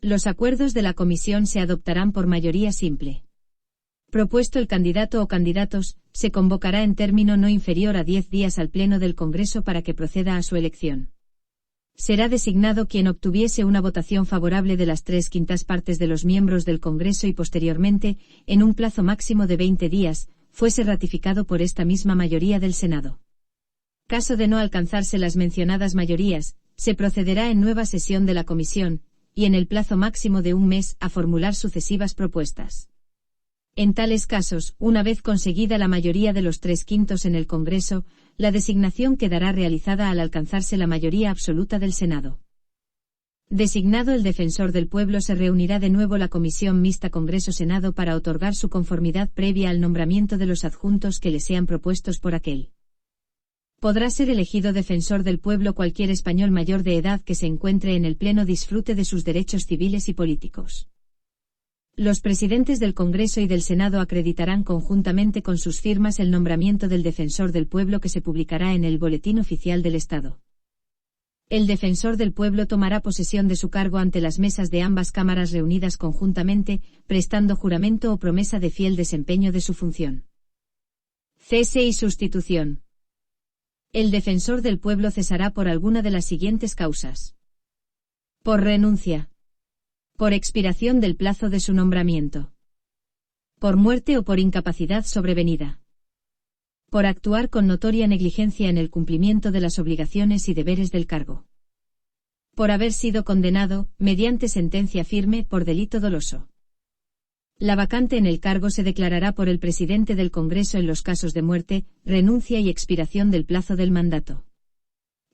Los acuerdos de la comisión se adoptarán por mayoría simple. Propuesto el candidato o candidatos, se convocará en término no inferior a 10 días al pleno del Congreso para que proceda a su elección. Será designado quien obtuviese una votación favorable de las 3/5 partes de los miembros del Congreso y posteriormente, en un plazo máximo de 20 días, fuese ratificado por esta misma mayoría del Senado. Caso de no alcanzarse las mencionadas mayorías, se procederá en nueva sesión de la comisión, y en el plazo máximo de un mes a formular sucesivas propuestas. En tales casos, una vez conseguida la mayoría de los 3/5 en el Congreso, la designación quedará realizada al alcanzarse la mayoría absoluta del Senado. Designado el defensor del pueblo, se reunirá de nuevo la Comisión Mixta Congreso-Senado para otorgar su conformidad previa al nombramiento de los adjuntos que le sean propuestos por aquel. Podrá ser elegido defensor del pueblo cualquier español mayor de edad que se encuentre en el pleno disfrute de sus derechos civiles y políticos. Los presidentes del Congreso y del Senado acreditarán conjuntamente con sus firmas el nombramiento del defensor del pueblo que se publicará en el Boletín Oficial del Estado. El defensor del pueblo tomará posesión de su cargo ante las mesas de ambas cámaras reunidas conjuntamente, prestando juramento o promesa de fiel desempeño de su función. Cese y sustitución. El defensor del pueblo cesará por alguna de las siguientes causas: por renuncia, por expiración del plazo de su nombramiento, por muerte o por incapacidad sobrevenida, por actuar con notoria negligencia en el cumplimiento de las obligaciones y deberes del cargo, por haber sido condenado, mediante sentencia firme, por delito doloso. La vacante en el cargo se declarará por el presidente del Congreso en los casos de muerte, renuncia y expiración del plazo del mandato.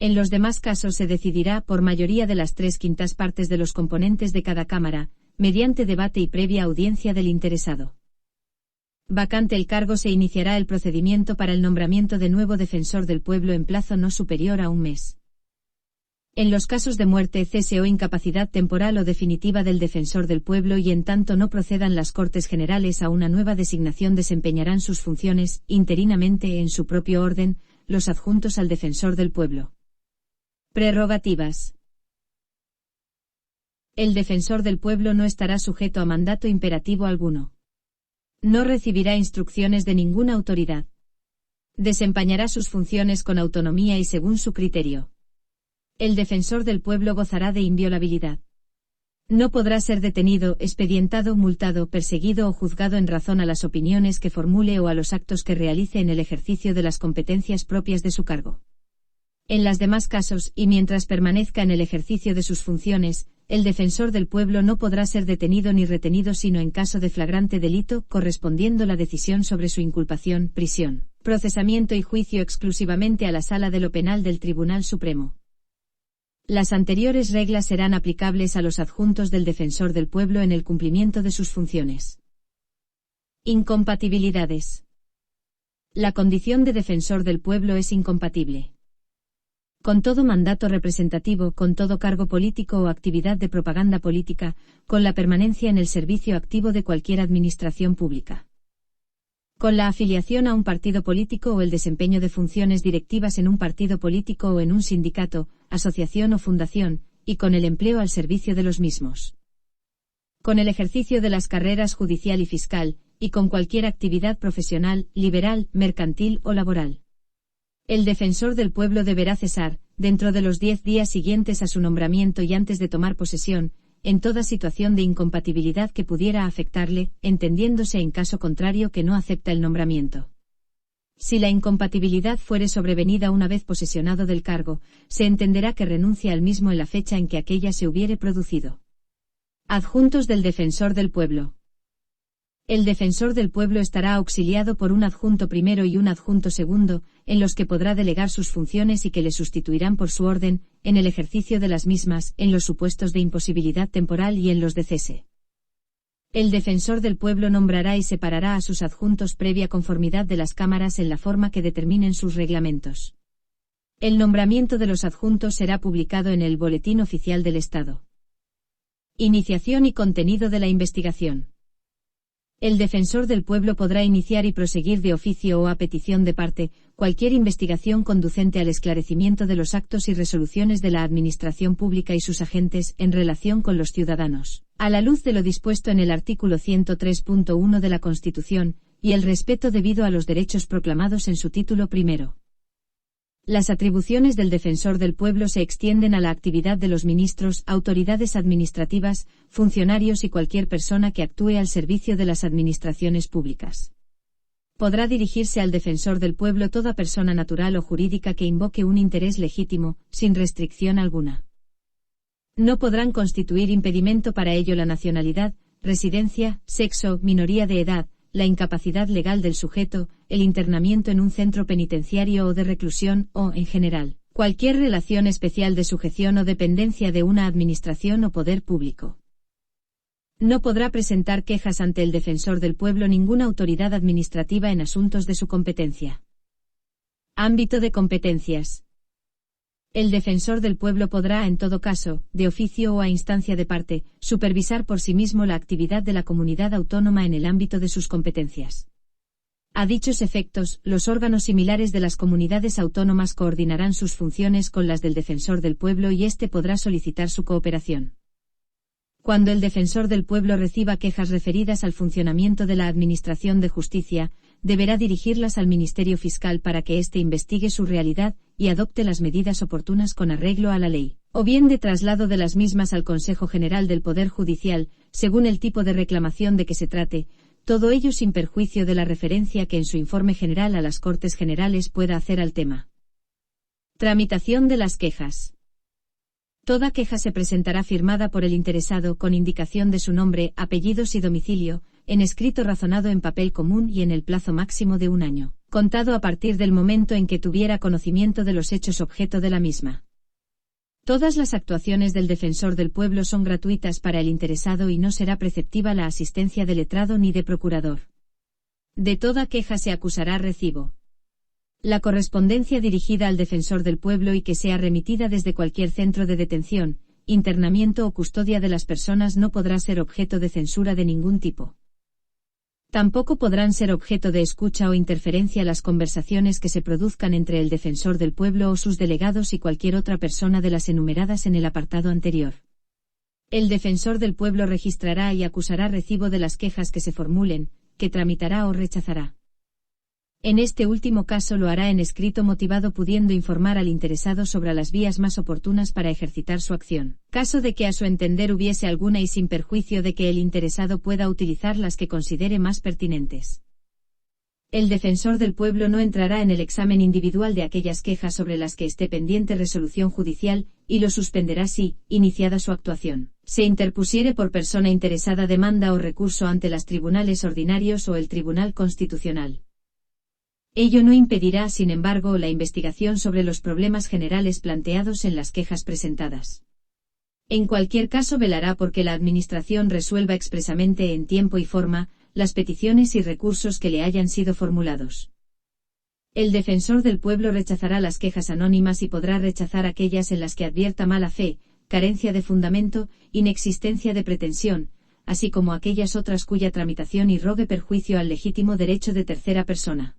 En los demás casos se decidirá por mayoría de las 3/5 partes de los componentes de cada Cámara, mediante debate y previa audiencia del interesado. Vacante el cargo, se iniciará el procedimiento para el nombramiento de nuevo defensor del pueblo en plazo no superior a un mes. En los casos de muerte, cese o incapacidad temporal o definitiva del defensor del pueblo y en tanto no procedan las Cortes Generales a una nueva designación, desempeñarán sus funciones, interinamente en su propio orden, los adjuntos al defensor del pueblo. Prerrogativas. El defensor del pueblo no estará sujeto a mandato imperativo alguno. No recibirá instrucciones de ninguna autoridad. Desempeñará sus funciones con autonomía y según su criterio. El defensor del pueblo gozará de inviolabilidad. No podrá ser detenido, expedientado, multado, perseguido o juzgado en razón a las opiniones que formule o a los actos que realice en el ejercicio de las competencias propias de su cargo. En los demás casos, y mientras permanezca en el ejercicio de sus funciones, el defensor del pueblo no podrá ser detenido ni retenido sino en caso de flagrante delito, correspondiendo la decisión sobre su inculpación, prisión, procesamiento y juicio exclusivamente a la Sala de lo Penal del Tribunal Supremo. Las anteriores reglas serán aplicables a los adjuntos del defensor del pueblo en el cumplimiento de sus funciones. Incompatibilidades. La condición de defensor del pueblo es incompatible con todo mandato representativo, con todo cargo político o actividad de propaganda política, con la permanencia en el servicio activo de cualquier administración pública, con la afiliación a un partido político o el desempeño de funciones directivas en un partido político o en un sindicato, asociación o fundación, y con el empleo al servicio de los mismos, con el ejercicio de las carreras judicial y fiscal, y con cualquier actividad profesional, liberal, mercantil o laboral. El defensor del pueblo deberá cesar, dentro de los 10 días siguientes a su nombramiento y antes de tomar posesión, en toda situación de incompatibilidad que pudiera afectarle, entendiéndose en caso contrario que no acepta el nombramiento. Si la incompatibilidad fuere sobrevenida una vez posesionado del cargo, se entenderá que renuncia al mismo en la fecha en que aquella se hubiere producido. Adjuntos del defensor del pueblo. El defensor del pueblo estará auxiliado por un adjunto primero y un adjunto segundo, en los que podrá delegar sus funciones y que le sustituirán por su orden, en el ejercicio de las mismas, en los supuestos de imposibilidad temporal y en los de cese. El defensor del pueblo nombrará y separará a sus adjuntos previa conformidad de las cámaras en la forma que determinen sus reglamentos. El nombramiento de los adjuntos será publicado en el Boletín Oficial del Estado. Iniciación y contenido de la investigación. El defensor del pueblo podrá iniciar y proseguir de oficio o a petición de parte, cualquier investigación conducente al esclarecimiento de los actos y resoluciones de la administración pública y sus agentes en relación con los ciudadanos, a la luz de lo dispuesto en el artículo 103.1 de la Constitución, y el respeto debido a los derechos proclamados en su título primero. Las atribuciones del defensor del pueblo se extienden a la actividad de los ministros, autoridades administrativas, funcionarios y cualquier persona que actúe al servicio de las administraciones públicas. Podrá dirigirse al defensor del pueblo toda persona natural o jurídica que invoque un interés legítimo, sin restricción alguna. No podrán constituir impedimento para ello la nacionalidad, residencia, sexo, minoría de edad, la incapacidad legal del sujeto, el internamiento en un centro penitenciario o de reclusión o, en general, cualquier relación especial de sujeción o dependencia de una administración o poder público. No podrá presentar quejas ante el defensor del pueblo ninguna autoridad administrativa en asuntos de su competencia. Ámbito de competencias. El defensor del pueblo podrá, en todo caso, de oficio o a instancia de parte, supervisar por sí mismo la actividad de la comunidad autónoma en el ámbito de sus competencias. A dichos efectos, los órganos similares de las comunidades autónomas coordinarán sus funciones con las del defensor del pueblo y éste podrá solicitar su cooperación. Cuando el defensor del pueblo reciba quejas referidas al funcionamiento de la Administración de Justicia, deberá dirigirlas al Ministerio Fiscal para que éste investigue su realidad y adopte las medidas oportunas con arreglo a la ley, o bien de traslado de las mismas al Consejo General del Poder Judicial, según el tipo de reclamación de que se trate, todo ello sin perjuicio de la referencia que en su informe general a las Cortes Generales pueda hacer al tema. Tramitación de las quejas. Toda queja se presentará firmada por el interesado con indicación de su nombre, apellidos y domicilio, en escrito razonado en papel común y en el plazo máximo de 1 año, contado a partir del momento en que tuviera conocimiento de los hechos objeto de la misma. Todas las actuaciones del defensor del pueblo son gratuitas para el interesado y no será preceptiva la asistencia de letrado ni de procurador. De toda queja se acusará recibo. La correspondencia dirigida al defensor del pueblo y que sea remitida desde cualquier centro de detención, internamiento o custodia de las personas no podrá ser objeto de censura de ningún tipo. Tampoco podrán ser objeto de escucha o interferencia las conversaciones que se produzcan entre el defensor del pueblo o sus delegados y cualquier otra persona de las enumeradas en el apartado anterior. El defensor del pueblo registrará y acusará recibo de las quejas que se formulen, que tramitará o rechazará. En este último caso lo hará en escrito motivado pudiendo informar al interesado sobre las vías más oportunas para ejercitar su acción, caso de que a su entender hubiese alguna y sin perjuicio de que el interesado pueda utilizar las que considere más pertinentes. El defensor del pueblo no entrará en el examen individual de aquellas quejas sobre las que esté pendiente resolución judicial, y lo suspenderá si, iniciada su actuación, se interpusiere por persona interesada demanda o recurso ante los tribunales ordinarios o el Tribunal Constitucional. Ello no impedirá, sin embargo, la investigación sobre los problemas generales planteados en las quejas presentadas. En cualquier caso velará porque la Administración resuelva expresamente en tiempo y forma las peticiones y recursos que le hayan sido formulados. El defensor del pueblo rechazará las quejas anónimas y podrá rechazar aquellas en las que advierta mala fe, carencia de fundamento, inexistencia de pretensión, así como aquellas otras cuya tramitación irrogue perjuicio al legítimo derecho de tercera persona.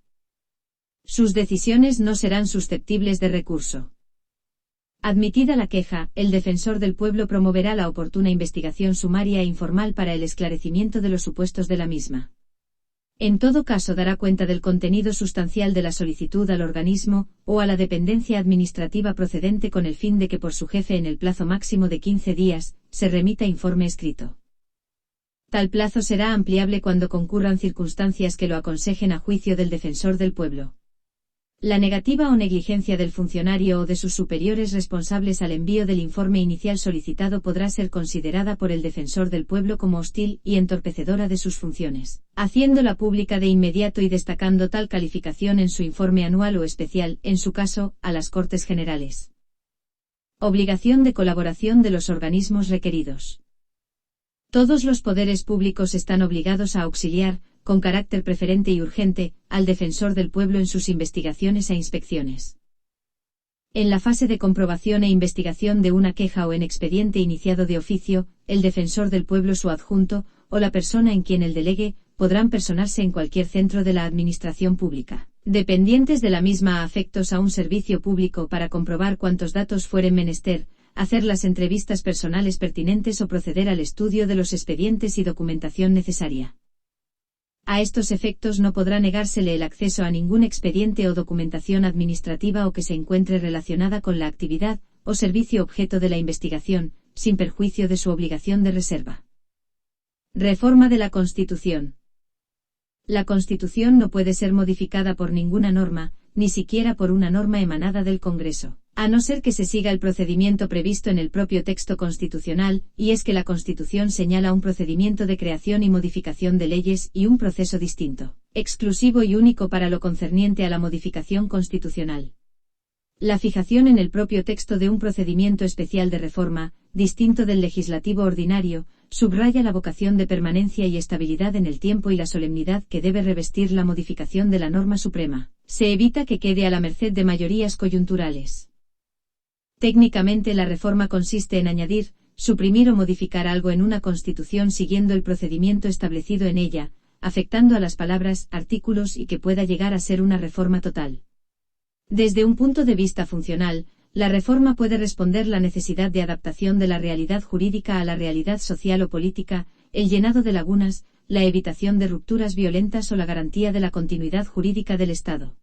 Sus decisiones no serán susceptibles de recurso. Admitida la queja, el defensor del pueblo promoverá la oportuna investigación sumaria e informal para el esclarecimiento de los supuestos de la misma. En todo caso dará cuenta del contenido sustancial de la solicitud al organismo o a la dependencia administrativa procedente con el fin de que por su jefe en el plazo máximo de 15 días, se remita informe escrito. Tal plazo será ampliable cuando concurran circunstancias que lo aconsejen a juicio del defensor del pueblo. La negativa o negligencia del funcionario o de sus superiores responsables al envío del informe inicial solicitado podrá ser considerada por el defensor del pueblo como hostil y entorpecedora de sus funciones, haciéndola pública de inmediato y destacando tal calificación en su informe anual o especial, en su caso, a las Cortes Generales. Obligación de colaboración de los organismos requeridos. Todos los poderes públicos están obligados a auxiliar, con carácter preferente y urgente, al defensor del pueblo en sus investigaciones e inspecciones. En la fase de comprobación e investigación de una queja o en expediente iniciado de oficio, el defensor del pueblo su adjunto, o la persona en quien el delegue, podrán personarse en cualquier centro de la administración pública, dependientes de la misma a afectos a un servicio público para comprobar cuantos datos fueren menester, hacer las entrevistas personales pertinentes o proceder al estudio de los expedientes y documentación necesaria. A estos efectos no podrá negársele el acceso a ningún expediente o documentación administrativa o que se encuentre relacionada con la actividad o servicio objeto de la investigación, sin perjuicio de su obligación de reserva. Reforma de la Constitución. La Constitución no puede ser modificada por ninguna norma, ni siquiera por una norma emanada del Congreso, a no ser que se siga el procedimiento previsto en el propio texto constitucional, y es que la Constitución señala un procedimiento de creación y modificación de leyes y un proceso distinto, exclusivo y único para lo concerniente a la modificación constitucional. La fijación en el propio texto de un procedimiento especial de reforma, distinto del legislativo ordinario, subraya la vocación de permanencia y estabilidad en el tiempo y la solemnidad que debe revestir la modificación de la norma suprema. Se evita que quede a la merced de mayorías coyunturales. Técnicamente la reforma consiste en añadir, suprimir o modificar algo en una Constitución siguiendo el procedimiento establecido en ella, afectando a las palabras, artículos y que pueda llegar a ser una reforma total. Desde un punto de vista funcional, la reforma puede responder la necesidad de adaptación de la realidad jurídica a la realidad social o política, el llenado de lagunas, la evitación de rupturas violentas o la garantía de la continuidad jurídica del Estado.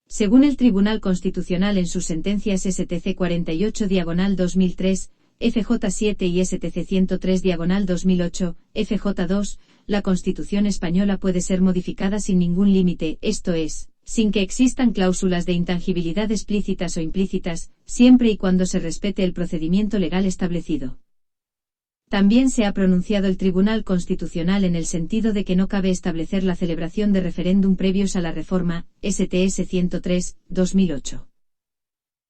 Según el Tribunal Constitucional en sus sentencias STC 48/2003, FJ 7 y STC 103/2008, FJ 2, la Constitución española puede ser modificada sin ningún límite, esto es, sin que existan cláusulas de intangibilidad explícitas o implícitas, siempre y cuando se respete el procedimiento legal establecido. También se ha pronunciado el Tribunal Constitucional en el sentido de que no cabe establecer la celebración de referéndum previos a la reforma, STS 103/2008.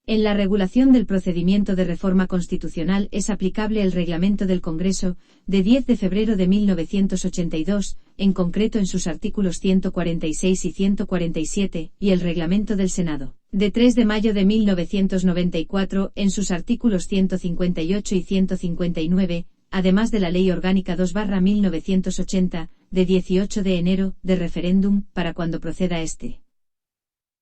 En la regulación del procedimiento de reforma constitucional es aplicable el Reglamento del Congreso, de 10 de febrero de 1982, en concreto en sus artículos 146 y 147, y el Reglamento del Senado, de 3 de mayo de 1994, en sus artículos 158 y 159, además de la Ley Orgánica 2/1980, de 18 de enero, de referéndum, para cuando proceda este.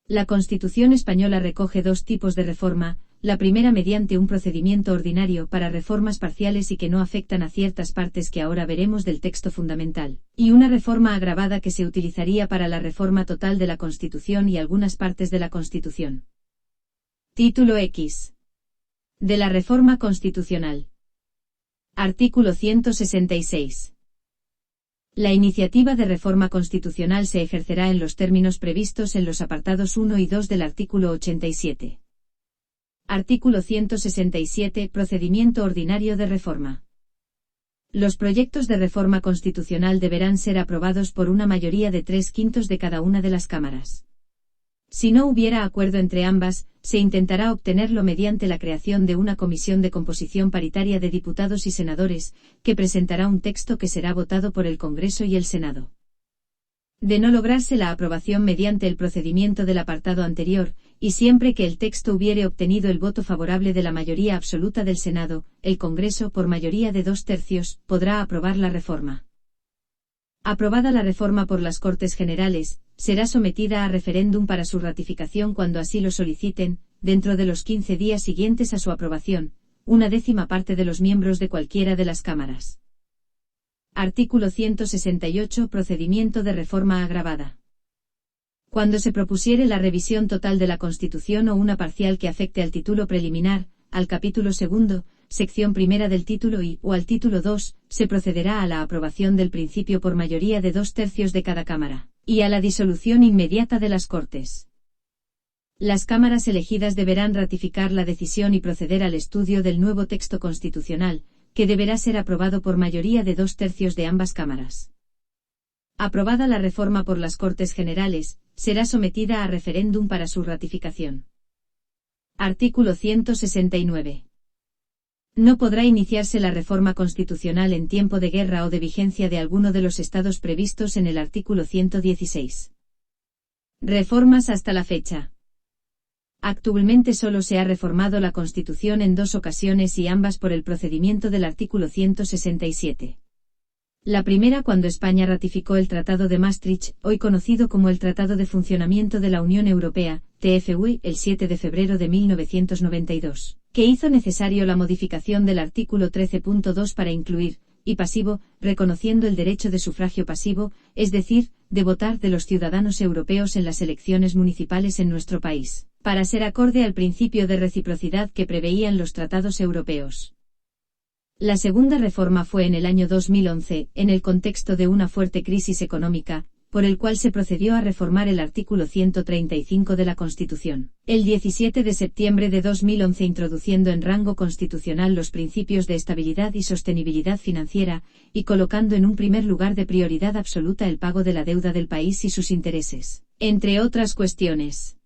La Constitución española recoge dos tipos de reforma, la primera mediante un procedimiento ordinario para reformas parciales y que no afectan a ciertas partes que ahora veremos del texto fundamental, y una reforma agravada que se utilizaría para la reforma total de la Constitución y algunas partes de la Constitución. Título X. De la Reforma Constitucional. Artículo 166. La iniciativa de reforma constitucional se ejercerá en los términos previstos en los apartados 1 y 2 del artículo 87. Artículo 167. Procedimiento ordinario de reforma. Los proyectos de reforma constitucional deberán ser aprobados por una mayoría de 3/5 de cada una de las cámaras. Si no hubiera acuerdo entre ambas, se intentará obtenerlo mediante la creación de una comisión de composición paritaria de diputados y senadores, que presentará un texto que será votado por el Congreso y el Senado. De no lograrse la aprobación mediante el procedimiento del apartado anterior, y siempre que el texto hubiere obtenido el voto favorable de la mayoría absoluta del Senado, el Congreso, por mayoría de 2/3, podrá aprobar la reforma. Aprobada la reforma por las Cortes Generales, será sometida a referéndum para su ratificación cuando así lo soliciten, dentro de los 15 días siguientes a su aprobación, 1/10 parte de los miembros de cualquiera de las cámaras. Artículo 168. Procedimiento de reforma agravada. Cuando se propusiere la revisión total de la Constitución o una parcial que afecte al título preliminar, al capítulo segundo, sección primera del título I o al título 2, se procederá a la aprobación del principio por mayoría de 2/3 de cada cámara, y a la disolución inmediata de las Cortes. Las cámaras elegidas deberán ratificar la decisión y proceder al estudio del nuevo texto constitucional, que deberá ser aprobado por mayoría de 2/3 de ambas cámaras. Aprobada la reforma por las Cortes Generales, será sometida a referéndum para su ratificación. Artículo 169. No podrá iniciarse la reforma constitucional en tiempo de guerra o de vigencia de alguno de los estados previstos en el artículo 116. Reformas hasta la fecha. Actualmente solo se ha reformado la Constitución en 2 ocasiones y ambas por el procedimiento del artículo 167. La primera cuando España ratificó el Tratado de Maastricht, hoy conocido como el Tratado de Funcionamiento de la Unión Europea, TFUE, el 7 de febrero de 1992, que hizo necesario la modificación del artículo 13.2 para incluir, y pasivo, reconociendo el derecho de sufragio pasivo, es decir, de votar de los ciudadanos europeos en las elecciones municipales en nuestro país, para ser acorde al principio de reciprocidad que preveían los tratados europeos. La segunda reforma fue en el año 2011, en el contexto de una fuerte crisis económica, por el cual se procedió a reformar el artículo 135 de la Constitución, el 17 de septiembre de 2011 introduciendo en rango constitucional los principios de estabilidad y sostenibilidad financiera, y colocando en un primer lugar de prioridad absoluta el pago de la deuda del país y sus intereses, entre otras cuestiones.